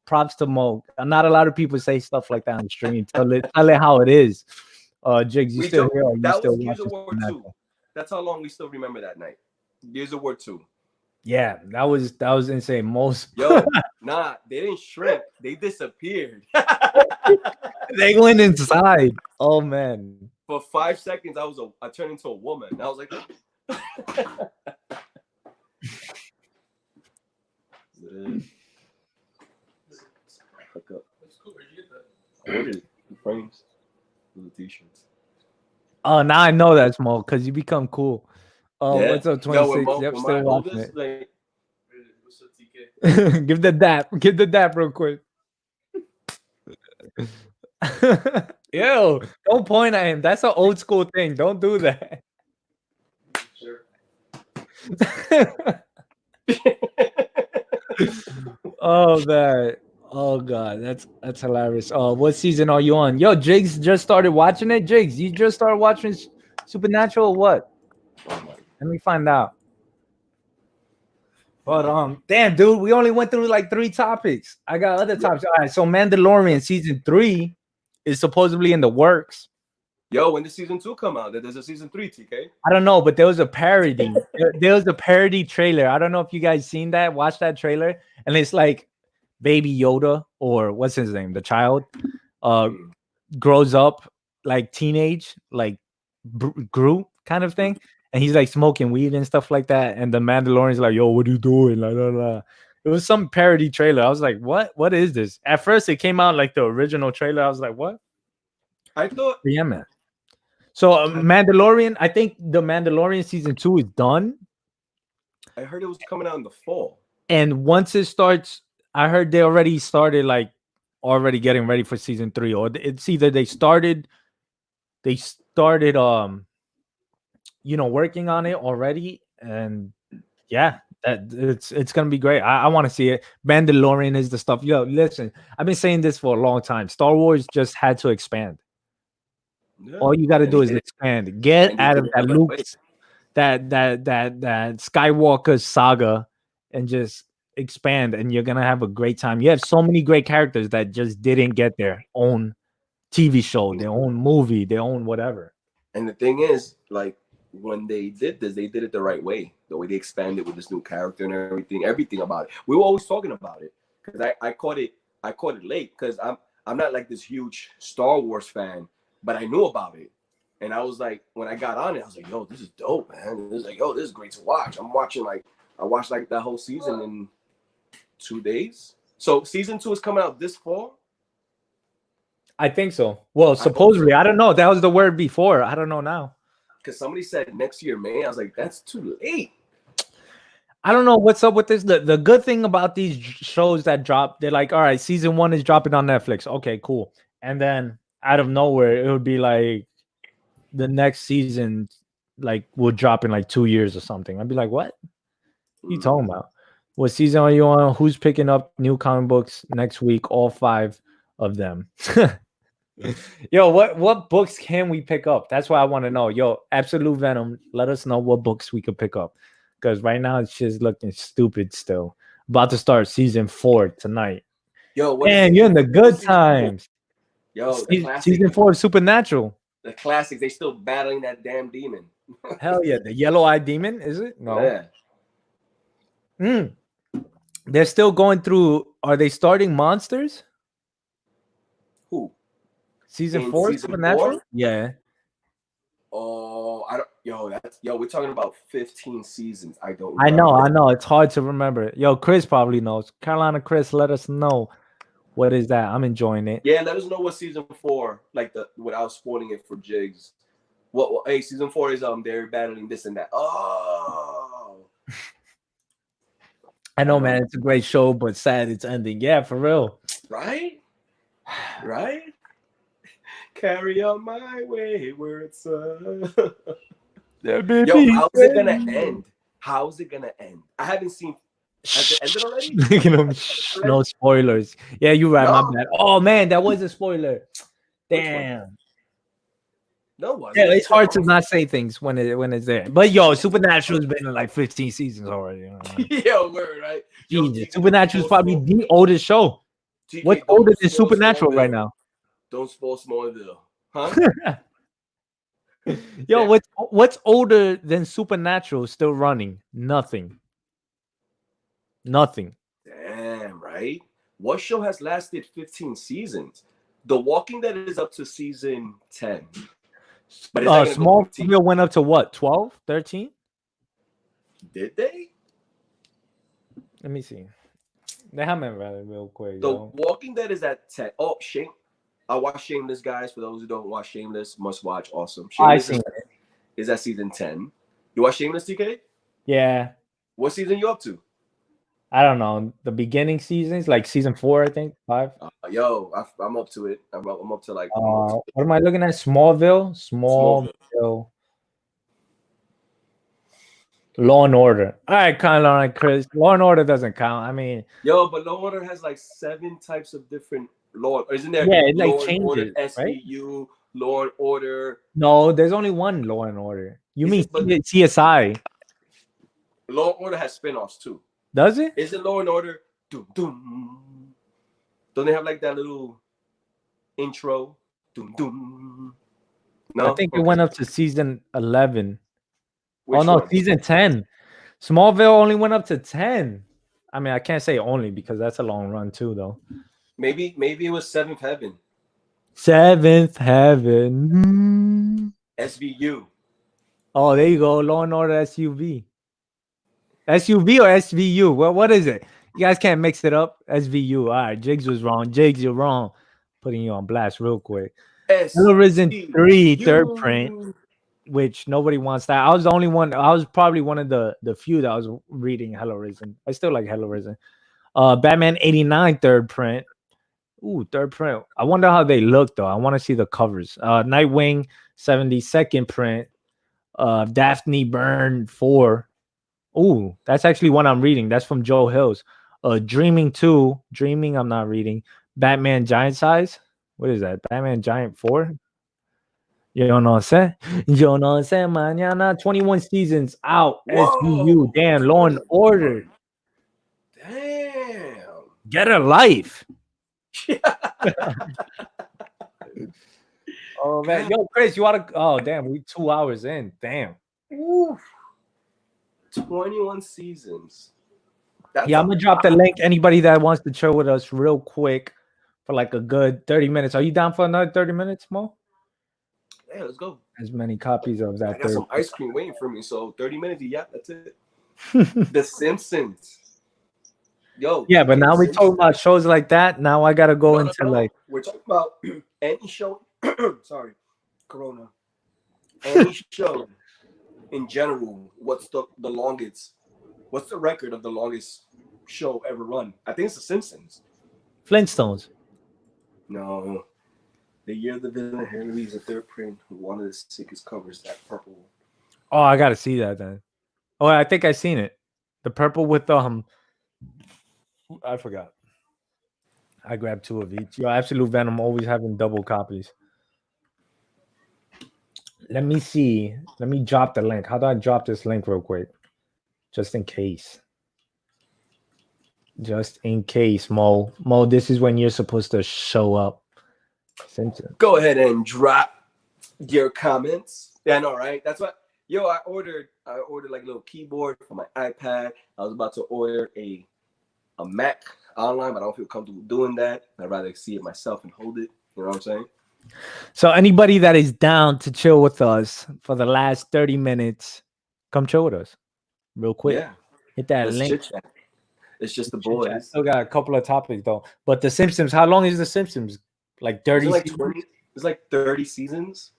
props to Mo. Not a lot of people say stuff like that on the stream. Tell it how it is. Jigs, you still here? That was Gears of War 2. That's how long we still remember that night. Gears of War 2. Yeah, that was insane. Most they didn't shrink. They disappeared. They went inside. Oh man. For 5 seconds, I turned into a woman. I was like, I ordered the frames for the t-shirts. Oh, now I know that, Small, because you become cool. Yeah. What's up, Yo, 26? Yep, when still my watching oldest it. like What's up, TK? Give the dap. Give the dap real quick. Ew, don't point at him. That's an old school thing. Don't do that. Sure. Oh man. Oh god, that's hilarious. Oh, what season are you on? Yo, Jigs just started watching it. Jigs, you just started watching Supernatural or what? Let me find out. But damn, dude, we only went through like 3 topics. I got other topics. All right, so Mandalorian season 3 is supposedly in the works. Yo, when does season 2 come out? There's a season 3, TK. I don't know, but there was a parody. There was a parody trailer. I don't know if you guys seen that. Watch that trailer, and it's like Baby Yoda or what's his name, the child, grows up like teenage, like Groot kind of thing, and he's like smoking weed and stuff like that. And the Mandalorian's like, "Yo, what are you doing?" La, la, la. It was some parody trailer. I was like, "What? What is this?" At first, it came out like the original trailer. I was like, "What?" I thought. Yeah, man. So Mandalorian, I think the Mandalorian season 2 is done. I heard it was coming out in the fall. And once it starts, I heard they already started like already getting ready for season 3, or it's either they started working on it already. And yeah, that it's gonna be great. I want to see it. Mandalorian is the stuff. Yo, listen, I've been saying this for a long time. Star Wars just had to expand. Yeah. All you got to do is expand. Get out of that Luke, way. that Skywalker saga, and just expand, and you're gonna have a great time. You have so many great characters that just didn't get their own TV show, their own movie, their own whatever. And the thing is, like, when they did this, they did it the right way. The way they expanded with this new character and everything about it. We were always talking about it because I caught it late because I'm not like this huge Star Wars fan, but I knew about it. And I was like, when I got on it, I was like, yo, this is dope, man. It was like, yo, this is great to watch. I watched like that whole season in 2 days. So season 2 is coming out this fall. I think so. Well, supposedly, I don't know. That was the word before. I don't know now. Because somebody said next year, May. I was like, that's too late. I don't know what's up with this. The good thing about these shows that drop, they're like, all right, season 1 is dropping on Netflix. Okay, cool. And then out of nowhere, it would be like the next season, like, will drop in like 2 years or something. I'd be like, what? What are you talking about? What season are you on? Who's picking up new comic books next week? All 5 of them. Yo, what books can we pick up? That's what I want to know. Yo, Absolute Venom, let us know what books we could pick up. Because right now it's just looking stupid still. About to start season 4 tonight. Yo, man, you're in the good times. Yo, season 4 of Supernatural. The classics, they still battling that damn demon. Hell yeah, the yellow-eyed demon, is it? No. Yeah. They're still going through. Are they starting monsters? Who? Season 4 Supernatural? Yeah. Oh, I don't. We're talking about 15 seasons. I don't. I know. It's hard to remember. Yo, Chris probably knows. Carolina Chris, let us know. What is that? I'm enjoying it. Yeah, let us know what season 4, like without spoiling it for Jigs. Hey, season 4 is they're battling this and that. Oh. I know, man. It's a great show, but sad it's ending. Yeah, for real. Right? Carry on my wayward son. Yo, how's it gonna end? How's it gonna end? I haven't seen. Has it ended already? No spoilers. Yeah, you're right. My bad. Oh man, that was a spoiler. Damn. No, yeah, it's hard to not say things when it's there. But yo, Supernatural's been in like 15 seasons already. You know? Yo, word, right? Jesus, Supernatural's probably the oldest show. What's older than Supernatural right now? Don't spoil Smallville, huh? Yo, what's older than Supernatural still running? Nothing. Damn, right? What show has lasted 15 seasons? The Walking Dead is up to season 10. But Smallville went up to what? 12, 13? Did they? Let me see. Déjame ver real quick. The Walking Dead is at 10. Oh, Shane. I watched Shameless, guys. For those who don't watch Shameless, must watch. Awesome. I Shameless seen is at season 10. You watch Shameless, TK? Yeah. What season you up to? I don't know. The beginning seasons, like season 4, I think 5. I'm up to it. I'm up to like. What am I looking at? Smallville. Smallville. Law and Order. All right, kind of like Chris. Law and Order doesn't count. I mean, But Law and Order has like 7 types of different law. Isn't there? yeah, it like Law and changes, Order, right? SVU, Law and Order. No, there's only one Law and Order. You mean But CSI? Law and Order has spin-offs too. Does it? Isn't Law and Order? Doom, doom. Don't they have like that little intro? Doom, doom. No, I think it went up to season 11. Which oh no, one? season 10. Smallville only went up to 10. I mean, I can't say only because that's a long run too, though. Maybe it was Seventh Heaven. Seventh Heaven. SVU. Oh, there you go. Law and Order SUV. SUV or SVU? Well, what is it? You guys can't mix it up. SVU. All right, Jigs was wrong. Jigs, you're wrong. Putting you on blast real quick. Hello Risen 3 third print, which nobody wants that. I was the only one. I was probably one of the few that was reading Hello Risen. I still like Hello Risen. Batman 89 third print. Ooh, third print. I wonder how they look though. I want to see the covers. Nightwing 72nd print. Daphne Byrne 4. Ooh, that's actually one I'm reading. That's from Joe Hills. Dreaming 2. Dreaming, I'm not reading. Batman Giant Size. What is that? Batman Giant 4? You know what I'm saying? You know what I'm saying? Mañana 21 seasons out. SVU. Damn, Law and Order. Damn. Get a life. Oh man. Yo, Chris, you wanna damn, we 2 hours in. Damn. Ooh. 21 seasons. I'm gonna drop the link. Anybody that wants to chill with us real quick for like a good 30 minutes. Are you down for another 30 minutes, Mo? Yeah, let's go. As many copies of that. I got some ice cream waiting for me, so 30 minutes, yeah, that's it. The Simpsons. Yo. Yeah, but now we talking about shows like that. Now I gotta go into like we're talking about any show. Sorry, Corona. Any show in general. What's the longest? What's the record of the longest show ever run? I think it's The Simpsons. Flintstones. No. The Year the Villain Harry leaves a third print. One of the sickest covers, that purple. Oh, I gotta see that then. Oh, I think I seen it. The purple with I forgot. I grabbed 2 of each. Yo, Absolute Venom always having double copies. Let me see. Let me drop the link. How do I drop this link real quick? Just in case. Just in case, Mo. Mo, this is when you're supposed to show up. Simpsons. Go ahead and drop your comments. Yeah, I know, right? That's what. Yo, I ordered like a little keyboard for my iPad. I was about to order a Mac online, but I don't feel comfortable doing that. I'd rather see it myself and hold it. You know what I'm saying? So anybody that is down to chill with us for the last 30 minutes, come chill with us real quick. Yeah. Hit that Let's link. chit-chat. It's just the boys. I still got a couple of topics though. But The Simpsons, how long is The Simpsons? Like 30 like 20, it's like 30 seasons.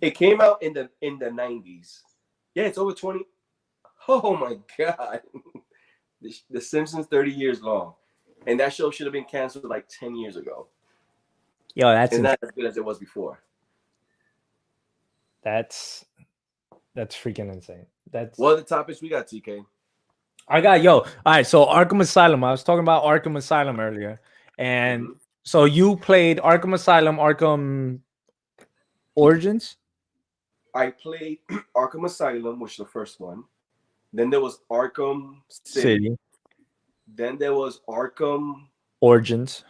It came out in the 90s. Yeah, it's over 20. Oh my god. The Simpsons 30 years long. And that show should have been canceled like 10 years ago. Yo, that's not as good as it was before. That's freaking insane. What are the topics we got, TK? I got all right. So Arkham Asylum. I was talking about Arkham Asylum earlier, and so you played Arkham Asylum, Arkham Origins. I played Arkham Asylum, which is the first one. Then there was Arkham City. Then there was Arkham Origins.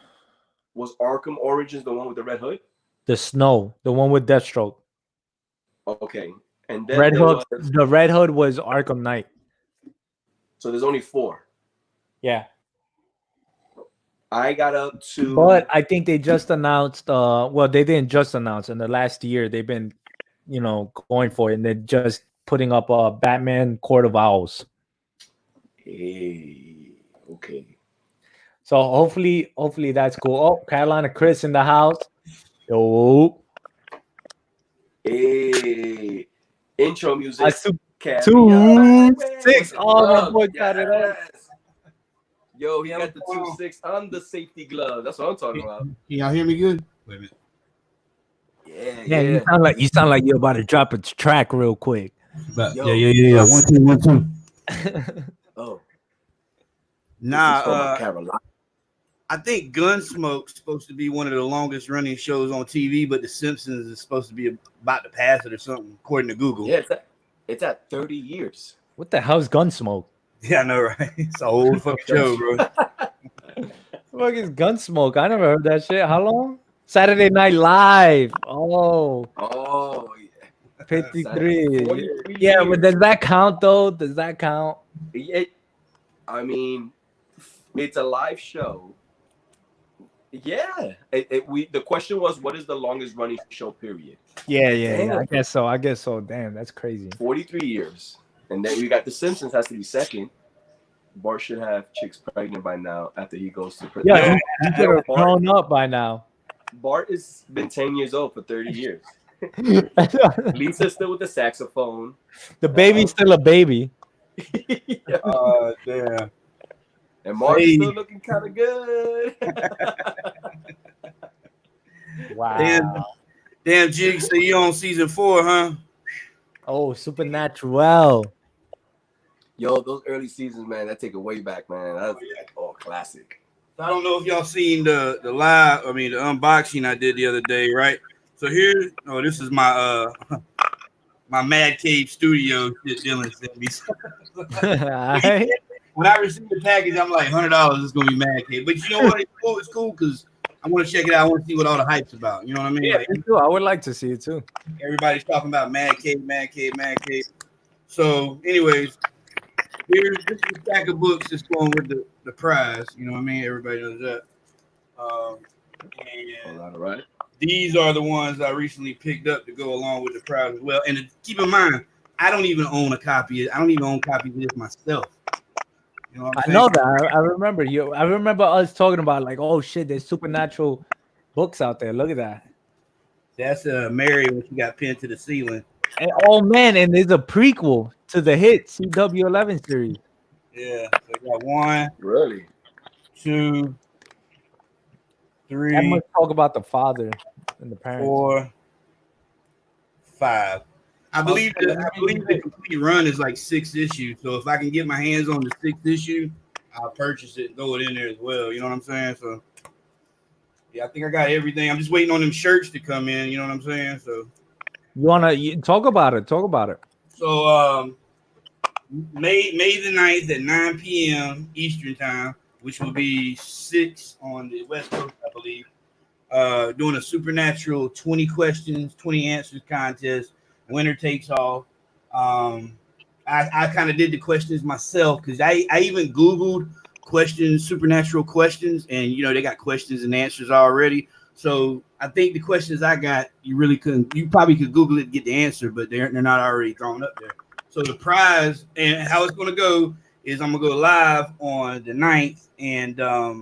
Was Arkham Origins the one with the Red Hood? The one with Deathstroke. Okay, and then Red Hood. The Red Hood was Arkham Knight. So there's only 4. Yeah. I got up to. But I think they just announced. Well, they didn't just announce. In the last year, they've been, going for it, and they're just putting up Batman Court of Owls. Hey, okay. So hopefully that's cool. Oh, Carolina Chris in the house. Yo, Hey, intro music. I 2-6. Carry on with the Oh, my glove. boy got it up. Yes. Yo, he Yeah, got the 2-6 on the safety glove. That's what I'm talking about. Can y'all hear me good? Wait a minute. Yeah, Yeah, yeah. you sound like you're about to drop a track real quick. But, Yo. yeah. 1, 2, 1, 2. Oh, Nah, this is from Carolina. I think Gunsmoke's supposed to be one of the longest running shows on TV, but The Simpsons is supposed to be about to pass it or something, according to Google. Yeah, it's at 30 years. What the hell's Gunsmoke? Yeah, I know, right? It's an old fucking show, bro. What is Gunsmoke? I never heard that shit. How long? Saturday Night Live. Oh, Oh, yeah. 53. 43 Yeah, years. but does that count though? Does that count? I mean, it's a live show. Yeah. The question was, what is the longest running show period? Yeah. Damn. I guess so. Damn, that's crazy. 43 years. And then we got The Simpsons has to be second. Bart should have chicks pregnant by now after he goes to prison. Yeah, he could have grown up by now. Bart has been 10 years old for 30 years. Lisa's still with the saxophone. The baby's still a baby. Damn. And Mark's still looking kind of good. Wow. Damn, Jig, so you on season 4, huh? Oh, Supernatural. Yo, those early seasons, man, that take it way back, man. That's classic. I don't know if y'all seen the unboxing I did the other day, right? So this is my my Mad Cave Studio shit Dylan sent me. Alright. When I received the package, I'm like, $100 is gonna be Mad Cave. But you know what? It's cool because I want to check it out. I want to see what all the hype's about. You know what I mean? Yeah, Like, me too. I would like to see it too. everybody's talking about Mad Cave. So, anyways, this is a stack of books that's going with the prize. You know what I mean? Everybody knows that. And All right. these are the ones I recently picked up to go along with the prize as well. And keep in mind, I don't even own copies of this myself. You know what I'm I know that. I remember you. I remember us talking about like, oh shit, there's supernatural books out there. Look at that. That's Mary when she got pinned to the ceiling. And, oh man, and there's a prequel to the hit CW11 series. Yeah. So we got 1, Really? 2, I 3, must talk about the father and the parents. 4, 5. I believe the complete run is like 6 issues. So if I can get my hands on the 6th issue, I'll purchase it and throw it in there as well. You know what I'm saying? So yeah, I think I got everything. I'm just waiting on them shirts to come in. You know what I'm saying? So You talk about it? Talk about it. So May the 9th at 9 p.m. Eastern time, which will be 6 on the West Coast, I believe. Doing a Supernatural 20 questions, 20 answers contest. Winner takes all. I kind of did the questions myself because I even Googled questions, Supernatural questions, and they got questions and answers already. So I think the questions I got, you probably could Google it to get the answer, but they're not already drawn up there. So the prize and how it's going to go is I'm going to go live on the 9th, and I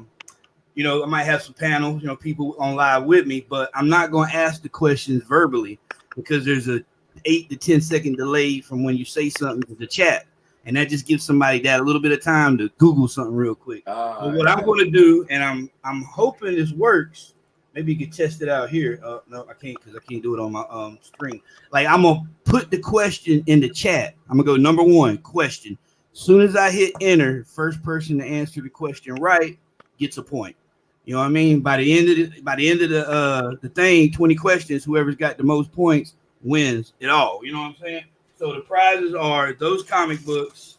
might have some panels, people on live with me, but I'm not going to ask the questions verbally because there's a 8 to 10 second delay from when you say something to the chat, and that just gives somebody that a little bit of time to Google something real quick. So what I'm going to do, and I'm hoping this works. Maybe you can test it out here. No, I can't because I can't do it on my screen. Like I'm gonna put the question in the chat. I'm gonna go number 1 question. As soon as I hit enter, first person to answer the question right gets a point. You know what I mean? By the end of the thing, 20 questions. Whoever's got the most points wins it all. You know what I'm saying? So the prizes are those comic books,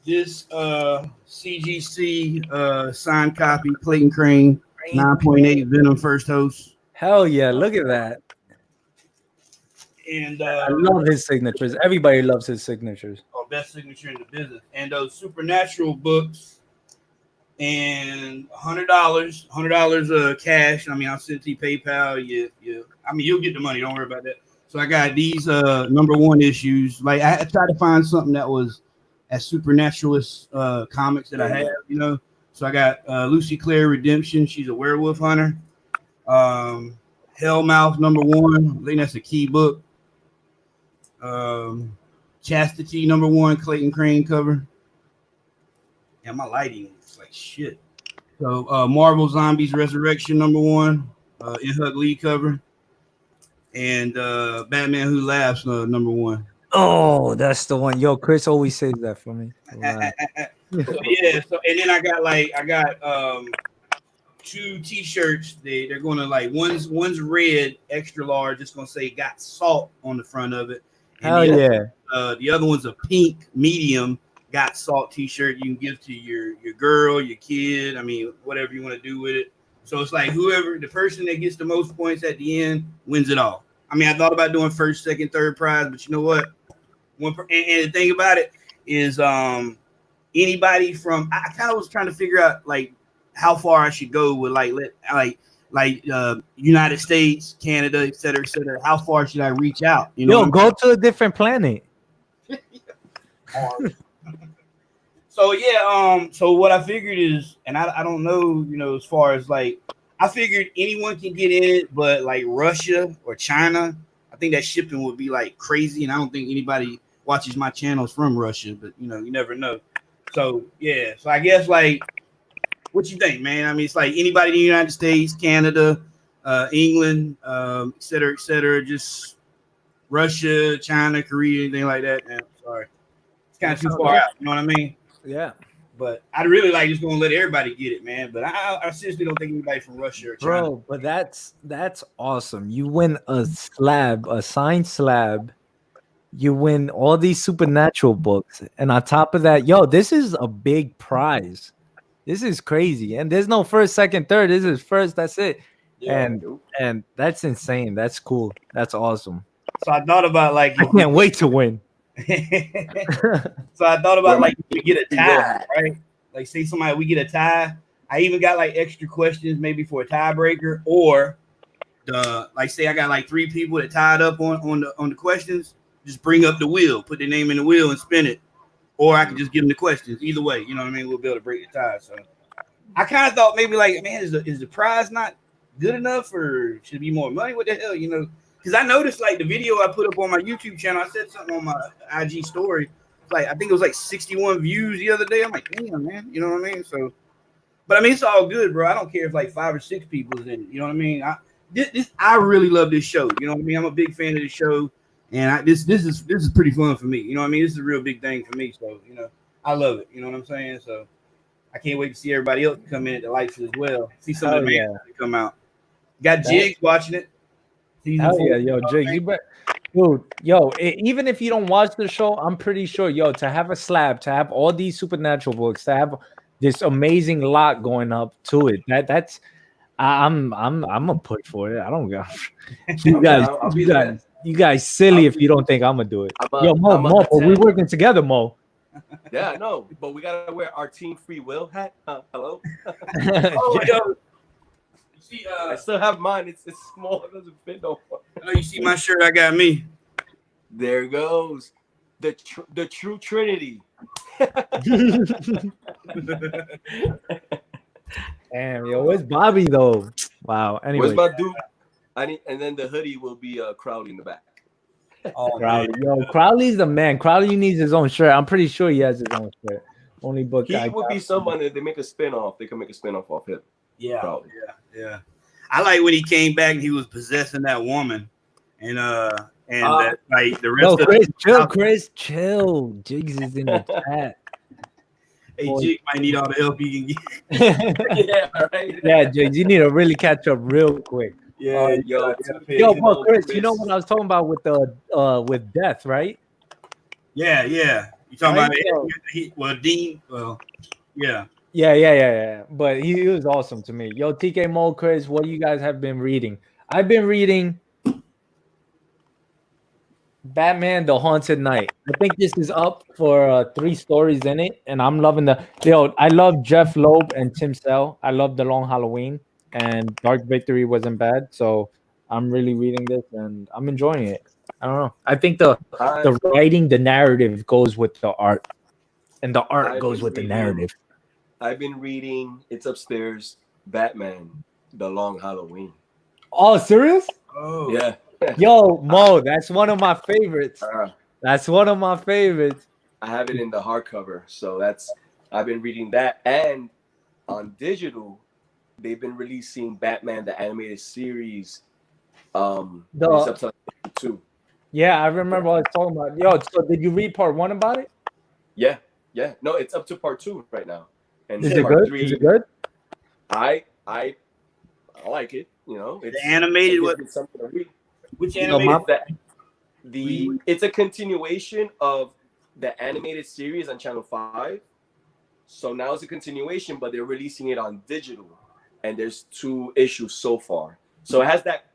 this CGC signed copy, Clayton Crane, 9.8 Venom first host. Hell yeah! Look at that. And I love his signatures. Everybody loves his signatures. Best signature in the business. And those Supernatural books, and $100 cash. I mean, I'll send to you PayPal. Yeah. I mean, you'll get the money. Don't worry about that. So I got these number 1 issues. Like I tried to find something that was as Supernaturalist comics that I have, So I got Lucy Claire Redemption. She's a werewolf hunter. Hellmouth #1. I think that's a key book. Chastity #1. Clayton Crane cover. Yeah, my lighting is like shit. So Marvel Zombies Resurrection #1. In Hug Lee cover. And Batman Who Laughs #1. Oh, that's the one. Yo, Chris always says that for me. Wow. So yeah, so and then I got 2 t-shirts. They're gonna like one's red extra large, it's gonna say got salt on the front of it. And the other one's a pink medium got salt t-shirt you can give to your girl, your kid. I mean, whatever you want to do with it. So it's like whoever the person that gets the most points at the end wins it all. I mean, I thought about doing first, second, third prize, but you know what? And the thing about it is anybody from I kind of was trying to figure out like how far I should go with United States, Canada, et cetera, et cetera. How far should I reach out? You know, go to a different planet. So yeah, so what I figured is, and I don't know, you know, as far as like I figured anyone can get in it, but like Russia or China, I think that shipping would be like crazy, and I don't think anybody watches my channels from Russia, but you know, you never know. So yeah, so I guess like, what you think, man? I mean, it's like anybody in the United States, Canada, England, et cetera, just Russia, China, Korea, anything like that. Man, sorry, it's kind of too far out. You know what I mean? Yeah. But I'd really like just gonna let everybody get it, man. But I seriously don't think anybody from Russia or China. Bro, but that's awesome. You win a slab, a signed slab. You win all these supernatural books, and on top of that, yo, this is a big prize. This is crazy, and there's no first, second, third. This is first. That's it. Yeah, and that's insane. That's cool. That's awesome. So I thought about like I can't wait to win. So I thought about like we get a tie, right? Like say somebody we get a tie. I even got like extra questions maybe for a tiebreaker, or like say I got like 3 people that tied up on the questions. Just bring up the wheel, put their name in the wheel and spin it, or I can just give them the questions. Either way, you know what I mean. We'll be able to break the tie. So I kind of thought maybe like, man, is the prize not good enough, or should it be more money? What the hell, you know? Because I noticed like the video I put up on my YouTube channel, I said something on my IG story. Like I think it was like 61 views the other day. I'm like, damn, man, you know what I mean? So, but I mean, it's all good, bro. I don't care if like 5 or 6 people's in it. You know what I mean? I really love this show. You know what I mean? I'm a big fan of the show, and this is pretty fun for me. You know what I mean? This is a real big thing for me. So you know, I love it. You know what I'm saying? So I can't wait to see everybody else come in at the lights as well. See some of the man come out. Got Jigs watching it. Hell yeah, yo, Jig, you bet. Dude, yo, even if you don't watch the show, I'm pretty sure, yo, to have a slab, to have all these supernatural books, to have this amazing lot going up to it, that's I'm a push for it. I don't go. You guys silly if you don't think I'm gonna do it. Yo, Mo, we're working together, Mo. Yeah, I know, but we gotta wear our Team Free Will hat. Hello. Oh, yo. See, I still have mine. It's small. It doesn't fit no more. Oh, you see my shirt? I got me. There goes the true Trinity. Damn, yo, where's Bobby though? Wow. Anyway, where's my dude? And then the hoodie will be Crowley in the back. Oh, Crowley, yo, Crowley's the man. Crowley needs his own shirt. I'm pretty sure he has his own shirt. Only book. He would be someone that they make a spin-off. They can make a spin-off off him. Yeah, Probably. yeah. I like when he came back and he was possessing that woman, and that, like the rest of Chris, chill. Jigs is in the chat. Hey, Jigs might need all the help he can get. Yeah, right. Yeah, Jigs, you need to really catch up real quick. Yeah, but Chris, you know what I was talking about with the with death, right? Yeah. You talking about Dean? Well, yeah. Yeah. But he was awesome to me. Yo, TK Mo, Chris, what do you guys have been reading? I've been reading Batman: The Haunted Knight. I think this is up for 3 stories in it, and I'm loving I love Jeff Loeb and Tim Sale. I love The Long Halloween, and Dark Victory wasn't bad, so I'm really reading this and I'm enjoying it. I don't know. I think the writing, the narrative goes with the art, and the art goes with the narrative. I've been reading. It's upstairs. Batman: The Long Halloween. Oh, serious? Oh, Yeah. Yo, Mo, that's one of my favorites. That's one of my favorites. I have it in the hardcover, so I've been reading that, and on digital, they've been releasing Batman the animated series. It's up to 2. Yeah, I remember what I was talking about. Yo, so did you read part 1 about it? Yeah. No, it's up to part 2 right now. And Is it part good? 3, Is it good? I like it. You know, it's the animated. What? it's something to read. Which You know, animated? It's a continuation of the animated series on Channel 5. So now it's a continuation, but they're releasing it on digital, and there's 2 issues so far. So it has that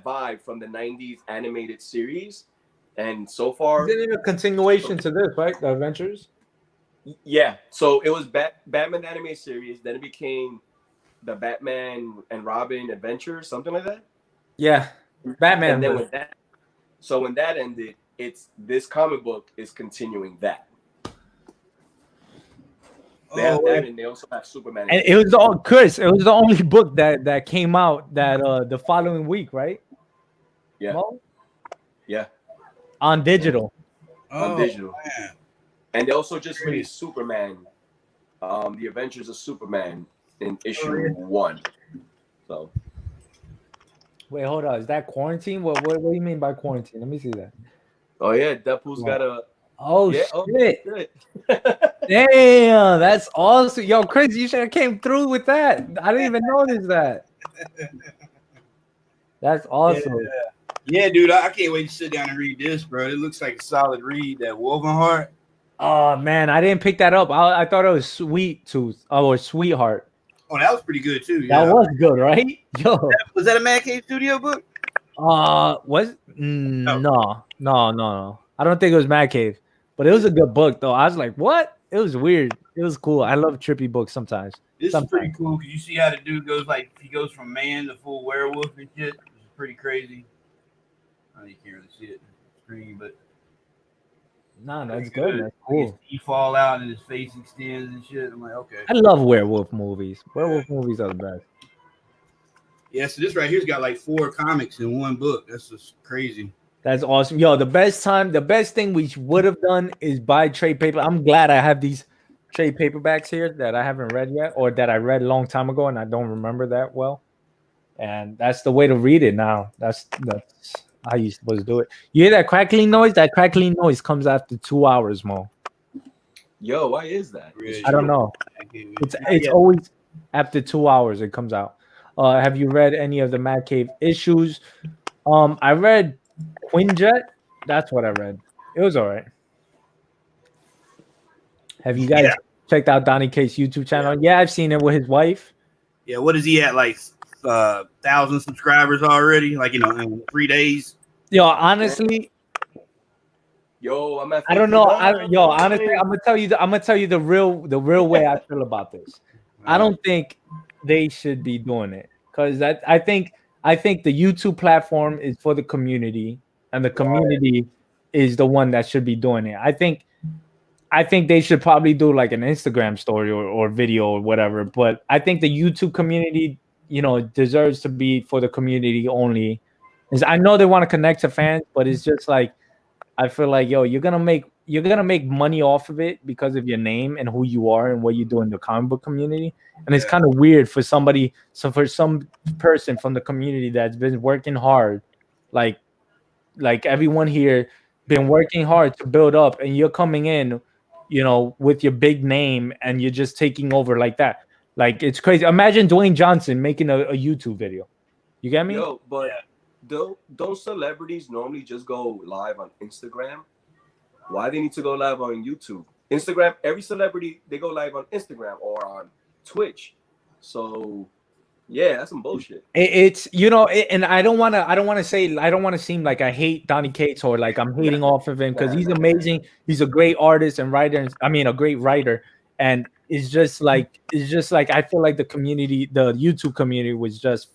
vibe from the 90s animated series, and so far Isn't it a continuation to this, right? The Adventures? yeah. So it was Batman the animated series, then it became the Batman and Robin Adventures, something like that. Yeah, Batman. And then when that ended, it's this comic book is continuing that. They have that, and they also have Superman. And it was Chris. It was the only book that came out that the following week, right? Yeah. Mo? Yeah. On digital. On digital. Man. And they also just released Superman, the Adventures of Superman in issue 1. So. Wait, hold on. Is that quarantine? What do you mean by quarantine? Let me see that. Oh yeah, Deadpool's got a. Oh yeah, shit! Damn, that's awesome. Yo, Chris, you should have came through with that. I didn't even notice that. That's awesome. Yeah, dude, I can't wait to sit down and read this, bro. It looks like a solid read. That Wolvenheart. Oh man, I didn't pick that up. I thought it was Sweet Tooth or Sweetheart. Oh, that was pretty good too. Yeah. That was good, right? Yo, Was that a Man Cave Studio book? No. I don't think it was Mad Cave, but it was a good book though. I was like, what? It was weird. It was cool. I love trippy books sometimes. This is pretty cool because you see how the dude goes he goes from man to full werewolf and shit. This is pretty crazy. I know you can't really see it on the screen, but nah, that's good. That's cool. He fall out and his face extends and shit. I'm like, okay. I love werewolf movies. Werewolf movies are the best. Yeah, so this right here's got like 4 comics in one book. That's just crazy. That's awesome. Yo, the best thing we would have done is buy trade paper. I'm glad I have these trade paperbacks here that I haven't read yet, or that I read a long time ago and I don't remember that well. And that's the way to read it now. That's how you supposed to do it. You hear that crackling noise? That crackling noise comes after 2 hours, Mo. Yo, why is that? I don't know. It's always after 2 hours it comes out. Have you read any of the Mad Cave issues? I read Quinjet. That's what I read. It was all right. Have you guys checked out Donnie K's YouTube channel? Yeah, I've seen it with his wife. Yeah, what is he at? Like 1,000 subscribers already? Like, in 3 days? Yo, honestly, I'm at. I don't know. Honestly, I'm gonna tell you the real way I feel about this. I don't think they should be doing it because I think the YouTube platform is for the community, and the community is the one that should be doing it. I think they should probably do like an Instagram story or video or whatever. But I think the YouTube community, deserves to be for the community only. I know they want to connect to fans, but it's just like I feel like, yo, you're gonna make money off of it because of your name and who you are and what you do in the comic book community. And it's kind of weird for some person from the community that's been working hard, like everyone here been working hard to build up, and you're coming in, with your big name, and you're just taking over like that. Like, it's crazy. Imagine Dwayne Johnson making a YouTube video. You get me? Yo, but don't celebrities normally just go live on Instagram? Why they need to go live on YouTube? Instagram, every celebrity, they go live on Instagram or on Twitch. So yeah, that's some bullshit. It's and I don't want to seem like I hate Donnie Cates or like I'm hating off of him, because he's amazing. He's a great artist and writer. A great writer. And it's just like I feel like the YouTube community was just,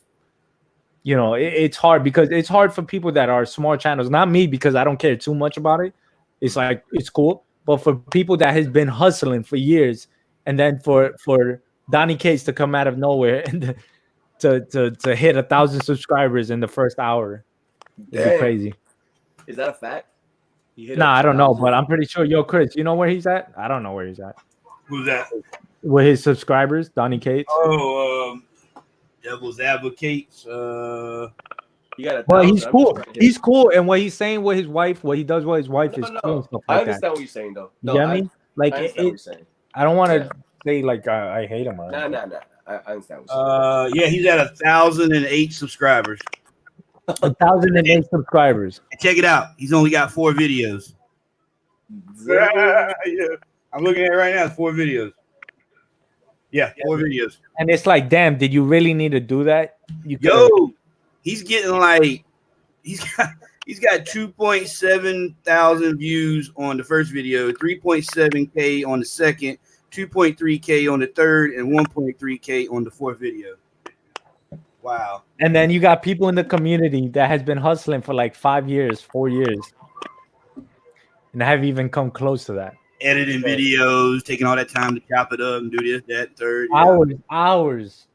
it's hard because it's hard for people that are small channels. Not me, because I don't care too much about it. It's like, it's cool. But for people that has been hustling for years, and then for Donnie Cates to come out of nowhere and to hit 1,000 subscribers in the first hour. It'd be Damn. crazy. Is that a fact? He hit Nah, I don't know, 1,000. but I'm pretty sure. Yo, Chris, you know where he's at? I don't know where he's at. Who's that? With his subscribers, Donnie Cates. Oh, Devil's Advocates. He got 1,000. Well, he's I'm cool. just trying to He's cool, and what he's saying with his wife, what he does with his wife is cool and stuff I like understand that. what you're saying, though. You No, get me? Like I understand what you're saying. I don't want to say like I hate him. Or Nah. I understand what you're saying. Yeah, he's at 1,008 subscribers. 1,008 subscribers. And check it out. He's only got 4 videos. Yeah. I'm looking at it right now. 4 videos. Yeah, 4 videos. And it's like, damn, did you really need to do that? He's getting like he's got 2.7 thousand views on the first video, 3.7K on the second, 2.3K on the third, and 1.3K on the fourth video. Wow. And then you got people in the community that has been hustling for like 5 years, 4 years, and have even come close to that. Editing videos, taking all that time to chop it up and do this, that, third. Hours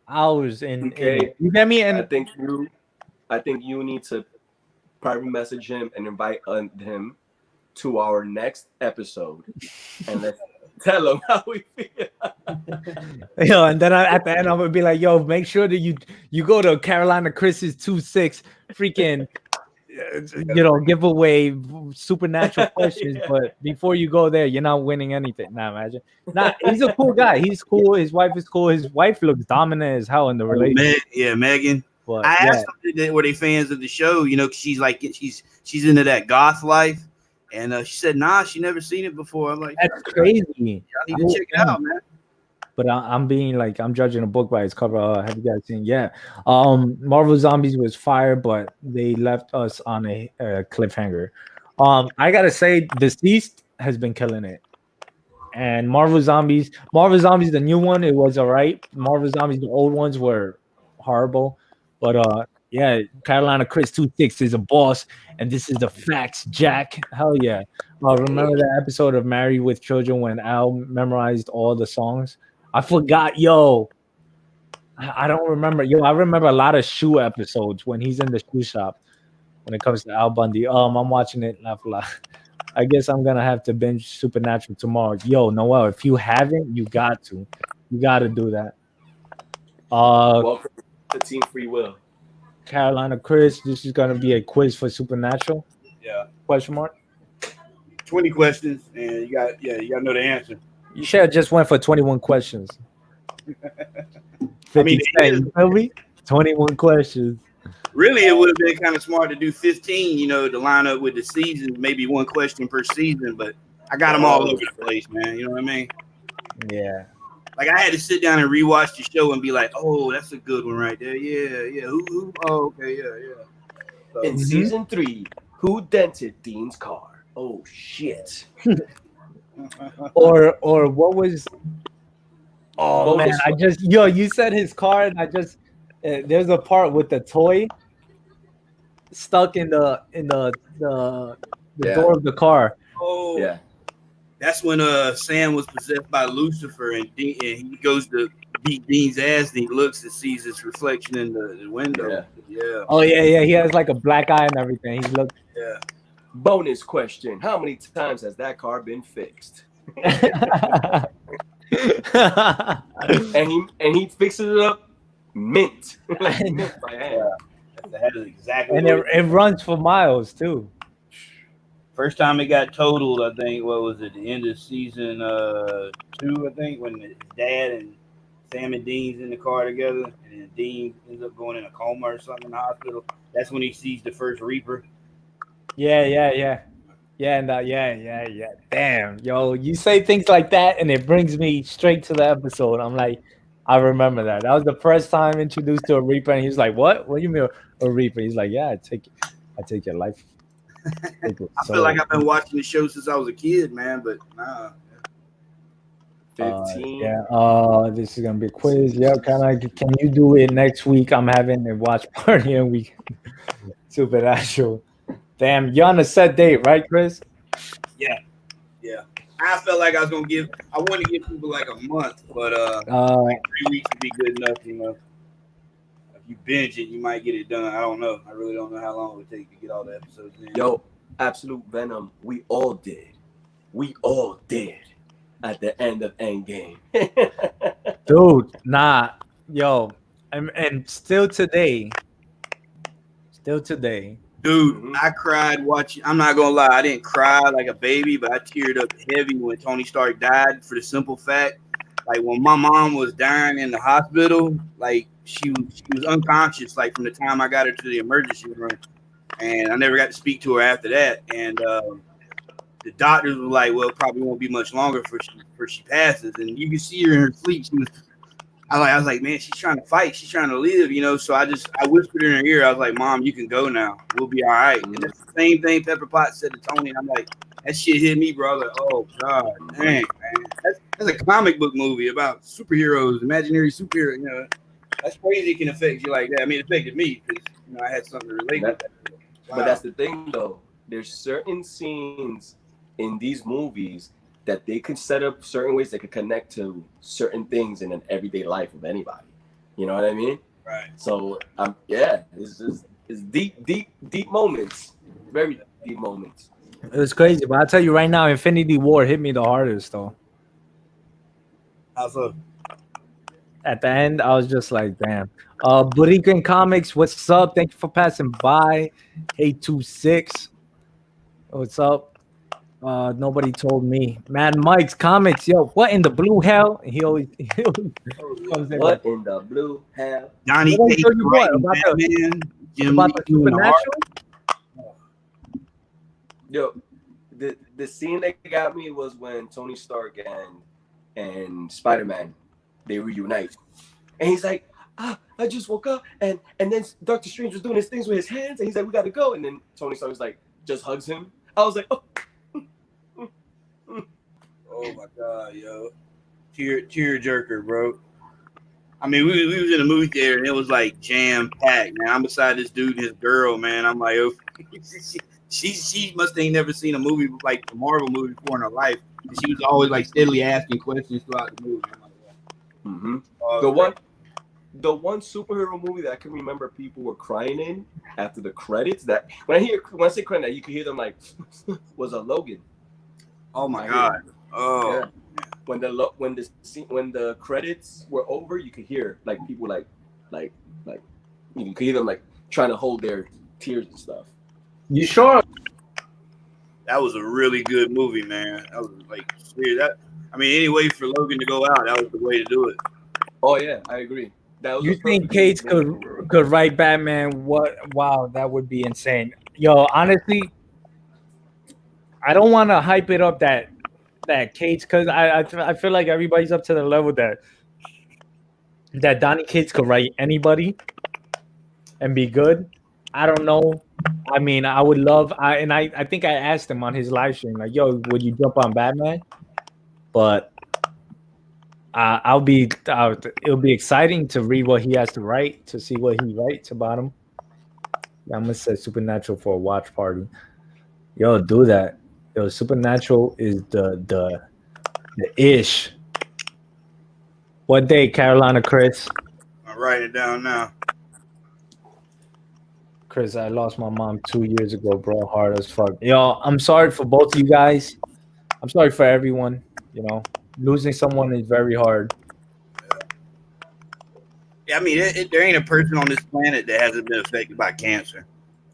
in. Okay. You get me? And I think you need to private message him and invite him to our next episode, and let's tell him how we feel. and then at the end I'm gonna be like, yo, make sure that you go to Carolina Chris's 2-6 freaking giveaway supernatural questions. Yeah. But before you go there, you're not winning anything. Nah, imagine. Nah, he's a cool guy. He's cool. His wife is cool. His wife looks dominant as hell in the relationship. Megan. But, I asked them, were they fans of the show? You know, she's like she's into that goth life, and she said, nah, she never seen it before. I'm like, that's crazy. I need to check it out, man. But I'm being like, I'm judging a book by its cover. Have you guys seen? Yeah. Marvel Zombies was fire, but they left us on a cliffhanger. I gotta say, Deceased has been killing it. And Marvel Zombies, the new one, it was all right. Marvel Zombies, the old ones were horrible. But yeah, Carolina Chris 2-6 is a boss, and this is the facts, Jack. Hell yeah. Remember that episode of Married with Children when Al memorized all the songs? I forgot, I don't remember. I remember a lot of shoe episodes when he's in the shoe shop when it comes to Al Bundy. I'm watching it. I guess I'm gonna have to binge Supernatural tomorrow. Noel, if you haven't, you got to do that. Welcome to Team Free Will. Carolina Chris, this is gonna be a quiz for Supernatural. Yeah. Question mark. 20 questions, and you got to know the answer. You should have just went for 21 questions. 50 cents, 21 questions. Really, it would have been kind of smart to do 15, to line up with the seasons, maybe one question per season, but I got them all over the place, man. You know what I mean? Yeah. Like, I had to sit down and rewatch the show and be like, oh, that's a good one right there. Yeah. Who? Oh, okay, yeah. So, in season 3, who dented Dean's car? Oh, shit. or what was man, I just you said his car, and I just there's a part with the toy stuck in the door of the car. Oh yeah, that's when Sam was possessed by Lucifer, and he goes to beat Dean's ass, and he looks and sees his reflection in the window. Yeah. Oh yeah, he has like a black eye and everything. He looks. Yeah. Bonus question: how many times has that car been fixed? and he fixes it up mint. Mint by hand. That is exactly. And it runs for miles too. First time it got totaled, I think. What was it? The end of season 2, I think, when his dad and Sam and Dean's in the car together, and then Dean ends up going in a coma or something in the hospital. That's when he sees the first Reaper. Yeah. Damn, you say things like that, and it brings me straight to the episode. I'm like, I remember that. That was the first time introduced to a Reaper, and he's like, "What? What do you mean a Reaper?" He's like, "Yeah, I take your life." I feel like I've been watching the show since I was a kid, man. But nah. 15. This is gonna be a quiz. Yeah, can you do it next week? I'm having a watch party and we Supernatural. Damn, you're on a set date, right, Chris? Yeah. I felt like I wanted to give people like a month, but like 3 weeks would be good enough, you know. If you binge it, you might get it done. I don't know. I really don't know how long it would take to get all the episodes in. Yo, Absolute Venom, we all did. We all did at the end of Endgame. Dude, nah, yo, and still today, Dude, I cried watching. I'm not gonna lie, I didn't cry like a baby, but I teared up heavy when Tony Stark died. For the simple fact, like when my mom was dying in the hospital, like she was unconscious, like from the time I got her to the emergency room, and I never got to speak to her after that. And the doctors were like, "Well, it probably won't be much longer for she passes." And you can see her in her sleep. I was like, man, she's trying to fight. She's trying to live, you know. So I whispered in her ear. I was like, Mom, you can go now. We'll be all right. And that's the same thing Pepper Potts said to Tony. And I'm like, that shit hit me, bro. I was like, oh God, dang, man. That's a comic book movie about superheroes, imaginary superheroes. You know, that's crazy. It can affect you like that. I mean, it affected me because you know I had something to relate to that. Wow. But that's the thing, though. There's certain scenes in these movies that they could set up certain ways that could connect to certain things in an everyday life of anybody. You know what I mean? Right. So, yeah, it's deep moments. Very deep moments. it was crazy. But I'll tell you right now, Infinity War hit me the hardest, though. How so? At the end, I was just like, damn. Burican Comics, what's up? Thank you for passing by. 826, what's up? Nobody told me. Mad Mike's Comics, yo, what in the blue hell? He always comes in. What in the blue hell? Donnie What Cates tell you what, writing about Batman, Jim about Lee the doing the art. Supernatural? Yo, the scene that got me was when Tony Stark and Spider-Man, they reunite. And he's like, I just woke up and then Doctor Strange was doing his things with his hands and he's like, we gotta go. And then Tony Stark was like, just hugs him. I was like, oh. Oh my God, yo. Tear jerker, bro. I mean, we was in a movie theater and it was like jam packed, man. I'm beside this dude and his girl, man. I'm like, oh, she must ain't never seen a movie like a Marvel movie before in her life. And she was always like steadily asking questions throughout the movie. I'm like, yeah. Mm-hmm. The one superhero movie that I can remember people were crying in after the credits. That when I say crying, that you could hear them like was a Logan. Oh my God. Oh. Yeah. When the credits were over, you could hear like people like you could hear them like trying to hold their tears and stuff. You sure? That was a really good movie, man. That was like serious. Any way for Logan to go out, that was the way to do it. Oh yeah, I agree. That was You think Cates could write Batman? What? Wow, that would be insane. Yo, honestly, I don't want to hype it up that Cates, because I feel like everybody's up to the level that Donnie Cates could write anybody and be good. I don't know. I mean, I would love. I think I asked him on his live stream, like, "Yo, would you jump on Batman?" But it'll be exciting to read what he has to write, to see what he writes about him. I'm gonna say Supernatural for a watch party. Yo, do that. Yo, Supernatural is the ish. What day, Carolina, Chris? I'm writing it down now. Chris, I lost my mom 2 years ago, bro. Hard as fuck. Yo, I'm sorry for both of you guys. I'm sorry for everyone. You know, losing someone is very hard. Yeah, I mean, there ain't a person on this planet that hasn't been affected by cancer.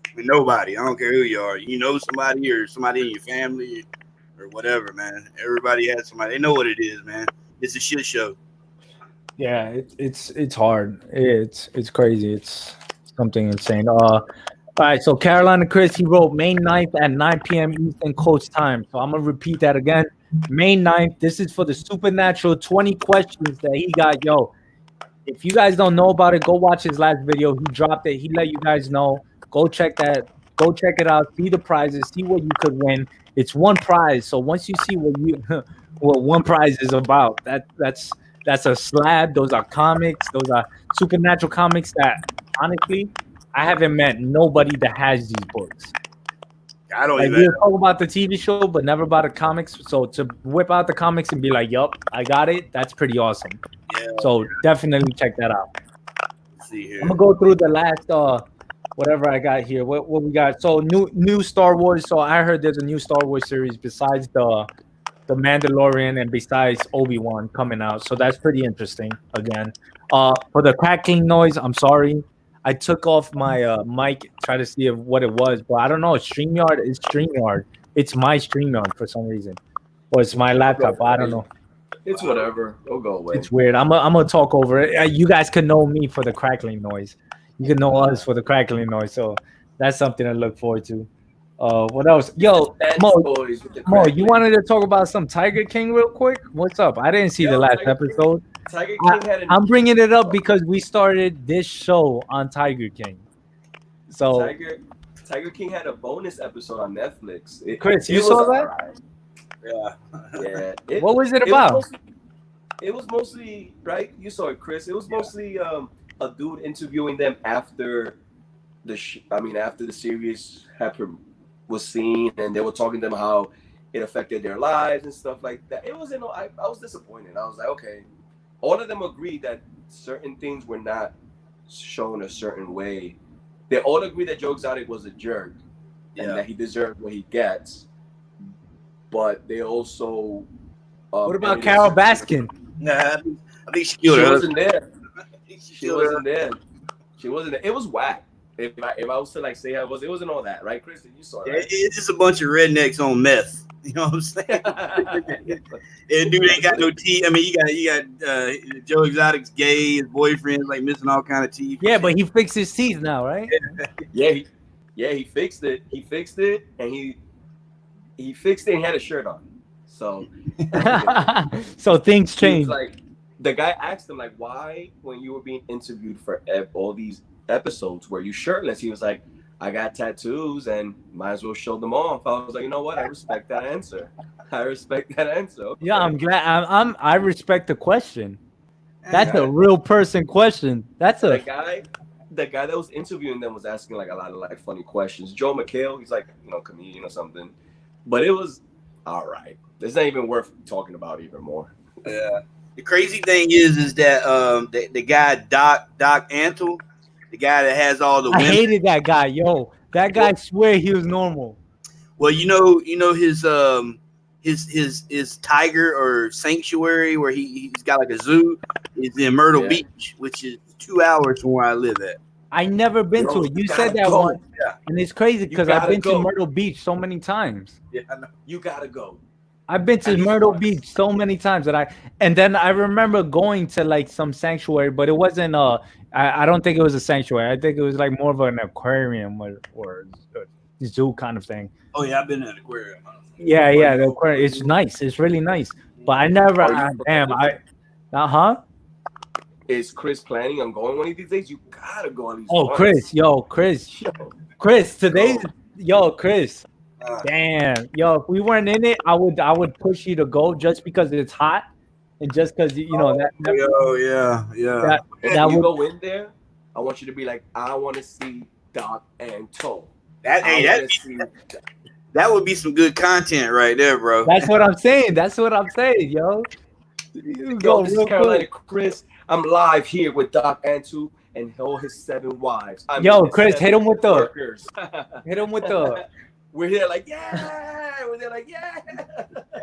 I mean, nobody. I don't care who you are. You know somebody or somebody in your family or whatever, man. Everybody has somebody. They know what it is, man. It's a shit show. Yeah, it's hard. It's crazy. It's something insane. All right, so Carolina Chris, he wrote May 9th at 9 p.m. Eastern Coast time. So I'm gonna repeat that again. May 9th. This is for the Supernatural 20 questions that he got. Yo, if you guys don't know about it, go watch his last video. He dropped it. He let you guys know. Go check that. Go check it out. See the prizes. See what you could win. It's one prize. So once you see what one prize is about, that's a slab. Those are comics. Those are Supernatural comics that honestly, I haven't met nobody that has these books. I don't Like even. we'll talk about the TV show, but never about the comics. So to whip out the comics and be like, "Yup, I got it," that's pretty awesome. Yeah. So definitely check that out. Let's see here. I'm gonna go through the last whatever I got here. What we got? So new Star Wars. So I heard there's a new Star Wars series besides the Mandalorian and besides Obi-Wan coming out. So that's pretty interesting. Again, for the crackling noise, I'm sorry. I took off my mic, try to see what it was, but I don't know. StreamYard is StreamYard. It's my StreamYard for some reason, or it's my laptop. I don't know. It's whatever. It'll go away. It's weird. I'm gonna talk over it. You guys can know me for the crackling noise. You can know us for the crackling noise. So that's something to look forward to. What else? Yo, Mo, you wanted to talk about some Tiger King real quick? What's up? I didn't see the last episode. Tiger King had I'm bringing it up because we started this show on Tiger King. So Tiger King had a bonus episode on Netflix. Chris, you saw that? Yeah. What was it about? It was mostly right. You saw it, Chris. It was mostly a dude interviewing them after after the series was seen, and they were talking to them how it affected their lives and stuff like that. It wasn't. I was disappointed. I was like, okay. All of them agreed that certain things were not shown a certain way. They all agreed that Joe Exotic was a jerk and that he deserved what he gets. But they also. What about Carol Baskin? Nah, I think she wasn't there. She wasn't there. She wasn't there. It was whack. If I was to like say how it wasn't all that, right, Chris? You saw it. Right? It's just a bunch of rednecks on meth. You know what I'm saying? And dude ain't got no teeth. I mean, you got Joe Exotic's gay. His boyfriend's like missing all kind of teeth. Yeah, but he fixed his teeth now, right? He fixed it. He fixed it, and he fixed it and had a shirt on. So, so things changed. Like the guy asked him, like, why when you were being interviewed for all these episodes were you shirtless? He was like, I got tattoos and might as well show them off. I was like, you know what? I respect that answer. Okay. Yeah, I'm glad. I respect the question. That's a real person question. That's the guy that was interviewing them was asking like a lot of like funny questions. Joe McHale, he's like, comedian or something. But it was all right. It's not even worth talking about even more. Yeah. The crazy thing is that the guy Doc Antle, the guy that has all the women. I hated that guy, yo. That guy swear he was normal. Well, you know his tiger or sanctuary where he's got like a zoo is in Myrtle Beach, which is 2 hours from where I live at. I never been to it. You said that once, and it's crazy because I've been to Myrtle Beach so many times. Yeah, I know. You gotta go. I've been to Myrtle Beach so many times and then I remember going to like some sanctuary, but it wasn't I don't think it was a sanctuary. I think it was like more of an aquarium or a zoo kind of thing. Oh yeah, I've been in an aquarium. Yeah, the aquarium. It's nice. It's really nice. But I never. Is Chris planning on going one of these days? You gotta go on these. Oh, Chris, Chris, today's Chris. Damn, if we weren't in it, I would push you to go just because it's hot and just because that. That you go in there, I want you to be like, I want to see Doc and Toe. That would be some good content right there, bro. That's what I'm saying. Yo. Yo, this is Carolina Chris. I'm live here with Doc Antu and all his 7 wives. Chris, hit him with the. We're here like, yeah. We're there like, yeah.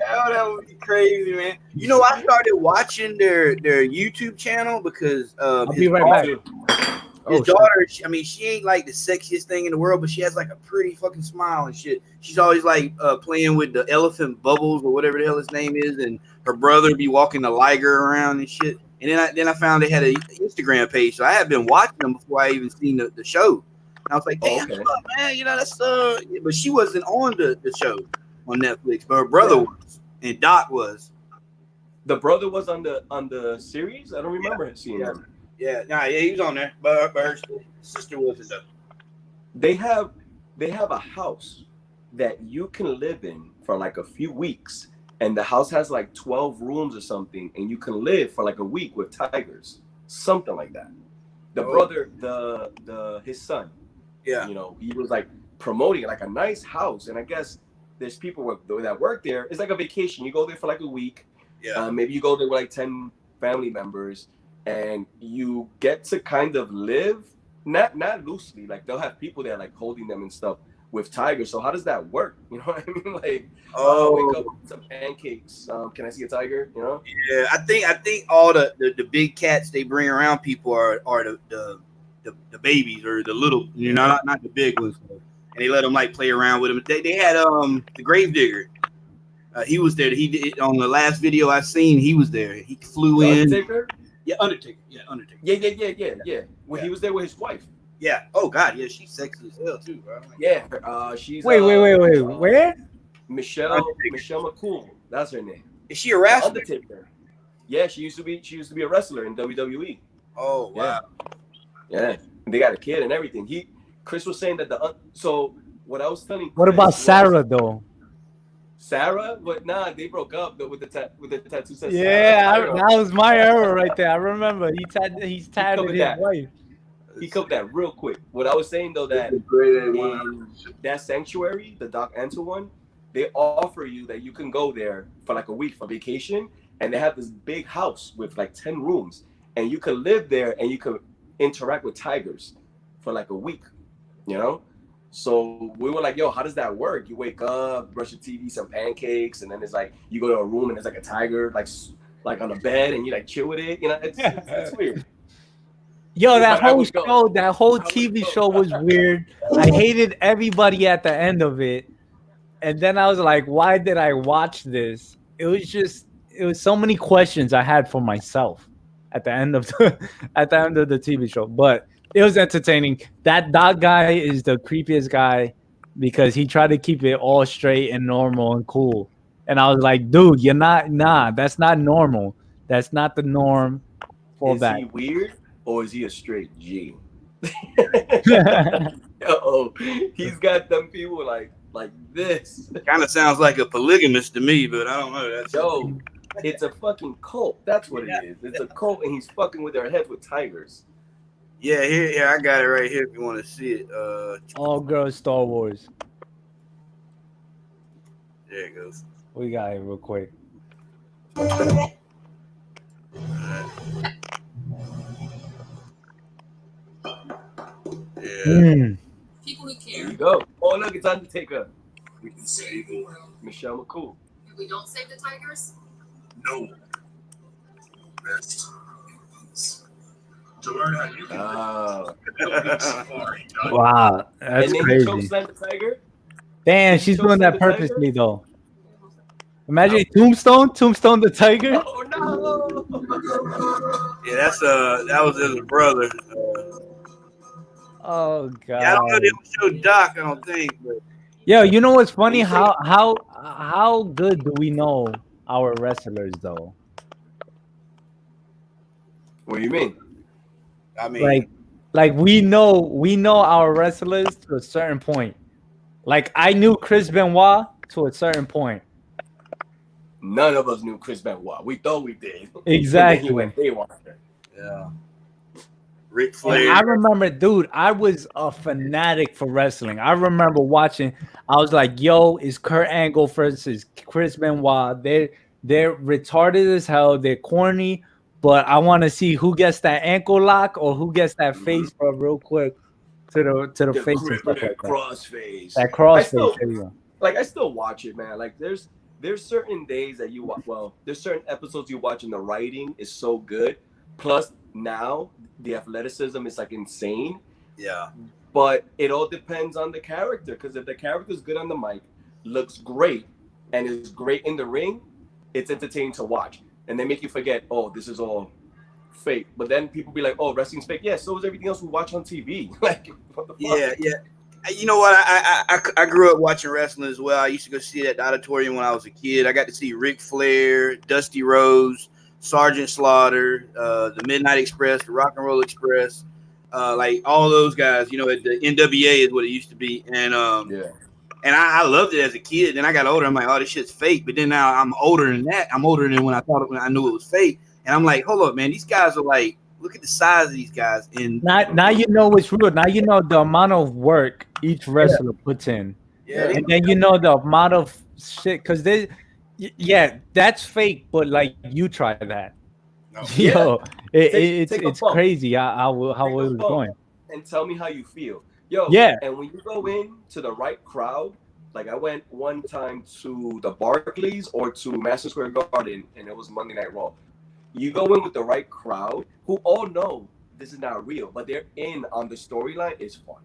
Oh, that would be crazy, man. You know, I started watching their YouTube channel because I'll be right back. His daughter, she ain't like the sexiest thing in the world, but she has like a pretty fucking smile and shit. She's always like playing with the elephant Bubbles or whatever the hell his name is, and her brother be walking the liger around and shit. And then I found they had an Instagram page, so I had been watching them before I even seen the show. And I was like, damn, man, that's but she wasn't on the show on Netflix, but her brother was, and Doc was. The brother was on the series. I don't remember seeing him. Yeah, he was on there, but her sister wasn't though. They have a house that you can live in for like a few weeks, and the house has like 12 rooms or something, and you can live for like a week with tigers, something like that. The brother, his son, he was like promoting like a nice house, and I guess there's people that work there. It's like a vacation. You go there for like a week. Yeah. Maybe you go there with like 10 family members, and you get to kind of live not loosely. Like they'll have people there like holding them and stuff with tigers. So how does that work? You know what I mean? Like, wake up with some pancakes. Can I see a tiger? You know? Yeah, I think all the big cats they bring around people are the babies or the little, you know, not the big ones. And they let them like play around with them. They had the Gravedigger. He was there. He did on the last video I seen. He was there. He flew in. Undertaker? Yeah, Undertaker. Yeah, Undertaker. Yeah. Well, he was there with his wife. Yeah. Oh God. Yeah, she's sexy as hell too, bro. Yeah. She's wait. Where? Michelle McCool. That's her name. Is she a wrestler? Undertaker. Yeah, she used to be a wrestler in WWE. Oh wow. Yeah. And they got a kid and everything. Chris was saying that so what I was telling. What about Sarah though? Sarah, but nah, they broke up with the tattoo. Yeah, that was my error right there. I remember he's tatted his wife. He covered that real quick. What I was saying though, that in that sanctuary, the Doc Enter one, they offer you that you can go there for like a week for vacation, and they have this big house with like 10 rooms, and you could live there and you could interact with tigers for like a week, you know? So we were like, yo, how does that work? You wake up, brush your teeth, eat some pancakes, and then it's like you go to a room and there's like a tiger like on a bed, and you like chill with it. You know, it's weird. Yo, that whole TV show was weird. I hated everybody at the end of it. And then I was like, why did I watch this? It was so many questions I had for myself at the end of the TV show. But it was entertaining. That dog guy is the creepiest guy because he tried to keep it all straight and normal and cool. And I was like, dude, that's not normal. That's not the norm for that. Is he weird or is he a straight G? Oh, he's got them people like this. Kind of sounds like a polygamist to me, but I don't know. It's a fucking cult. That's what it is. It's a cult, and he's fucking with their heads with tigers. Yeah, here I got it right here if you want to see it. All girls Star Wars. There it goes. We got it real quick. Yeah. People who care. There you go. Oh, look, it's Undertaker. We can save the world. Michelle McCool. If we don't save the tigers, No. Best to learn how you can Wow, that's and then crazy. He chokeslammed the tiger. Damn, she's doing that purposely though. Imagine Tombstone the tiger. Oh no! Yeah, that was his brother. Oh god. Yeah, I don't know. They don't show Doc, I don't think. But Yo, you know what's funny? How good do we know our wrestlers though? What do you mean? I mean, like we know our wrestlers to a certain point. Like I knew Chris Benoit to a certain point. None of us knew Chris Benoit. We thought we did. Exactly. He went haywire. yeah. Ric Flair. And I remember, dude, I was a fanatic for wrestling. I remember watching. I was like, "Yo, it's Kurt Angle versus Chris Benoit. They're retarded as hell. They're corny, but I want to see who gets that ankle lock or who gets that face rub real quick to the face. That crossface. That crossface. There you go. Like I still watch it, man. Like there's certain days that you watch. Well, there's certain episodes you watch and the writing is so good. Plus now the athleticism is like insane. Yeah. But it all depends on the character, because if the character's good on the mic, looks great, and is great in the ring, it's entertaining to watch. And they make you forget, oh, this is all fake. But then people be like, oh, wrestling's fake. Yeah, so is everything else we watch on TV. Like, what the fuck? Yeah. You know what? I grew up watching wrestling as well. I used to go see it at the auditorium when I was a kid. I got to see Ric Flair, Dusty Rhodes, Sergeant Slaughter, the Midnight Express, the Rock and Roll Express, like all those guys. You know, the NWA is what it used to be, and and I loved it as a kid. Then I got older. I'm like, oh, this shit's fake. But then now I'm older than that. I'm older than when I knew it was fake. And I'm like, hold up, man. These guys are like, look at the size of these guys. And now you know what's real. Now you know the amount of work each wrestler puts in. Yeah, And then you know the amount of shit because yeah, that's fake, but like you try that. No. Yo, Take a it's bump. crazy how it Take a was bump going. and tell me how you feel. Yo, Yeah, and when you go in to the right crowd, like I went one time to the Barclays or to Madison Square Garden, and it was Monday Night Raw. You go in with the right crowd who all know this is not real, but they're in on the storyline. It's fun.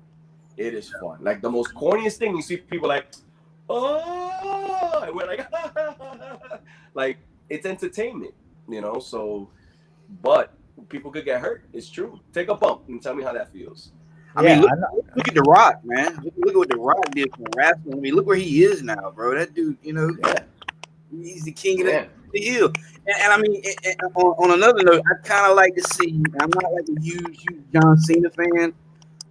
It is fun. Like the most corniest thing, you see people like, oh, and we're like, like it's entertainment, you know. So, but people could get hurt. It's true. Take a bump and tell me how that feels. I mean, yeah, look at The Rock, man. Look at what The Rock did for wrestling. I mean, look where he is now, bro. That dude, you know, he's the king of the hill. And I mean, on another note, I kind of like to see. I'm not like a huge John Cena fan,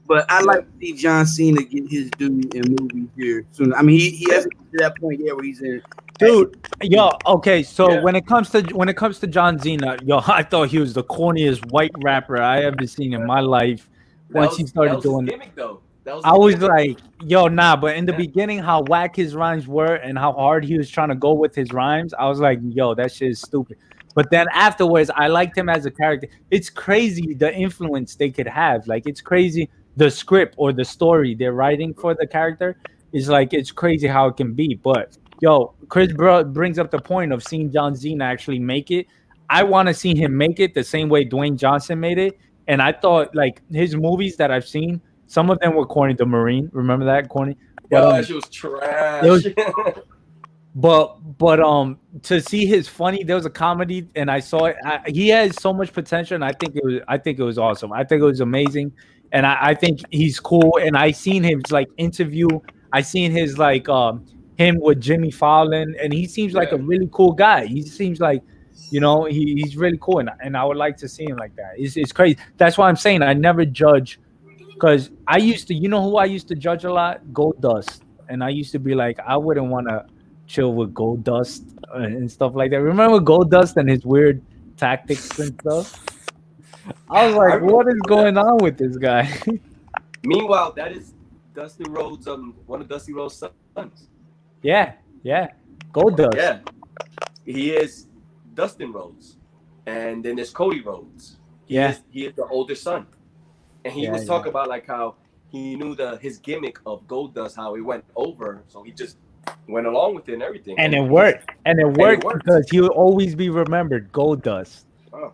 but I like to see John Cena get his due in movies here soon. I mean, he hasn't get to that point yet where he's in. dude. Yo, okay. So when it comes to John Cena, yo, I thought he was the corniest white rapper I ever seen in my life. Once he started doing it, I was like, yo, nah. But in the beginning, how whack his rhymes were and how hard he was trying to go with his rhymes, I was like, yo, that shit is stupid. But then afterwards, I liked him as a character. It's crazy the influence they could have. Like, it's crazy the script or the story they're writing for the character is like, it's crazy how it can be. But yo, Chris brings up the point of seeing John Cena actually make it. I want to see him make it the same way Dwayne Johnson made it. And I thought like his movies that I've seen, some of them were corny. The Marine, remember that corny? But, she was trash. But to see his funny, there was a comedy, and I saw it. He has so much potential, and I think it was awesome. I think it was amazing, and I think he's cool. And I seen his like interview. I seen his like him with Jimmy Fallon, and he seems like a really cool guy. He seems like, you know, he's really cool, and I would like to see him like that. It's crazy. That's why I'm saying I never judge, because I used to, you know who I used to judge a lot? Goldust, and I used to be like, I wouldn't want to chill with Goldust and stuff like that. Remember Goldust and his weird tactics and stuff? I was like, what is going on with this guy? Meanwhile, that is Dusty Rhodes, one of Dusty Rhodes' sons. Yeah, Goldust. Yeah, he is Dustin Rhodes, and then there's Cody Rhodes. He is the older son, and he was talking about like how he knew his gimmick of Goldust, how it went over, so he just went along with it and everything. And it worked. Because he will always be remembered. Goldust. Oh.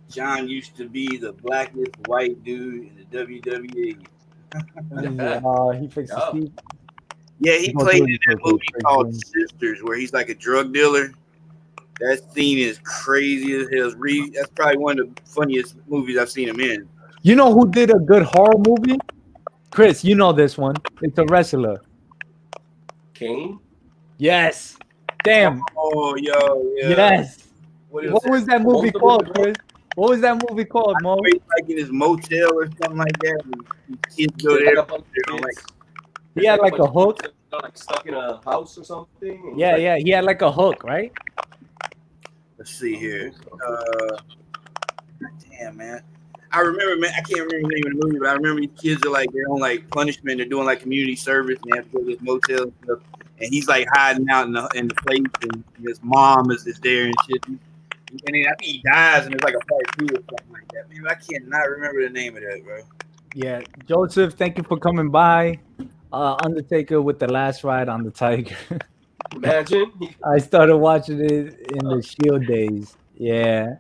John used to be the blackest white dude in the WWE. He fixed the seat. Yeah, he played in that movie called Sisters, where he's like a drug dealer. That scene is crazy as hell. That's probably one of the funniest movies I've seen him in. You know who did a good horror movie? Chris, you know this one. It's a wrestler. Kane? Yes. Damn. Oh, yo, yeah. Yes. What was that movie called, Chris? What was that movie called, Mo? Like in his motel or something like that. Kids go there. He had like a hook. Like stuck in a house or something. Yeah. He had like a hook, right? Let's see here. Damn, man. I remember, man. I can't remember the name of the movie, but I remember these kids are like they're on like punishment. They're doing like community service, and they have to go to this motel and stuff. And he's like hiding out in the place, and his mom is there and shit. And then I think he dies, and there's like a part 2 or something like that. Man, I cannot remember the name of that, bro. Yeah, Joseph, thank you for coming by. Undertaker with the last ride on the Tiger. Imagine. I started watching it in the Shield days. Yeah.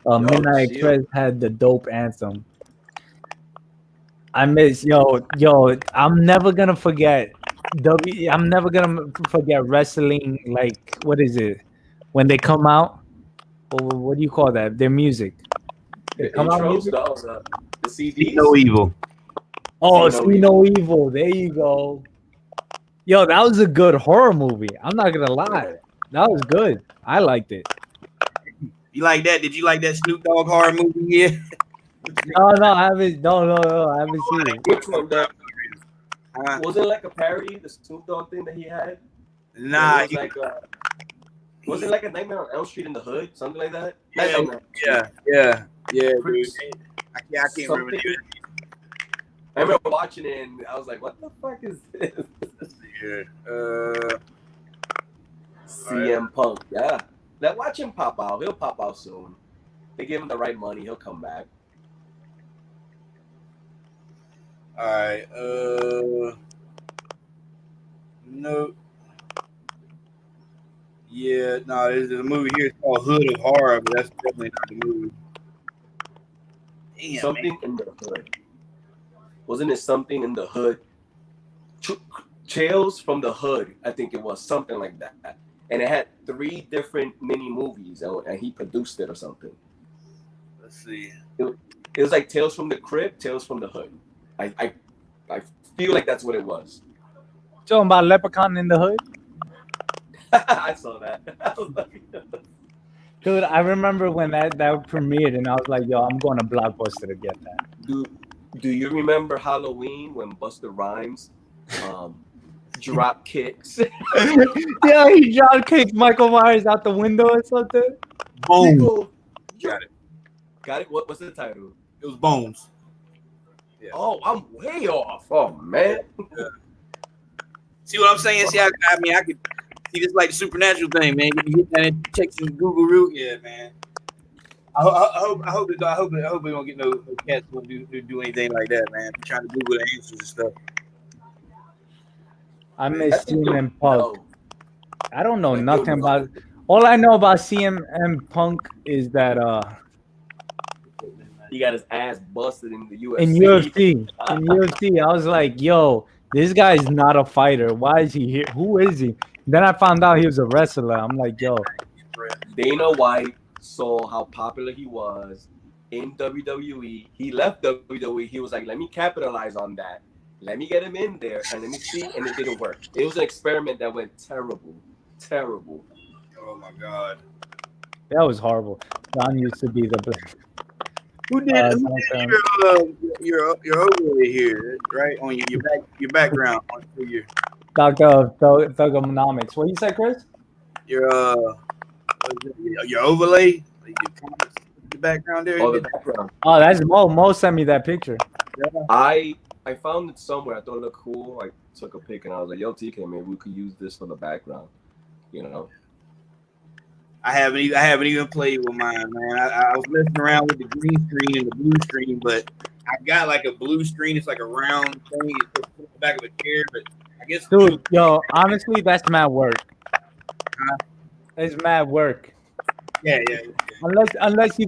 Midnight Express had the dope anthem. I miss yo. I'm never gonna forget I'm never gonna forget wrestling. Like, what is it when they come out? What do you call that? Their music. The intros, the CDs. No Evil. Oh, See No Evil. There you go. Yo, that was a good horror movie. I'm not gonna lie. That was good. I liked it. You like that? Did you like that Snoop Dogg horror movie here? No, I haven't. No, I haven't seen it. Which one? Was it like a parody, the Snoop Dogg thing that he had? Nah. Was it like a Nightmare on Elm Street in the Hood? Something like that? Yeah. Dude. I can't remember. I remember watching it and I was like, what the fuck is this? Yeah. CM Punk, yeah. Let watch him pop out. He'll pop out soon. They give him the right money, he'll come back. All right. No. Yeah, no, there's a movie here called Hood of Horror, but that's definitely not the movie. Damn, Something in the Hood. Wasn't it Something in the Hood? Tales from the Hood, I think it was, something like that. And it had 3 different mini movies, and he produced it or something. Let's see. It was like Tales from the Crypt, Tales from the Hood. I feel like that's what it was. Talking about Leprechaun in the Hood? I saw that. Dude, I remember when that premiered, and I was like, yo, I'm going to Blockbuster to get that. Do you remember Halloween when Busta Rhymes drop kicks? Yeah, he drop kicked Michael Myers out the window or something. Bones. Got it? What's the title? It was Bones. Yeah. Oh, I'm way off. Oh, man. Yeah. See what I'm saying? See, I mean, I could see this like the supernatural thing, man. You hit that and text and Google root, yeah, man. I hope we don't get no cats who do anything like that, man. Trying to Google the answers and stuff. I miss CM Punk. I don't know nothing about. All I know about CM Punk is that he got his ass busted in the UFC. In UFC, I was like, yo, this guy's not a fighter. Why is he here? Who is he? Then I found out he was a wrestler. I'm like, yo. Dana White saw how popular he was in WWE. He left WWE. He was like, let me capitalize on that. Let me get him in there and let me see. And it didn't work. It was an experiment that went terrible. Terrible. Oh my God. That was horrible. John used to be the. Who did your overlay here, right? On your background on your Dr. Thugonomics. What you say, Chris? Your overlay, the background there. Oh, the background. Oh, that's Mo. Mo sent me that picture. Yeah. I found it somewhere. I thought it looked cool. I took a pic and I was like, yo, TK, maybe we could use this for the background. You know. I haven't even played with mine, man. I was messing around with the green screen and the blue screen, but I got like a blue screen. It's like a round thing. It's put in the back of a chair, but I guess. Dude, yo, honestly, that's mad work. It's mad work. Yeah. Unless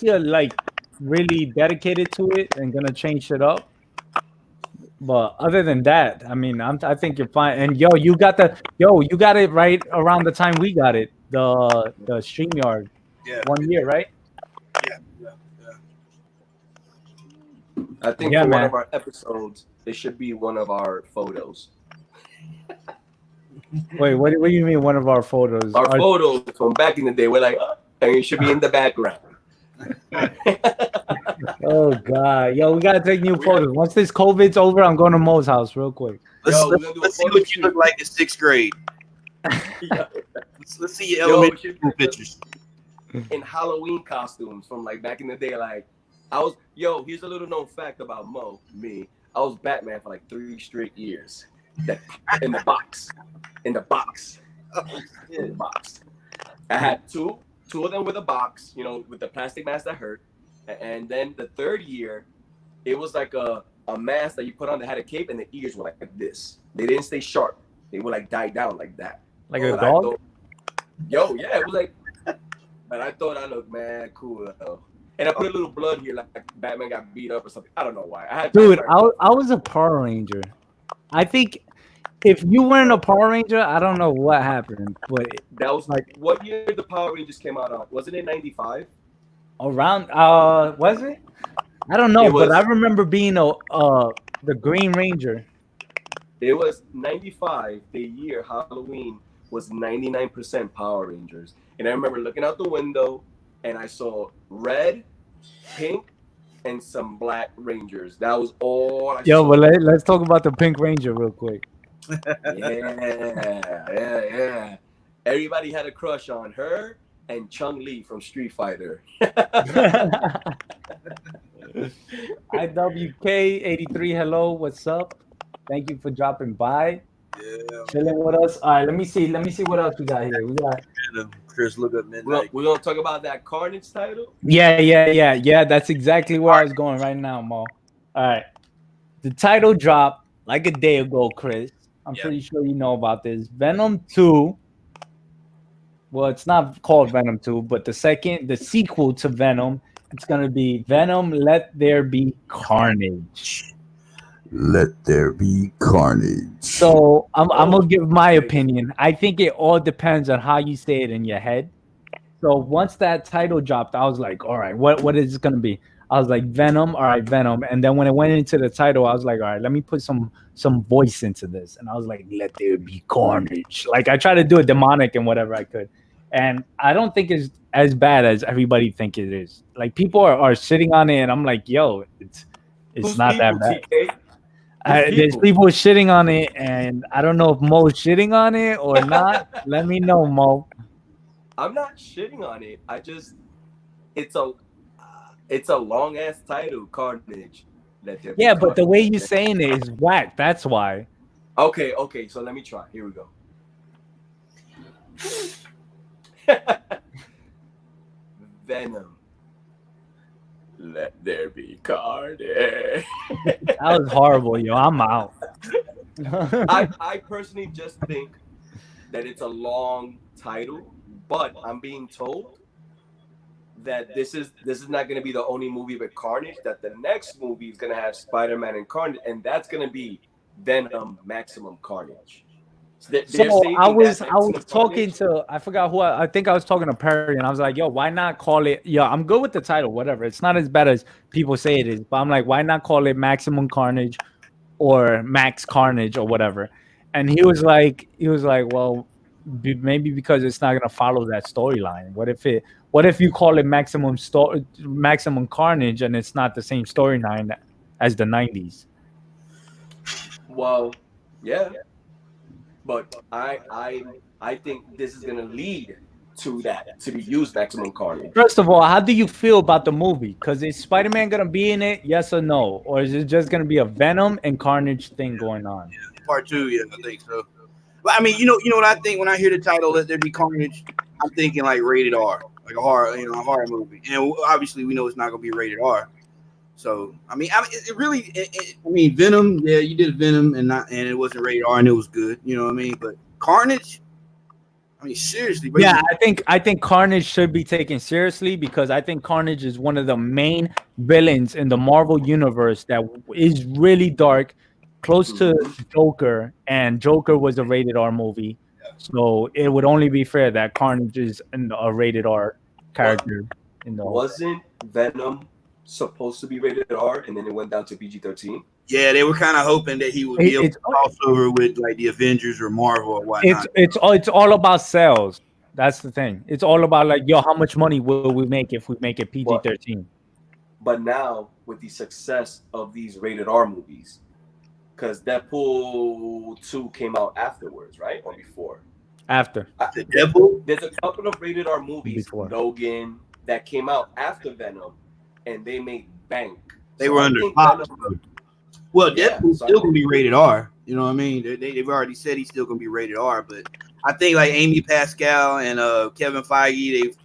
you're like really dedicated to it and gonna change it up. But other than that, I mean, I think you're fine. And you got it right around the time we got it. The StreamYard. Yeah. 1 year, right? Yeah. I think for one of our episodes, it should be one of our photos. Wait, what do you mean one of our photos? Our photos from back in the day, we're like, and it should be in the background. Oh God, yo, we gotta take new photos. Once this COVID's over, I'm going to Mo's house real quick. Let's see what you look like in 6th grade. Let's see your elementary pictures. In Halloween costumes from like back in the day, like here's a little known fact about me. I was Batman for like 3 straight years. In the box. I had two of them with a box, with the plastic mask that hurt. And then the 3rd year, it was like a mask that you put on that had a cape and the ears were like this. They didn't stay sharp. They would like die down like that. Like a dog? It was like, but I thought I looked mad cool though. And I put a little blood here, like Batman got beat up or something. I don't know why. Dude, I was a Power Ranger. I think if you weren't a Power Ranger, I don't know what happened. But that was like, what year the Power Rangers came out on? Wasn't it 95? Around, was it? I don't know, but I remember being the Green Ranger. It was 95. The year Halloween was 99% Power Rangers, and I remember looking out the window and I saw red, pink, and some black Rangers. That was all I saw. But let's talk about the Pink Ranger real quick. Yeah. Everybody had a crush on her and Chun-Li from Street Fighter. IWK83, hello, what's up? Thank you for dropping by. Yeah, Chilling with us. All right, let me see. Let me see what else we got here. We got Chris, look up midnight. We're gonna talk about that Carnage title. yeah. That's exactly where I was going right now, Mo. All right. The title dropped like a day ago, Chris. I'm Yep. pretty sure you know about this. Venom 2. Well, it's not called Venom 2, but the sequel to Venom, it's gonna be Venom Let There Be Carnage. Let there be carnage. So I'm gonna give my opinion. I think it all depends on how you say it in your head. So once that title dropped, I was like, all right, what is it gonna be? I was like, Venom, all right, Venom. And then when it went into the title, I was like, all right, let me put some voice into this. And I was like, let there be carnage. Like I tried to do it demonic and whatever I could. And I don't think it's as bad as everybody think it is. Like people are sitting on it, and I'm like, yo, it's Who's not that people, bad. TK? There's people shitting on it, and I don't know if Mo's shitting on it or not. Let me know, Mo. I'm not shitting on it. It's a long ass title, Carnage. Let there be Yeah, but the carnage. way you're saying it is whack. That's why. Okay. So let me try. Here we go. Venom. Let there be carnage. That was horrible, yo. I'm out. I personally just think that it's a long title, but I'm being told that this is not going to be the only movie with Carnage. That the next movie is going to have Spider-Man and Carnage, and that's going to be Venom Maximum Carnage. So I was talking to, I forgot who, I think I was talking to Perry, and I was like, yo, why not call it, yo, I'm good with the title, whatever. It's not as bad as people say it is, but I'm like, why not call it Maximum Carnage or Max Carnage or whatever? And he was like, well, maybe because it's not gonna follow that storyline. What if you call it Maximum Carnage and it's not the same storyline as the 90s? Well, yeah, but I think this is gonna lead to that, to be used Maximum Carnage. First of all, how do you feel about the movie? Because is Spider-Man gonna be in it? Yes or no? Or is it just gonna be a Venom and Carnage thing going on? Part 2, yeah, I think so. But I mean, you know what I think when I hear the title "Let There Be Carnage," I'm thinking like rated R, like a horror movie. And obviously, we know it's not gonna be rated R. So I mean, Venom, yeah, you did Venom, and it wasn't rated R, and it was good. You know what I mean? But Carnage, I mean, seriously, bro. Yeah, I think Carnage should be taken seriously because I think Carnage is one of the main villains in the Marvel universe that is really dark, close to Joker, and Joker was a rated R movie. So it would only be fair that Carnage is a rated R character. Wasn't Venom supposed to be rated R, and then it went down to PG-13? Yeah, they were kind of hoping that he would be able to cross over with like the Avengers or Marvel or whatnot. It's all about sales. That's the thing. It's all about like, yo, how much money will we make if we make it PG-13? But now with the success of these rated R movies, because Deadpool 2 came out afterwards, right? Or before? After. The Deadpool? There's a couple of rated R movies, Before. Logan, that came out after Venom, and they made bank. They were under Fox. Well, Yeah, Deadpool's still gonna be rated R. You know what I mean? They've already said he's still gonna be rated R, but I think like Amy Pascal and Kevin Feige, they've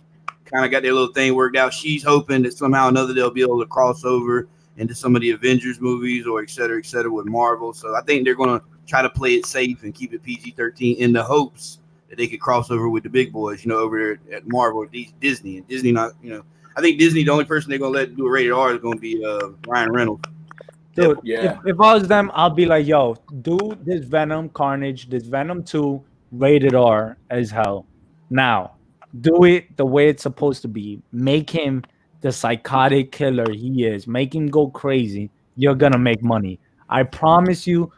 kind of got their little thing worked out. She's hoping that somehow or another they'll be able to cross over into some of the Avengers movies or et cetera with Marvel. So I think they're gonna try to play it safe and keep it PG-13 in the hopes that they could cross over with the big boys, over there at Marvel, Disney. And Disney not, I think Disney, the only person they're gonna let do a rated R is gonna be Ryan Reynolds. Dude, Yeah. if I was them, I'll be like, yo, do this Venom Carnage, this Venom 2 rated R as hell. Now, do it the way it's supposed to be. Make him the psychotic killer he is. Make him go crazy. You're gonna make money. I promise you,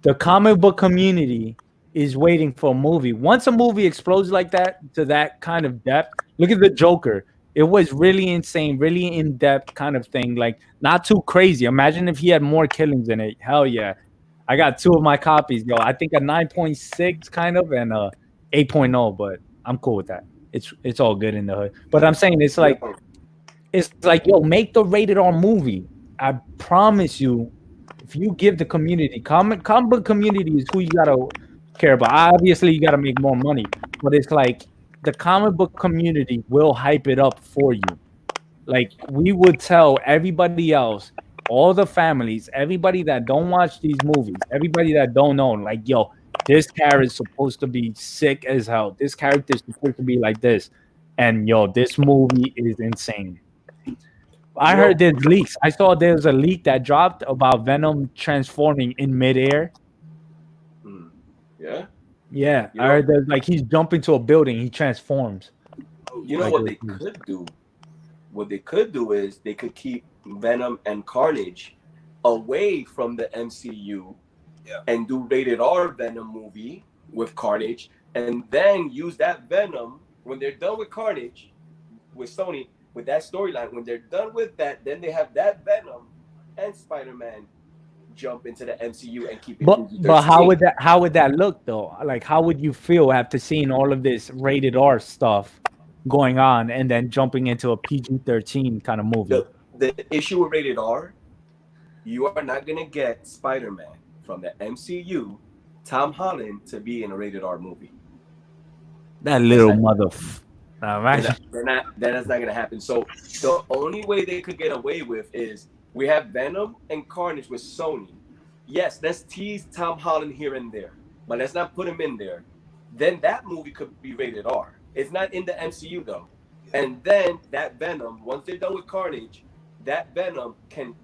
the comic book community is waiting for a movie. Once a movie explodes like that to that kind of depth, look at the Joker. It was really insane, really in-depth kind of thing. Like, not too crazy. Imagine if he had more killings in it. Hell yeah. I got 2 of my copies, yo. I think a 9.6 kind of and a 8.0, but I'm cool with that. It's all good in the hood. But I'm saying it's like, yo, make the rated R movie. I promise you, if you give the community, comic book community is who you gotta care about. Obviously, you gotta make more money, but it's like the comic book community will hype it up for you. Like we would tell everybody else, all the families, everybody that don't watch these movies, everybody that don't know, like, yo, this character is supposed to be sick as hell. This character is supposed to be like this. And yo, this movie is insane. I Yo. heard there's leaks. I saw there's a leak that dropped about Venom transforming in midair. Yeah. Yeah, You I know- heard there's like he's jumping to a building, he transforms. You know Like what it they was- could do? What they could do is they could keep Venom and Carnage away from the MCU and do rated R Venom movie with Carnage, and then use that Venom when they're done with Carnage with Sony with that storyline. When they're done with that, then they have that Venom and Spider-Man jump into the MCU and keep it. But PG-13. how would that look though? Like how would you feel after seeing all of this rated R stuff going on and then jumping into a PG-13 kind of movie? The issue with rated R, you are not gonna get Spider-Man from the MCU, Tom Holland, to be in a rated R movie. That little That's mother. That's not gonna happen. So the only way they could get away with is we have Venom and Carnage with Sony. Yes, let's tease Tom Holland here and there, but let's not put him in there. Then that movie could be rated R. It's not in the MCU though. And then that Venom, once they're done with Carnage, that Venom can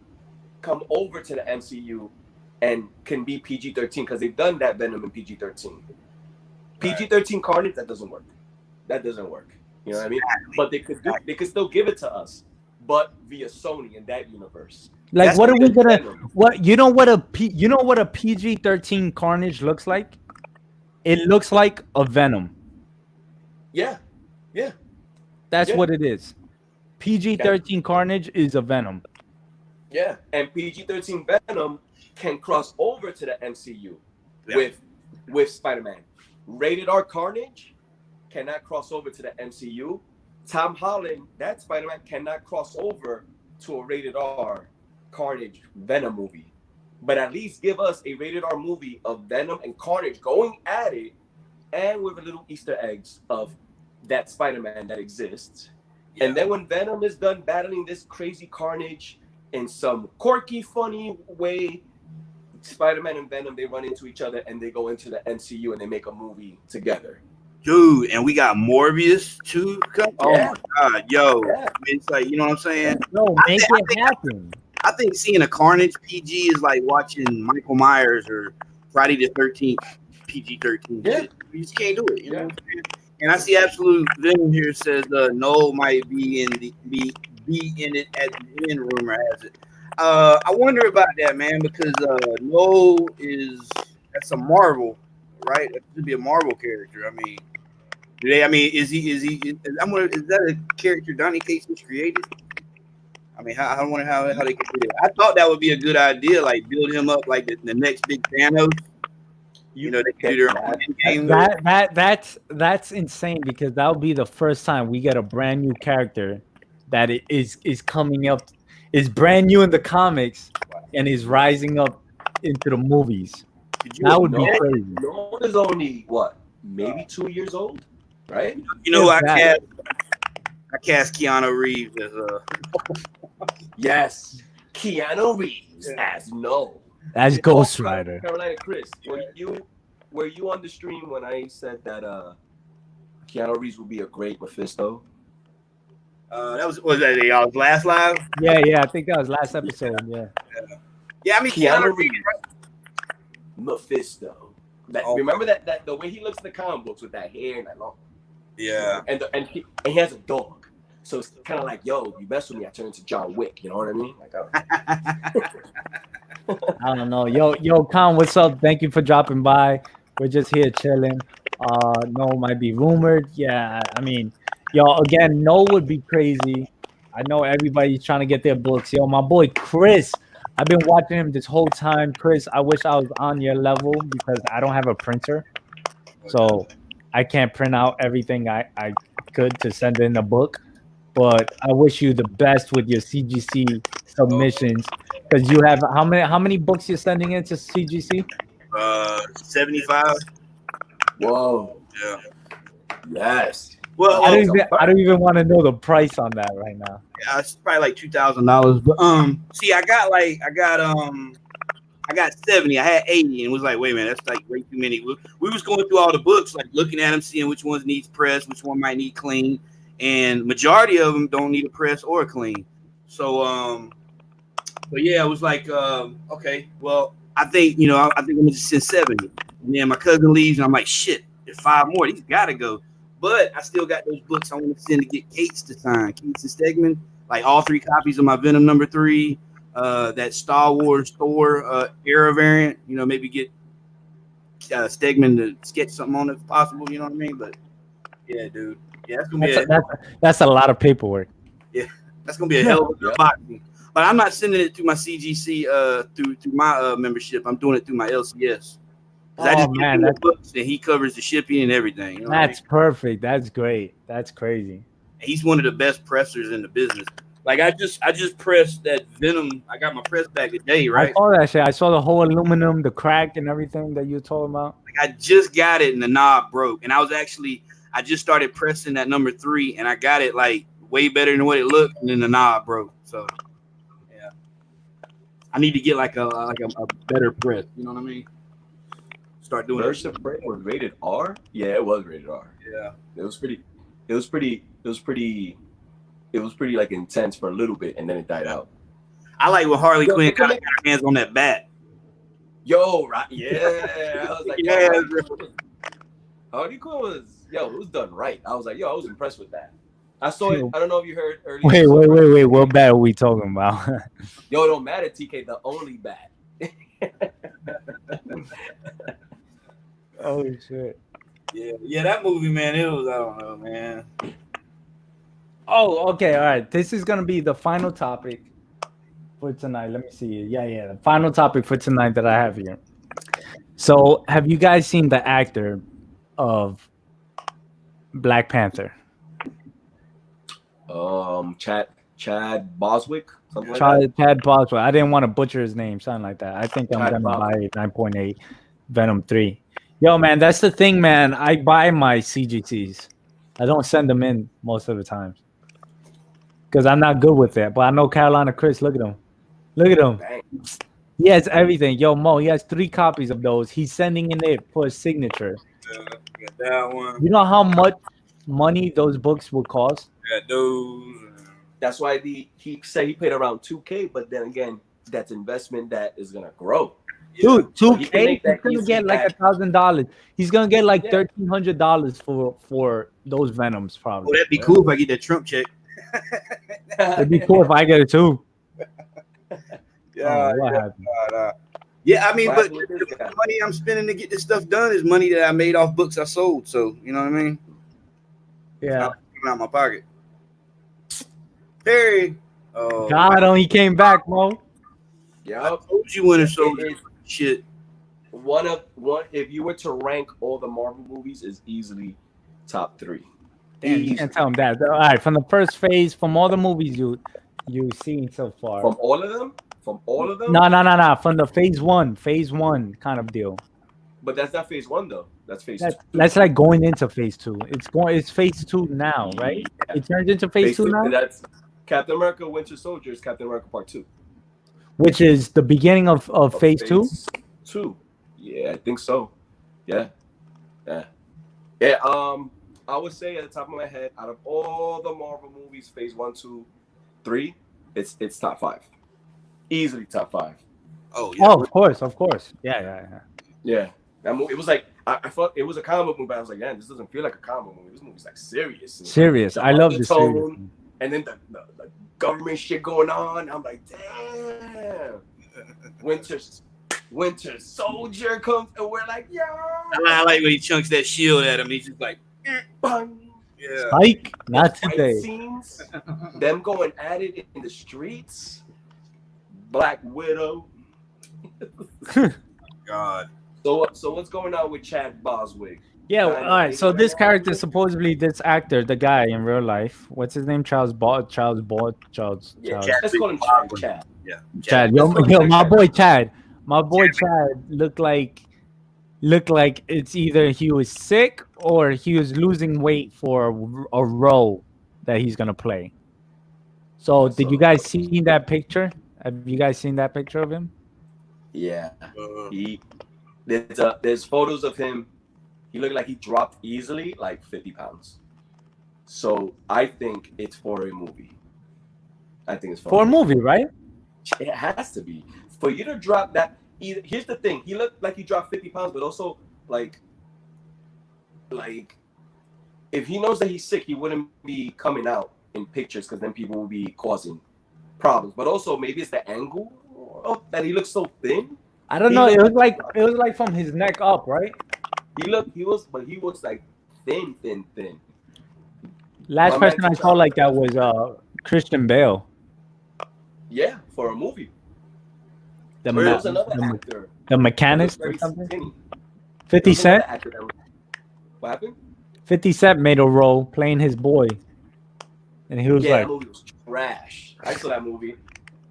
come over to the MCU and can be PG-13 because they've done that Venom in PG-13. PG-13 Carnage, that doesn't work. That doesn't work. You know what I mean? But they could still give it to us, but via Sony in that universe. Like That's what are we because gonna Venom. what you know what a PG-13 Carnage looks like? It looks like a Venom. Yeah. Yeah. That's Yeah. what it is. PG-13 Carnage is a Venom. Yeah. And PG-13 Venom can cross over to the MCU with Spider-Man. Rated R Carnage cannot cross over to the MCU. Tom Holland, that Spider-Man cannot cross over to a rated R Carnage Venom movie. But at least give us a rated R movie of Venom and Carnage going at it, and with a little Easter eggs of that Spider-Man that exists. Yeah. And then when Venom is done battling this crazy Carnage in some quirky, funny way, Spider-Man and Venom, they run into each other and they go into the MCU and they make a movie together. Dude, and we got Morbius too. Oh Yeah. my god, yo. Yeah. It's like, you know what I'm saying? No, I make think- it happen. I think seeing a Carnage PG is like watching Michael Myers or Friday the 13th PG-13. Yeah. Shit. You just can't do it. You know Yeah. what I'm saying? And I see Absolute Venom here says Noel might be in it as the end, rumor has it. I wonder about that, man, because Noel that's a Marvel, right? That should be a Marvel character. I mean, is that a character Donny Cates has created? I mean, I wonder how they can do it. I thought that would be a good idea, like build him up like the next big Thanos. You know, they can do their own game. That's insane because that would be the first time we get a brand new character that is coming up, is brand new in the comics and is rising up into the movies. That would be crazy. Nolan is only what, maybe 2 years old, right? You know, I Yeah, cast Keanu Reeves as Yes, Keanu Reeves as No. That's Ghost Rider. Carolina Chris, were you on the stream when I said that Keanu Reeves would be a great Mephisto? was that y'all's last live? Yeah, I think that was last episode. Yeah. Yeah, I mean Keanu Reeves, Mephisto. Oh. Remember that the way he looks in the comic books with that hair and that long. Yeah. And he has a dog. So it's kind of like, yo, you mess with me, I turn into John Wick. You know what I mean? Like, I don't know. Yo, Con, what's up? Thank you for dropping by. We're just here chilling. No might be rumored. Yeah, I mean, yo, again, no would be crazy. I know everybody's trying to get their books. Yo, my boy Chris, I've been watching him this whole time. Chris, I wish I was on your level because I don't have a printer. So I can't print out everything I could to send in a book. But I wish you the best with your CGC submissions. Because you have how many books you're sending into CGC? 75. Whoa. Yeah. Yes. Well, I don't even want to know the price on that right now. yeah, it's probably like $2,000. But see, I got 70. I had 80, and was like, wait a minute, that's like way too many. We was going through all the books, like looking at them, seeing which ones needs press, which one might need clean, and majority of them don't need a press or a clean. So but yeah, it was like okay, well, I think I think I'm gonna just send 70. And then my cousin leaves, and I'm like, shit, there's 5 more. These gotta go. But I still got those books I want to send to get Cates to sign. Cates and Stegman, like all 3 copies of my Venom #3, that Star Wars Thor era variant. Maybe get Stegman to sketch something on it if possible. You know what I mean? But yeah, dude, yeah, that's gonna be that's a lot of paperwork. Yeah, that's gonna be a hell of a unboxing. But I'm not sending it to my CGC through my membership. I'm doing it through my LCS. I just give him the books and he covers the shipping and everything. That's perfect. That's great. That's crazy. He's one of the best pressers in the business. Like I just pressed that Venom. I got my press back today, right? I saw that shit. I saw the whole aluminum, the crack, and everything that you told about. Like I just got it and the knob broke, and I just started pressing that #3, and I got it like way better than what it looked, and then the knob broke. So yeah, I need to get like a better press. You know what I mean? Start doing Burst of Prey was rated R. Yeah, it was rated R. Yeah, it was pretty like intense for a little bit, and then it died out. I like when Harley Quinn kind of got her hands on that bat. Yo, right? Yeah, I was like, yeah, Harley Quinn was it was done right. I was like, I was impressed with that. I saw it. I don't know if you heard earlier. Wait. What bat are we talking about? Yo, it don't matter, TK. The only bat. Oh shit! Yeah, that movie, man. It was, I don't know, man. Oh, okay, all right. This is gonna be the final topic for tonight. Let me see. Yeah. The final topic for tonight that I have here. So, have you guys seen the actor of Black Panther? Chad Boswick. Chad Boswick. I didn't want to butcher his name, something like that. I think I'm gonna buy 9.8 Venom 3. Yo, man, that's the thing, man. I buy my CGCs. I don't send them in most of the time because I'm not good with it. But I know Carolina Chris. Look at him. He has everything. Yo, Mo, he has 3 copies of those. He's sending in it for a signature. Got that one. You know how much money those books would cost? Got those. That's why he said he paid around $2,000, but then again, that's investment that is gonna grow. Dude, $2,000. He's gonna get like $1,000. He's gonna get like $1,300 for those Venoms, probably. Oh, that'd be cool if I get that Trump check. It'd be cool if I get it too. Yeah, yeah. I mean, but the money I'm spending to get this stuff done is money that I made off books I sold. So you know what I mean? Yeah. Coming out my pocket. Perry. Oh, God, he came back, Mo. Yeah. I told you when it sold shit. One if you were to rank all the Marvel movies, is easily top 3. Damn, you can't tell him that. All right, from the first phase, from all the movies you've seen so far. From all of them? No. From the phase one kind of deal. But that's not phase 1 though. That's phase 2. That's like going into phase 2. It's phase 2 now, right? Yeah. It turns into phase 2 now. That's Captain America: Winter Soldier is Captain America Part 2. Which is the beginning of phase 2? 2. Yeah, I think so. Yeah. I would say at the top of my head, out of all the Marvel movies, phase 1, 2, 3, it's top 5. Easily top 5. Oh, yeah. Oh, of course. Yeah. That movie, it was like I thought it was a comic book movie, but I was like, man, this doesn't feel like a comic movie. This movie's like serious. Serious. I love the serious. And then the government shit going on. I'm like, damn. Winter Soldier comes, and we're like, yo. I like when he chunks that shield at him. He's just like, bang. Yeah. Spike, not today. Scenes, them going at it in the streets. Black Widow. God. So what's going on with Chad Boswick? Yeah, Kind all of right. So taking this it character, out. supposedly this actor, the guy in real life, what's his name? Charles Yeah, Charles let's call him Chad. Chad. Yeah. Chad. Let's call him Yo, my Chad. boy Chad. My boy Chad looked like it's either he was sick or he was losing weight for a role that he's gonna play. So did you guys see that picture? Have you guys seen that picture of him? Yeah, Uh, he there's photos of him. He looked like he dropped easily like 50 pounds. So I think it's for a movie. I think it's For a movie, right? It has to be for you to drop that. Here's the thing: he looked like he dropped 50 pounds, but also like if he knows that he's sick, he wouldn't be coming out in pictures because then people will be causing problems. But also maybe it's the angle that he looks so thin. I don't He know. looked It was like from his neck up, right? He was like thin. Last My person man I saw T'Challa. like that was Christian Bale. Yeah, for a movie. The There ma- was another the, actor. the that mechanist was or very something. skinny. 50 There was another Cent. actor that was- What happened? 50 Cent made a role playing his boy, and he was Yeah, like, that movie was trash. I saw that movie.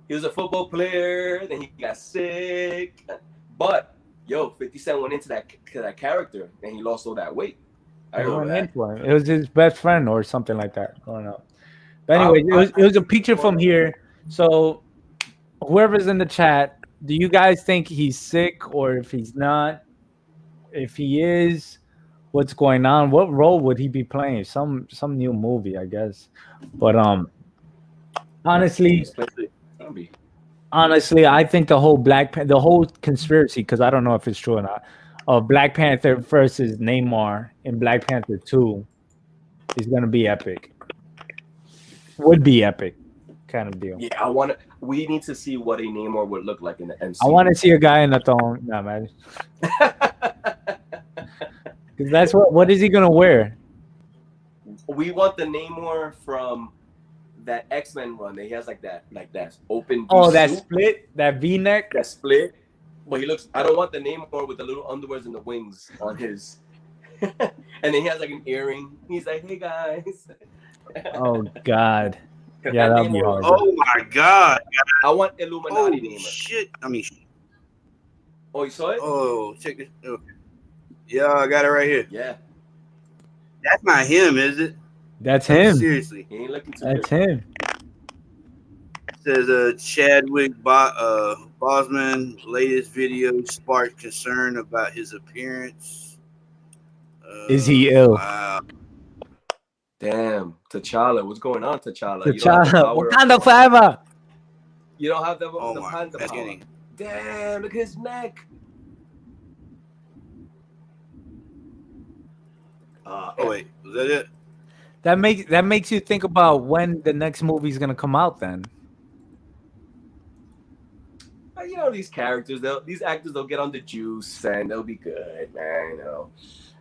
He was a football player, then he got sick. But 50 Cent went into that character and he lost all that weight. I he remember went that. into him. It was his best friend or something like that. I don't know. But anyway, it was a picture from here. So whoever's in the chat, do you guys think he's sick, or if he's not? If he is, what's going on? What role would he be playing? Some new movie, I guess. But honestly, He's playing zombie. I think the whole the whole conspiracy, because I don't know if it's true or not, of Black Panther versus Neymar in Black Panther 2 is gonna be epic. Would be epic, kind of deal. Yeah, we need to see what a Namor would look like in the MCU. I want to see a guy in the thong. Nah, man. Because that's what is he gonna wear? We want the Namor from that X-Men run. That he has like that open. Oh, that suit, split, that V-neck. that split. But he looks. I don't want the Namor with the little underwears and the wings on his. And then he has like an earring. He's like, "Hey guys." Oh God. Yeah, that'd be hard. Oh my God! I want Illuminati Holy Namor. shit! I mean, Oh, you saw it? oh, check this. Okay. Yeah, I got it right here. Yeah. That's not him, is it? That's him. Seriously. He ain't looking too That's good. him. It says Chadwick Boseman latest video sparked concern about his appearance. Is he ill? Wow. Damn, T'Challa, what's going on, T'Challa? T'Challa, Wakanda forever. You don't have the Oh my Panther God. power. Damn, look at his neck. Oh wait, was that it? That makes you think about when the next movie is gonna come out. Then You know, these characters, these actors, they'll get on the juice and they'll be good, man. You know,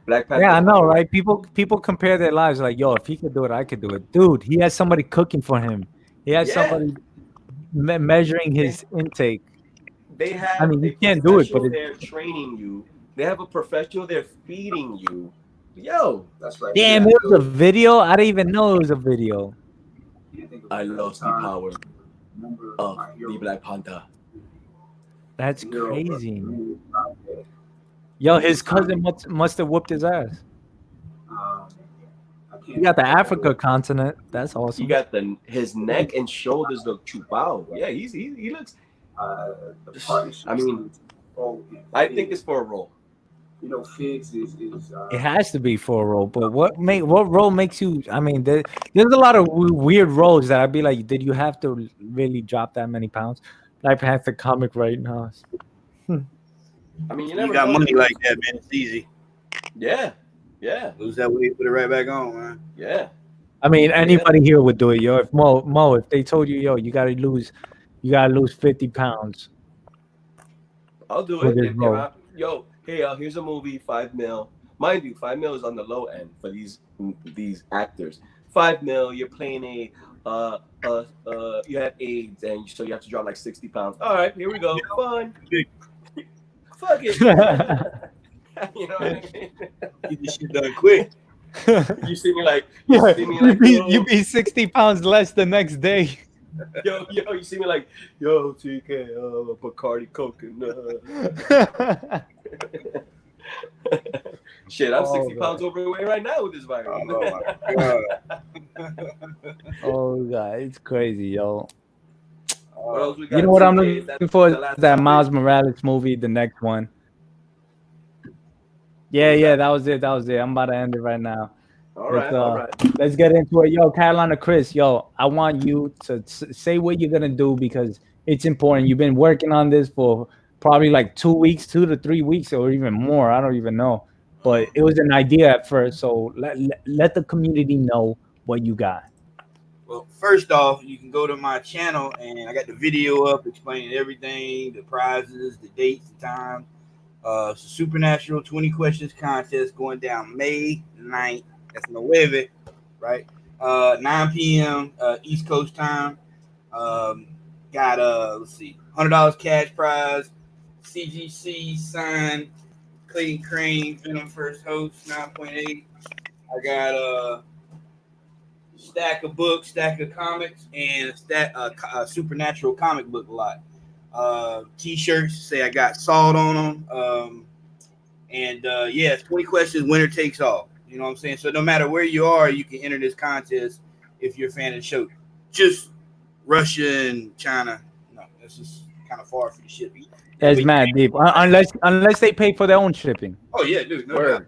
Black Panther. yeah, I know, right? People compare their lives like, yo, if he could do it, I could do it. Dude, he has somebody cooking for him. He has somebody measuring his intake. They have. I mean, you a can't do it, but professional there training you. They have a professional there feeding you. Yo, That's right. damn, it was a video. I didn't even know it was a video. I lost the power of the Black Panther. That's crazy. Yo, his cousin must have whooped his ass. He got the Africa continent. That's awesome. He got his neck and shoulders look chupao. Yeah, he looks. I mean, I think it's for a role. You know, Figs is It has to be for a role, but what role makes you? I mean, there's a lot of weird roles that I'd be like, did you have to really drop that many pounds? Black Panther comic right now. I mean, You got money like that, man. It's easy. Yeah. Lose that weight, put it right back on, man. Yeah. I mean, anybody here would do it, yo. If Mo, if they told you, yo, you gotta lose 50 pounds. I'll do For it. this role. Here's a movie, $5 million. Mind you, $5 million is on the low end for these actors. $5 million, you're playing you have AIDS, and so you have to drop like 60 pounds. All right, here we go. Fun. Fuck it. You know what I mean? Get this shit done quick. You see me like, Yeah, see me like, you be 60 pounds less the next day. yo, you see me like, yo, TK, Bacardi Coke and shit, I'm 60 pounds overweight right now with this virus. Oh my god. Oh god, it's crazy, yo. What else we got? You know what I'm TK? Is looking for? the Is last that topic? Miles Morales movie, the next one. Yeah, that was it. I'm about to end it right now. All right. Let's get into it. Yo, Carolina Chris, yo, I want you to say what you're going to do because it's important. You've been working on this for probably like 2 weeks, 2 to 3 weeks, or even more. I don't even know. But it was an idea at first. So let the community know what you got. Well, first off, you can go to my channel and I got the video up explaining everything, the prizes, the dates, the time. It's a Supernatural 20 questions contest going down May 9th. That's 9, right? 9 p.m. East Coast time. Got let's see, $100 cash prize, CGC signed, Clayton Crane, Venom first host, 9.8. I got a stack of books, stack of comics, and a stack Supernatural comic book lot. T-shirts say I got salt on them. Yeah, it's 20 questions, winner takes all. You know what I'm saying? So no matter where you are, you can enter this contest if you're a fan of the show. Just Russia and China, no, that's just kind of far for the shipping. That's mad deep. Unless they pay for their own shipping. Oh yeah, dude. No Word.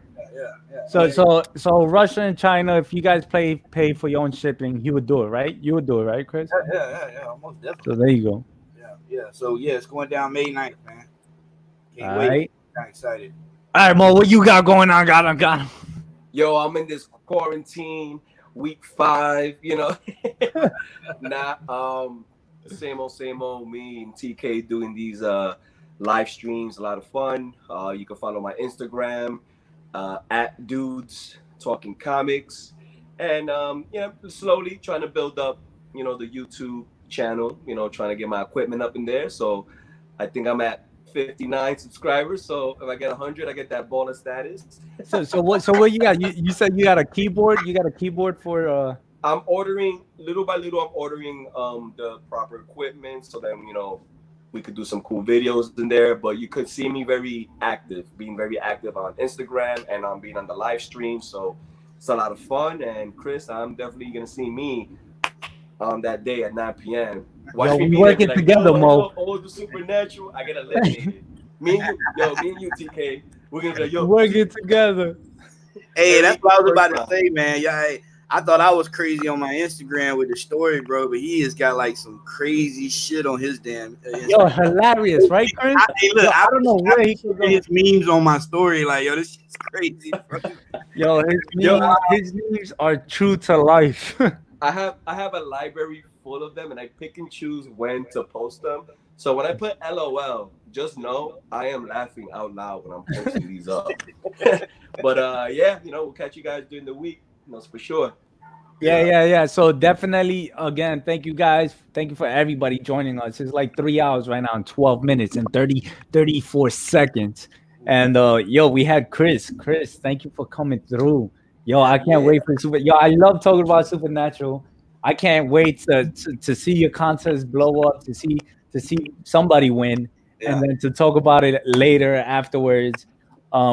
doubt. So Russia and China, if you guys pay for your own shipping, he would do it, right? You would do it, right, Chris? Yeah, almost definitely. So there you go. Yeah. So yeah, it's going down May 9th, man. Can't All wait. right. I'm excited. All right, Mo, what you got going on? Got him. Yo, I'm in this quarantine, week 5, you know. Same old me and TK doing these live streams, a lot of fun. You can follow my Instagram at Dudes Talking Comics. And slowly trying to build up, the YouTube channel, trying to get my equipment up in there. So I think I'm at 59 subscribers. So if I get 100, I get that baller status. So what you got? You said you got a keyboard. You got a keyboard for I'm ordering little by little. I'm ordering the proper equipment so then we could do some cool videos in there. But you could see me being very active on Instagram and on being on the live stream. So it's a lot of fun. And Chris, I'm definitely gonna see me on that day at 9 p.m. Yo, we working together, Mo. Oh, the Supernatural. I get eliminated. me and you, TK. We're gonna be like, yo, working together. Hey, that's what I was about to say, man. Yeah, I thought I was crazy on my Instagram with the story, bro, but he has got like some crazy shit on his damn. Yo, hilarious, right, Chris? I don't know where he put his memes on my story. Like, yo, this shit's crazy, bro. Yo, his memes are true to life. I have a library full of them, and I pick and choose when to post them. So when I put LOL, just know I am laughing out loud when I'm posting these up. But we'll catch you guys during the week. That's for sure. Yeah. So definitely, again, thank you guys. Thank you for everybody joining us. It's like 3 hours right now and 12 minutes and 34 seconds. And we had Chris. Chris, thank you for coming through. Yo, I can't wait for I love talking about Supernatural. I can't wait to see your contest blow up, to see somebody win, and then to talk about it later afterwards.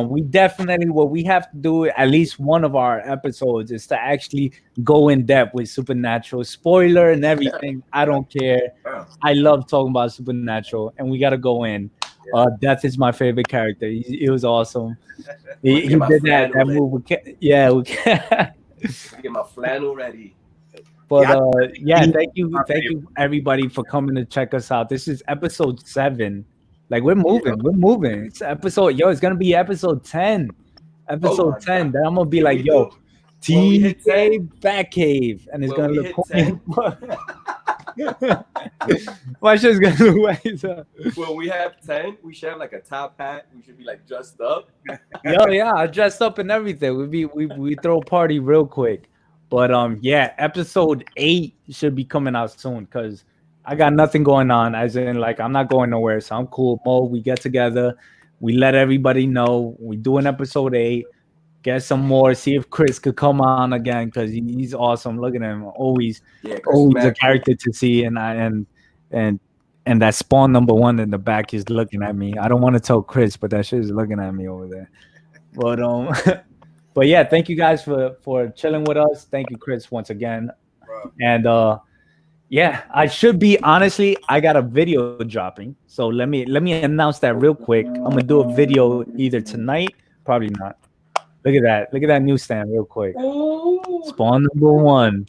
We definitely, what we have to do at least one of our episodes is to actually go in depth with Supernatural, spoiler and everything. I don't care. I love talking about Supernatural, and we got to go in. Death is my favorite character. He was awesome. He did that move. We get my flannel ready. But thank you everybody for coming to check us out. This is episode 7. Like we're moving. It's it's gonna be episode 10. Episode 10. Then I'm gonna be like, TK Batcave, and it's gonna look cool. My shit's gonna look way. When we have 10, we should have like a top hat. We should be like dressed up. I dressed up and everything. We throw a party real quick. But episode 8 should be coming out soon because I got nothing going on. As in, like, I'm not going nowhere, so I'm cool. Mo, we get together. We let everybody know we're doing episode 8. Get some more. See if Chris could come on again because he's awesome. Look at him, always a character to see. And that Spawn #1 in the back is looking at me. I don't want to tell Chris, but that shit is looking at me over there. But but yeah, thank you guys for chilling with us. Thank you, Chris, once again. And yeah, I should be honestly. I got a video dropping, so let me announce that real quick. I'm gonna do a video either tonight, probably not. Look at that! Look at that newsstand, real quick. Spawn #1,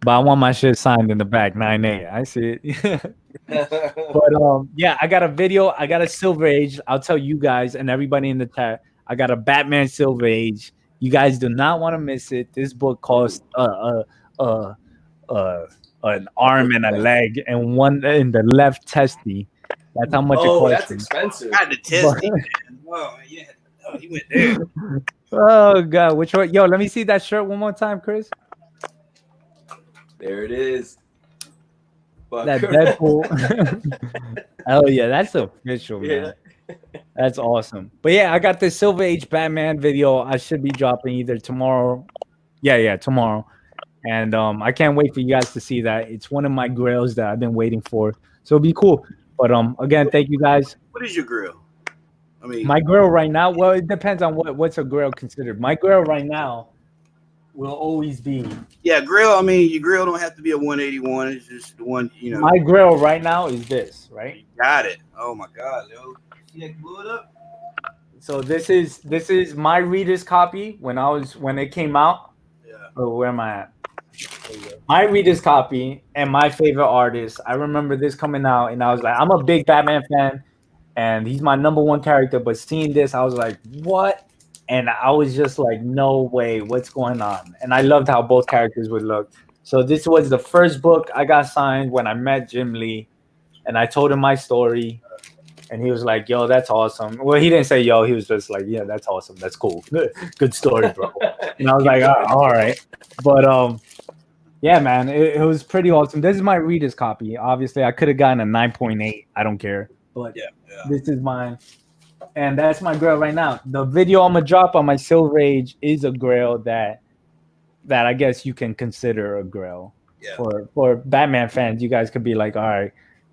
but I want my shit signed in the back, 9A. I see it. But yeah, I got a video. I got a Silver Age. I'll tell you guys and everybody in the chat. I got a Batman Silver Age. You guys do not want to miss it. This book costs an arm and a leg and one in the left testy. That's how much it costs. Oh, that's expensive. Got the testy. Oh yeah, he went there. Oh god, which one? Yo, let me see that shirt one more time, Chris. There it is. That Deadpool. Hell yeah, that's official, man. That's awesome. But yeah, I got this Silver Age Batman video. I should be dropping either tomorrow. Yeah, tomorrow. And I can't wait for you guys to see that. It's one of my grails that I've been waiting for. So it'll be cool. But again, thank you guys. What is your grill? I mean, my grill right now. Well, it depends on what's a grill considered. My grill right now will always be. Yeah, grill. I mean, your grill don't have to be a 181. It's just the one, you know. My grill right now is this, right? You got it. Oh my god, yo. See that blew it up? So this is my reader's copy when it came out. Yeah. Oh, where am I at? My reader's copy and my favorite artist. I remember this coming out, and I was like, I'm a big Batman fan, and he's my #1 character. But seeing this, I was like, what? And I was just like, no way, what's going on? And I loved how both characters would look. So this was the first book I got signed when I met Jim Lee, and I told him my story, and he was like, yo, that's awesome. Well, he didn't say yo, he was just like, yeah, that's awesome, that's cool, good story, bro. And I was like, all right. But yeah, man, it was pretty awesome. This is my reader's copy. Obviously, I could have gotten a 9.8. I don't care, but yeah. This is mine. And that's my grail right now. The video I'm gonna drop on my Silver Age is a grail that I guess you can consider a grail. Yeah. For Batman fans, you guys could be like, all right,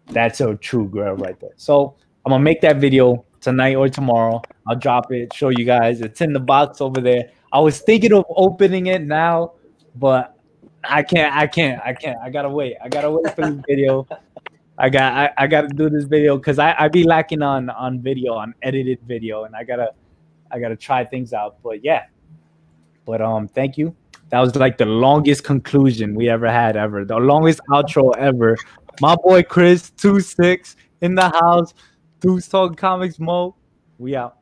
that's a true grail right there. So I'm gonna make that video tonight or tomorrow. I'll drop it, show you guys. It's in the box over there. I was thinking of opening it now, but I can't. I gotta wait. I gotta wait for the video. I gotta do this video because I be lacking on video, on edited video, and I gotta try things out. But yeah. But thank you. That was like the longest conclusion we ever had ever. The longest outro ever. My boy Chris 26 in the house. Dudes Talking Comics Mo. We out.